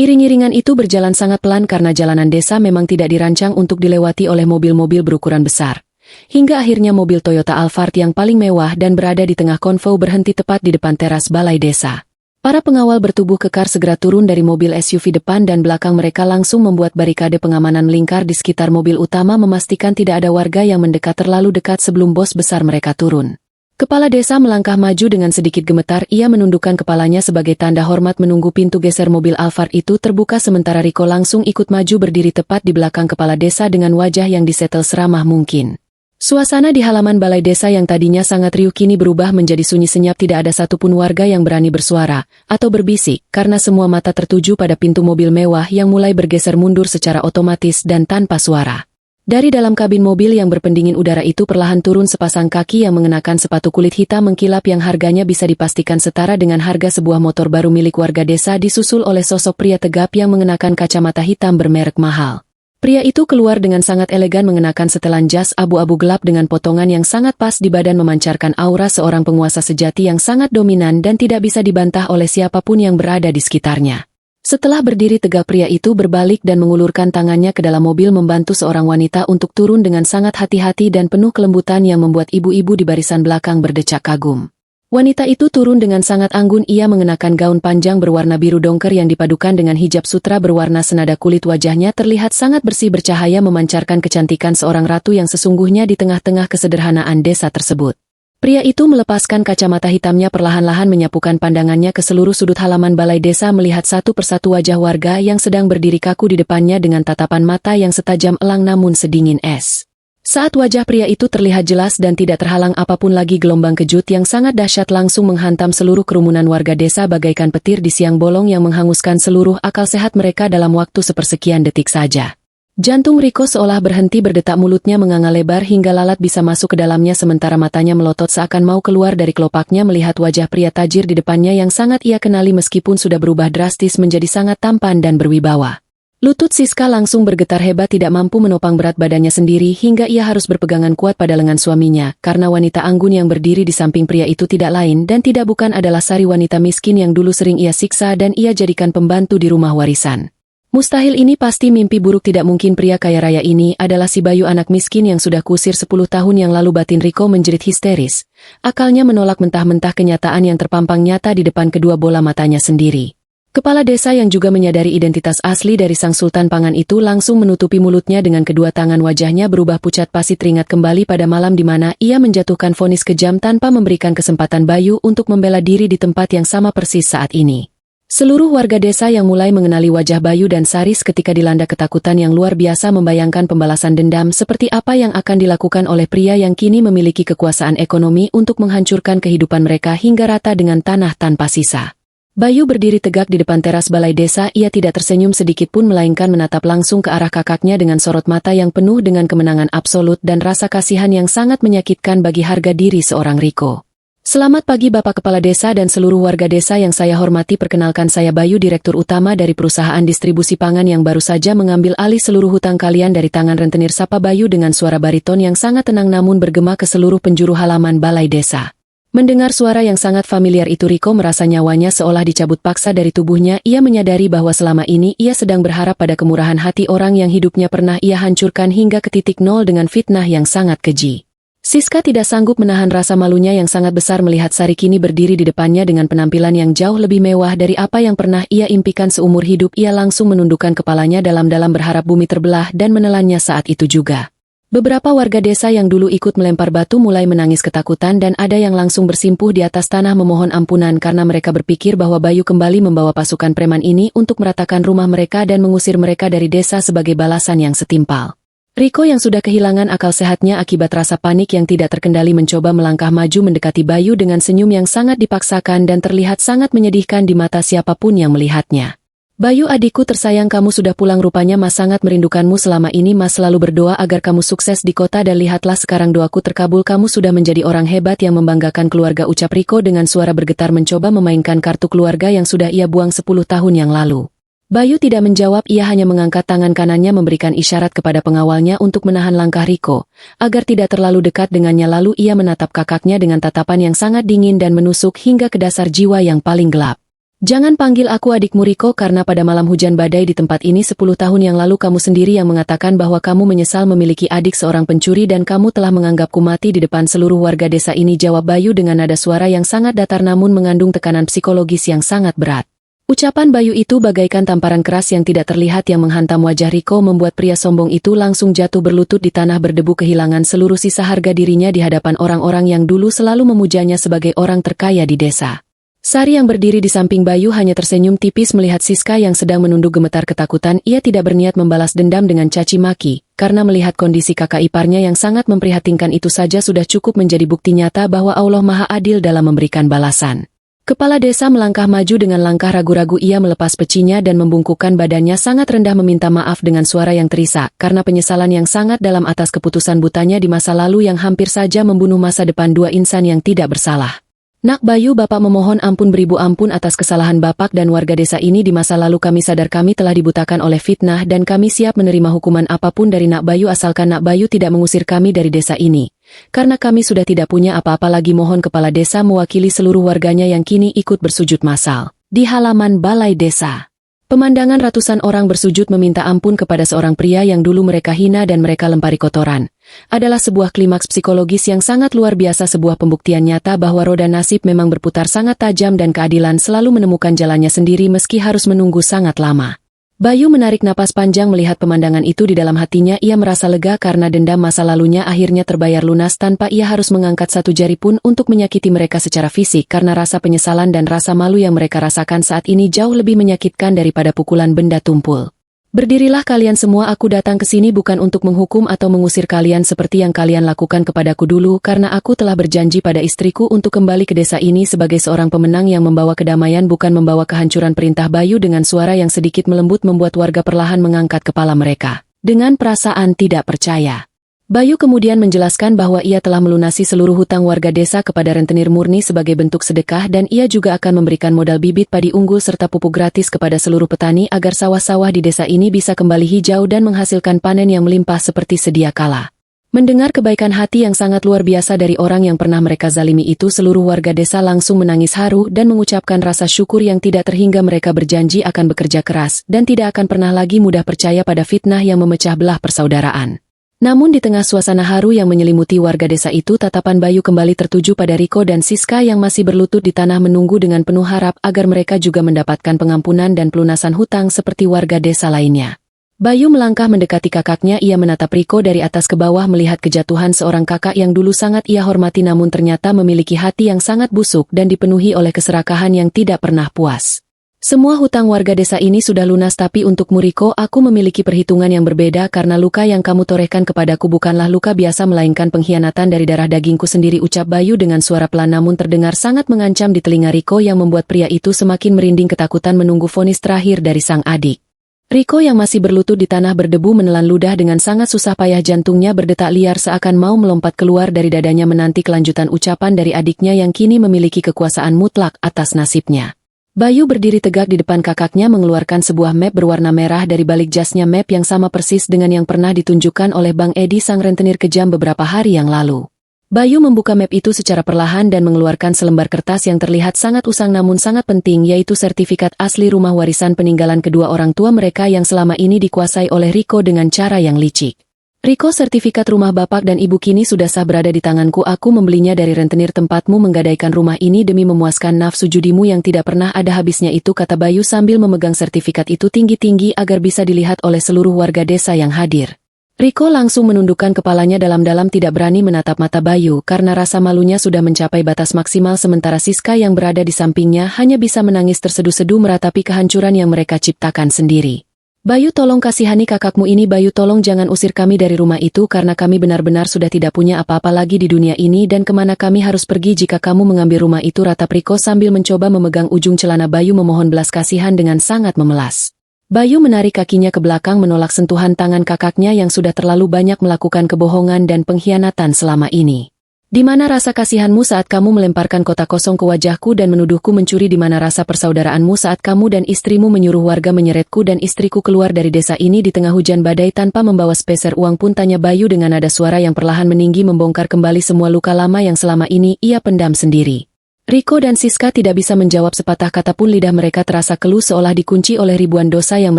Iring-iringan itu berjalan sangat pelan karena jalanan desa memang tidak dirancang untuk dilewati oleh mobil-mobil berukuran besar. Hingga akhirnya mobil Toyota Alphard yang paling mewah dan berada di tengah konvoi berhenti tepat di depan teras balai desa. Para pengawal bertubuh kekar segera turun dari mobil SUV depan dan belakang mereka langsung membuat barikade pengamanan melingkar di sekitar mobil utama memastikan tidak ada warga yang mendekat terlalu dekat sebelum bos besar mereka turun. Kepala desa melangkah maju dengan sedikit gemetar, ia menundukkan kepalanya sebagai tanda hormat menunggu pintu geser mobil Alphard itu terbuka sementara Riko langsung ikut maju berdiri tepat di belakang kepala desa dengan wajah yang disetel seramah mungkin. Suasana di halaman balai desa yang tadinya sangat riuh kini berubah menjadi sunyi senyap, tidak ada satupun warga yang berani bersuara atau berbisik karena semua mata tertuju pada pintu mobil mewah yang mulai bergeser mundur secara otomatis dan tanpa suara. Dari dalam kabin mobil yang berpendingin udara itu perlahan turun sepasang kaki yang mengenakan sepatu kulit hitam mengkilap yang harganya bisa dipastikan setara dengan harga sebuah motor baru milik warga desa disusul oleh sosok pria tegap yang mengenakan kacamata hitam bermerek mahal. Pria itu keluar dengan sangat elegan mengenakan setelan jas abu-abu gelap dengan potongan yang sangat pas di badan memancarkan aura seorang penguasa sejati yang sangat dominan dan tidak bisa dibantah oleh siapapun yang berada di sekitarnya. Setelah berdiri tegak pria itu berbalik dan mengulurkan tangannya ke dalam mobil membantu seorang wanita untuk turun dengan sangat hati-hati dan penuh kelembutan yang membuat ibu-ibu di barisan belakang berdecak kagum. Wanita itu turun dengan sangat anggun, ia mengenakan gaun panjang berwarna biru dongker yang dipadukan dengan hijab sutra berwarna senada kulit wajahnya terlihat sangat bersih bercahaya memancarkan kecantikan seorang ratu yang sesungguhnya di tengah-tengah kesederhanaan desa tersebut. Pria itu melepaskan kacamata hitamnya perlahan-lahan menyapukan pandangannya ke seluruh sudut halaman balai desa melihat satu persatu wajah warga yang sedang berdiri kaku di depannya dengan tatapan mata yang setajam elang namun sedingin es. Saat wajah pria itu terlihat jelas dan tidak terhalang apapun lagi gelombang kejut yang sangat dahsyat langsung menghantam seluruh kerumunan warga desa bagaikan petir di siang bolong yang menghanguskan seluruh akal sehat mereka dalam waktu sepersekian detik saja. Jantung Riko seolah berhenti berdetak, mulutnya menganga lebar hingga lalat bisa masuk ke dalamnya sementara matanya melotot seakan mau keluar dari kelopaknya melihat wajah pria tajir di depannya yang sangat ia kenali meskipun sudah berubah drastis menjadi sangat tampan dan berwibawa. Lutut Siska langsung bergetar hebat tidak mampu menopang berat badannya sendiri hingga ia harus berpegangan kuat pada lengan suaminya karena wanita anggun yang berdiri di samping pria itu tidak lain dan tidak bukan adalah Sari, wanita miskin yang dulu sering ia siksa dan ia jadikan pembantu di rumah warisan. Mustahil, ini pasti mimpi buruk, tidak mungkin pria kaya raya ini adalah si Bayu anak miskin yang sudah kusir 10 tahun yang lalu. Batin Riko menjerit histeris. Akalnya menolak mentah-mentah kenyataan yang terpampang nyata di depan kedua bola matanya sendiri. Kepala desa yang juga menyadari identitas asli dari sang sultan pangan itu langsung menutupi mulutnya dengan kedua tangan, wajahnya berubah pucat pasi teringat kembali pada malam di mana ia menjatuhkan vonis kejam tanpa memberikan kesempatan Bayu untuk membela diri di tempat yang sama persis saat ini. Seluruh warga desa yang mulai mengenali wajah Bayu dan Saris ketika dilanda ketakutan yang luar biasa membayangkan pembalasan dendam seperti apa yang akan dilakukan oleh pria yang kini memiliki kekuasaan ekonomi untuk menghancurkan kehidupan mereka hingga rata dengan tanah tanpa sisa. Bayu berdiri tegak di depan teras balai desa, ia tidak tersenyum sedikit pun melainkan menatap langsung ke arah kakaknya dengan sorot mata yang penuh dengan kemenangan absolut dan rasa kasihan yang sangat menyakitkan bagi harga diri seorang Riko. Selamat pagi Bapak Kepala Desa dan seluruh warga desa yang saya hormati, perkenalkan saya Bayu, Direktur Utama dari perusahaan distribusi pangan yang baru saja mengambil alih seluruh hutang kalian dari tangan rentenir, sapa Bayu dengan suara bariton yang sangat tenang namun bergema ke seluruh penjuru halaman balai desa. Mendengar suara yang sangat familiar itu, Riko merasa nyawanya seolah dicabut paksa dari tubuhnya. Ia menyadari bahwa selama ini ia sedang berharap pada kemurahan hati orang yang hidupnya pernah ia hancurkan hingga ke titik nol dengan fitnah yang sangat keji. Siska tidak sanggup menahan rasa malunya yang sangat besar melihat Sari kini berdiri di depannya dengan penampilan yang jauh lebih mewah dari apa yang pernah ia impikan seumur hidup. Ia langsung menundukkan kepalanya dalam-dalam berharap bumi terbelah dan menelannya saat itu juga. Beberapa warga desa yang dulu ikut melempar batu mulai menangis ketakutan dan ada yang langsung bersimpuh di atas tanah memohon ampunan karena mereka berpikir bahwa Bayu kembali membawa pasukan preman ini untuk meratakan rumah mereka dan mengusir mereka dari desa sebagai balasan yang setimpal. Riko yang sudah kehilangan akal sehatnya akibat rasa panik yang tidak terkendali mencoba melangkah maju mendekati Bayu dengan senyum yang sangat dipaksakan dan terlihat sangat menyedihkan di mata siapapun yang melihatnya. Bayu adikku tersayang, kamu sudah pulang, rupanya Mas sangat merindukanmu. Selama ini Mas selalu berdoa agar kamu sukses di kota dan lihatlah sekarang doaku terkabul, kamu sudah menjadi orang hebat yang membanggakan keluarga, ucap Riko dengan suara bergetar mencoba memainkan kartu keluarga yang sudah ia buang 10 tahun yang lalu. Bayu tidak menjawab, ia hanya mengangkat tangan kanannya memberikan isyarat kepada pengawalnya untuk menahan langkah Riko, agar tidak terlalu dekat dengannya. Lalu ia menatap kakaknya dengan tatapan yang sangat dingin dan menusuk hingga ke dasar jiwa yang paling gelap. Jangan panggil aku adikmu Riko, karena pada malam hujan badai di tempat ini 10 tahun yang lalu kamu sendiri yang mengatakan bahwa kamu menyesal memiliki adik seorang pencuri dan kamu telah menganggapku mati di depan seluruh warga desa ini, jawab Bayu dengan nada suara yang sangat datar namun mengandung tekanan psikologis yang sangat berat. Ucapan Bayu itu bagaikan tamparan keras yang tidak terlihat yang menghantam wajah Riko membuat pria sombong itu langsung jatuh berlutut di tanah berdebu kehilangan seluruh sisa harga dirinya di hadapan orang-orang yang dulu selalu memujanya sebagai orang terkaya di desa. Sari yang berdiri di samping Bayu hanya tersenyum tipis melihat Siska yang sedang menunduk gemetar ketakutan. Ia tidak berniat membalas dendam dengan caci maki, karena melihat kondisi kakak iparnya yang sangat memprihatinkan itu saja sudah cukup menjadi bukti nyata bahwa Allah Maha Adil dalam memberikan balasan. Kepala desa melangkah maju dengan langkah ragu-ragu, ia melepas pecinya dan membungkukkan badannya sangat rendah meminta maaf dengan suara yang terisak karena penyesalan yang sangat dalam atas keputusan butanya di masa lalu yang hampir saja membunuh masa depan dua insan yang tidak bersalah. Nak Bayu, Bapak memohon ampun beribu ampun atas kesalahan Bapak dan warga desa ini di masa lalu. Kami sadar kami telah dibutakan oleh fitnah dan kami siap menerima hukuman apapun dari Nak Bayu asalkan Nak Bayu tidak mengusir kami dari desa ini. Karena kami sudah tidak punya apa-apa lagi, mohon kepala desa mewakili seluruh warganya yang kini ikut bersujud massal di halaman balai desa. Pemandangan ratusan orang bersujud meminta ampun kepada seorang pria yang dulu mereka hina dan mereka lempari kotoran adalah sebuah klimaks psikologis yang sangat luar biasa, sebuah pembuktian nyata bahwa roda nasib memang berputar sangat tajam dan keadilan selalu menemukan jalannya sendiri meski harus menunggu sangat lama. Bayu menarik napas panjang melihat pemandangan itu. Di dalam hatinya ia merasa lega karena dendam masa lalunya akhirnya terbayar lunas tanpa ia harus mengangkat satu jari pun untuk menyakiti mereka secara fisik, karena rasa penyesalan dan rasa malu yang mereka rasakan saat ini jauh lebih menyakitkan daripada pukulan benda tumpul. Berdirilah kalian semua, aku datang ke sini bukan untuk menghukum atau mengusir kalian seperti yang kalian lakukan kepadaku dulu, karena aku telah berjanji pada istriku untuk kembali ke desa ini sebagai seorang pemenang yang membawa kedamaian bukan membawa kehancuran, perintah Bayu dengan suara yang sedikit melembut membuat warga perlahan mengangkat kepala mereka dengan perasaan tidak percaya. Bayu kemudian menjelaskan bahwa ia telah melunasi seluruh hutang warga desa kepada rentenir murni sebagai bentuk sedekah dan ia juga akan memberikan modal bibit padi unggul serta pupuk gratis kepada seluruh petani agar sawah-sawah di desa ini bisa kembali hijau dan menghasilkan panen yang melimpah seperti sedia kala. Mendengar kebaikan hati yang sangat luar biasa dari orang yang pernah mereka zalimi itu, seluruh warga desa langsung menangis haru dan mengucapkan rasa syukur yang tidak terhingga. Mereka berjanji akan bekerja keras dan tidak akan pernah lagi mudah percaya pada fitnah yang memecah belah persaudaraan. Namun di tengah suasana haru yang menyelimuti warga desa itu, tatapan Bayu kembali tertuju pada Riko dan Siska yang masih berlutut di tanah menunggu dengan penuh harap agar mereka juga mendapatkan pengampunan dan pelunasan hutang seperti warga desa lainnya. Bayu melangkah mendekati kakaknya, ia menatap Riko dari atas ke bawah melihat kejatuhan seorang kakak yang dulu sangat ia hormati namun ternyata memiliki hati yang sangat busuk dan dipenuhi oleh keserakahan yang tidak pernah puas. Semua hutang warga desa ini sudah lunas, tapi untukmu Riko aku memiliki perhitungan yang berbeda karena luka yang kamu torehkan kepadaku bukanlah luka biasa melainkan pengkhianatan dari darah dagingku sendiri, ucap Bayu dengan suara pelan namun terdengar sangat mengancam di telinga Riko yang membuat pria itu semakin merinding ketakutan menunggu vonis terakhir dari sang adik. Riko yang masih berlutut di tanah berdebu menelan ludah dengan sangat susah payah, jantungnya berdetak liar seakan mau melompat keluar dari dadanya menanti kelanjutan ucapan dari adiknya yang kini memiliki kekuasaan mutlak atas nasibnya. Bayu berdiri tegak di depan kakaknya mengeluarkan sebuah map berwarna merah dari balik jasnya, map yang sama persis dengan yang pernah ditunjukkan oleh Bang Edi sang rentenir kejam beberapa hari yang lalu. Bayu membuka map itu secara perlahan dan mengeluarkan selembar kertas yang terlihat sangat usang namun sangat penting, yaitu sertifikat asli rumah warisan peninggalan kedua orang tua mereka yang selama ini dikuasai oleh Riko dengan cara yang licik. Riko, sertifikat rumah bapak dan ibu kini sudah sah berada di tanganku. Aku membelinya dari rentenir tempatmu menggadaikan rumah ini demi memuaskan nafsu judimu yang tidak pernah ada habisnya itu, kata Bayu sambil memegang sertifikat itu tinggi-tinggi agar bisa dilihat oleh seluruh warga desa yang hadir. Riko langsung menundukkan kepalanya dalam-dalam, tidak berani menatap mata Bayu karena rasa malunya sudah mencapai batas maksimal, sementara Siska yang berada di sampingnya hanya bisa menangis terseduh-seduh meratapi kehancuran yang mereka ciptakan sendiri. Bayu, tolong kasihani kakakmu ini. Bayu, tolong jangan usir kami dari rumah itu karena kami benar-benar sudah tidak punya apa-apa lagi di dunia ini, dan kemana kami harus pergi jika kamu mengambil rumah itu, ratap Riko sambil mencoba memegang ujung celana Bayu memohon belas kasihan dengan sangat memelas. Bayu menarik kakinya ke belakang menolak sentuhan tangan kakaknya yang sudah terlalu banyak melakukan kebohongan dan pengkhianatan selama ini. Di mana rasa kasihanmu saat kamu melemparkan kotak kosong ke wajahku dan menuduhku mencuri? Di mana rasa persaudaraanmu saat kamu dan istrimu menyuruh warga menyeretku dan istriku keluar dari desa ini di tengah hujan badai tanpa membawa sepeser uang pun? Tanya Bayu dengan nada suara yang perlahan meninggi, membongkar kembali semua luka lama yang selama ini ia pendam sendiri. Riko dan Siska tidak bisa menjawab sepatah kata pun, lidah mereka terasa keluh seolah dikunci oleh ribuan dosa yang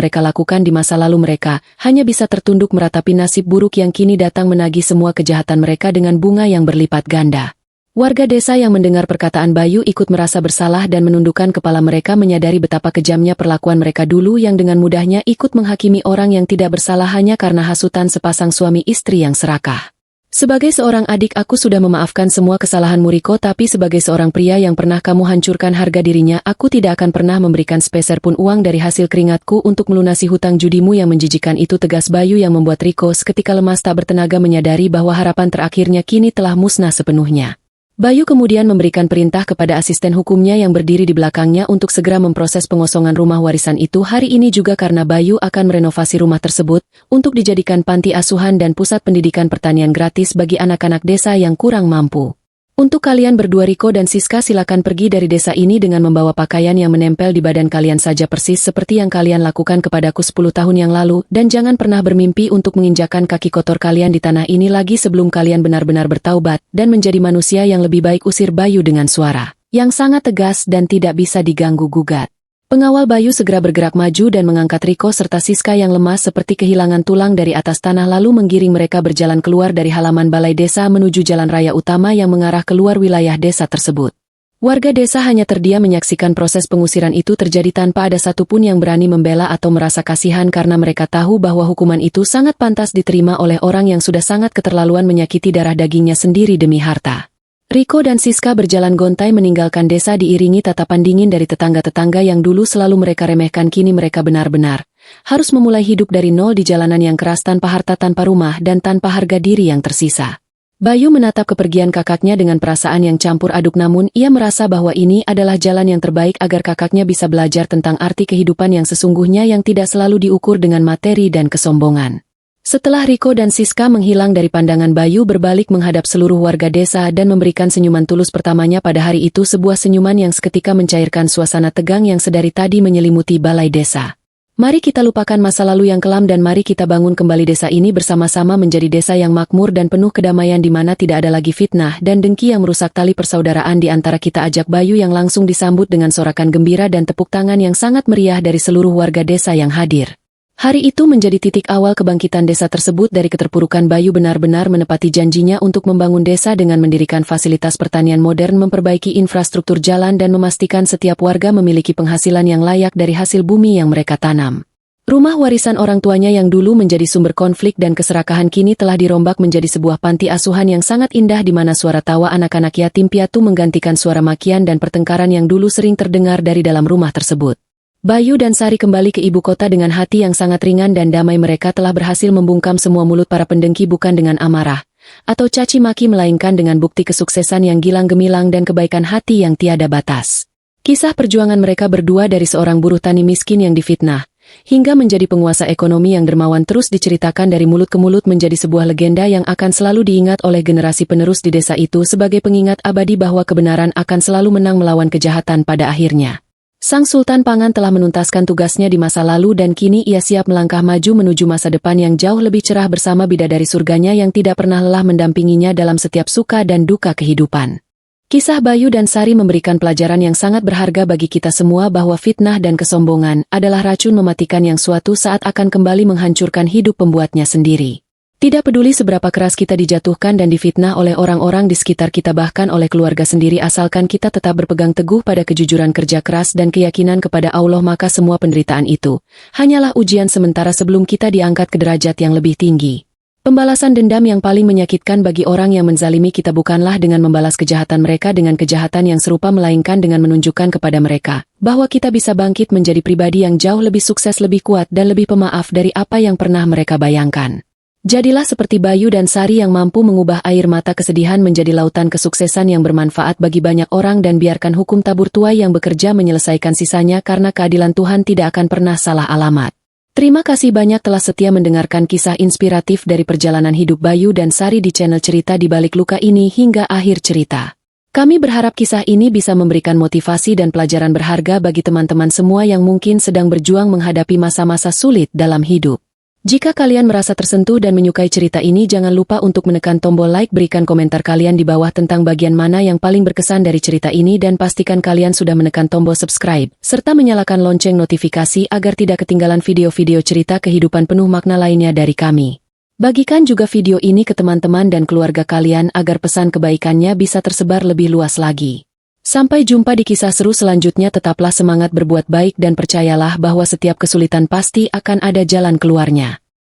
mereka lakukan di masa lalu. Mereka hanya bisa tertunduk meratapi nasib buruk yang kini datang menagih semua kejahatan mereka dengan bunga yang berlipat ganda. Warga desa yang mendengar perkataan Bayu ikut merasa bersalah dan menundukkan kepala mereka, menyadari betapa kejamnya perlakuan mereka dulu yang dengan mudahnya ikut menghakimi orang yang tidak bersalah hanya karena hasutan sepasang suami istri yang serakah. Sebagai seorang adik aku sudah memaafkan semua kesalahanmu Riko, tapi sebagai seorang pria yang pernah kamu hancurkan harga dirinya, aku tidak akan pernah memberikan sepeser pun uang dari hasil keringatku untuk melunasi hutang judimu yang menjijikan itu, tegas Bayu yang membuat Riko seketika lemas tak bertenaga menyadari bahwa harapan terakhirnya kini telah musnah sepenuhnya. Bayu kemudian memberikan perintah kepada asisten hukumnya yang berdiri di belakangnya untuk segera memproses pengosongan rumah warisan itu hari ini juga, karena Bayu akan merenovasi rumah tersebut untuk dijadikan panti asuhan dan pusat pendidikan pertanian gratis bagi anak-anak desa yang kurang mampu. Untuk kalian berdua, Riko dan Siska, silakan pergi dari desa ini dengan membawa pakaian yang menempel di badan kalian saja persis seperti yang kalian lakukan kepadaku 10 tahun yang lalu, dan jangan pernah bermimpi untuk menginjakan kaki kotor kalian di tanah ini lagi sebelum kalian benar-benar bertaubat dan menjadi manusia yang lebih baik, usir Bayu dengan suara yang sangat tegas dan tidak bisa diganggu-gugat. Pengawal Bayu segera bergerak maju dan mengangkat Riko serta Siska yang lemas seperti kehilangan tulang dari atas tanah, lalu menggiring mereka berjalan keluar dari halaman balai desa menuju jalan raya utama yang mengarah keluar wilayah desa tersebut. Warga desa hanya terdiam menyaksikan proses pengusiran itu terjadi tanpa ada satupun yang berani membela atau merasa kasihan karena mereka tahu bahwa hukuman itu sangat pantas diterima oleh orang yang sudah sangat keterlaluan menyakiti darah dagingnya sendiri demi harta. Riko dan Siska berjalan gontai meninggalkan desa diiringi tatapan dingin dari tetangga-tetangga yang dulu selalu mereka remehkan. Kini mereka benar-benar harus memulai hidup dari nol di jalanan yang keras, tanpa harta, tanpa rumah, dan tanpa harga diri yang tersisa. Bayu menatap kepergian kakaknya dengan perasaan yang campur aduk, namun ia merasa bahwa ini adalah jalan yang terbaik agar kakaknya bisa belajar tentang arti kehidupan yang sesungguhnya yang tidak selalu diukur dengan materi dan kesombongan. Setelah Riko dan Siska menghilang dari pandangan, Bayu berbalik menghadap seluruh warga desa dan memberikan senyuman tulus pertamanya pada hari itu, sebuah senyuman yang seketika mencairkan suasana tegang yang sedari tadi menyelimuti balai desa. Mari kita lupakan masa lalu yang kelam dan mari kita bangun kembali desa ini bersama-sama menjadi desa yang makmur dan penuh kedamaian di mana tidak ada lagi fitnah dan dengki yang merusak tali persaudaraan di antara kita, ajak Bayu yang langsung disambut dengan sorakan gembira dan tepuk tangan yang sangat meriah dari seluruh warga desa yang hadir. Hari itu menjadi titik awal kebangkitan desa tersebut. Dari keterpurukan, Bayu benar-benar menepati janjinya untuk membangun desa dengan mendirikan fasilitas pertanian modern, memperbaiki infrastruktur jalan dan memastikan setiap warga memiliki penghasilan yang layak dari hasil bumi yang mereka tanam. Rumah warisan orang tuanya yang dulu menjadi sumber konflik dan keserakahan kini telah dirombak menjadi sebuah panti asuhan yang sangat indah di mana suara tawa anak-anak yatim piatu menggantikan suara makian dan pertengkaran yang dulu sering terdengar dari dalam rumah tersebut. Bayu dan Sari kembali ke ibu kota dengan hati yang sangat ringan dan damai. Mereka telah berhasil membungkam semua mulut para pendengki, bukan dengan amarah atau caci maki, melainkan dengan bukti kesuksesan yang gilang gemilang dan kebaikan hati yang tiada batas. Kisah perjuangan mereka berdua dari seorang buruh tani miskin yang difitnah hingga menjadi penguasa ekonomi yang dermawan terus diceritakan dari mulut ke mulut, menjadi sebuah legenda yang akan selalu diingat oleh generasi penerus di desa itu sebagai pengingat abadi bahwa kebenaran akan selalu menang melawan kejahatan pada akhirnya. Sang Sultan Pangan telah menuntaskan tugasnya di masa lalu dan kini ia siap melangkah maju menuju masa depan yang jauh lebih cerah bersama bidadari surganya yang tidak pernah lelah mendampinginya dalam setiap suka dan duka kehidupan. Kisah Bayu dan Sari memberikan pelajaran yang sangat berharga bagi kita semua bahwa fitnah dan kesombongan adalah racun mematikan yang suatu saat akan kembali menghancurkan hidup pembuatnya sendiri. Tidak peduli seberapa keras kita dijatuhkan dan difitnah oleh orang-orang di sekitar kita bahkan oleh keluarga sendiri asalkan kita tetap berpegang teguh pada kejujuran kerja keras dan keyakinan kepada Allah maka semua penderitaan itu hanyalah ujian sementara sebelum kita diangkat ke derajat yang lebih tinggi. Pembalasan dendam yang paling menyakitkan bagi orang yang menzalimi kita bukanlah dengan membalas kejahatan mereka dengan kejahatan yang serupa melainkan dengan menunjukkan kepada mereka bahwa kita bisa bangkit menjadi pribadi yang jauh lebih sukses, lebih kuat dan lebih pemaaf dari apa yang pernah mereka bayangkan. Jadilah seperti Bayu dan Sari yang mampu mengubah air mata kesedihan menjadi lautan kesuksesan yang bermanfaat bagi banyak orang dan biarkan hukum tabur tuai yang bekerja menyelesaikan sisanya karena keadilan Tuhan tidak akan pernah salah alamat. Terima kasih banyak telah setia mendengarkan kisah inspiratif dari perjalanan hidup Bayu dan Sari di channel Cerita di Balik Luka ini hingga akhir cerita. Kami berharap kisah ini bisa memberikan motivasi dan pelajaran berharga bagi teman-teman semua yang mungkin sedang berjuang menghadapi masa-masa sulit dalam hidup. Jika kalian merasa tersentuh dan menyukai cerita ini jangan lupa untuk menekan tombol like, berikan komentar kalian di bawah tentang bagian mana yang paling berkesan dari cerita ini dan pastikan kalian sudah menekan tombol subscribe, serta menyalakan lonceng notifikasi agar tidak ketinggalan video-video cerita kehidupan penuh makna lainnya dari kami. Bagikan juga video ini ke teman-teman dan keluarga kalian agar pesan kebaikannya bisa tersebar lebih luas lagi. Sampai jumpa di kisah seru selanjutnya, tetaplah semangat berbuat baik dan percayalah bahwa setiap kesulitan pasti akan ada jalan keluarnya.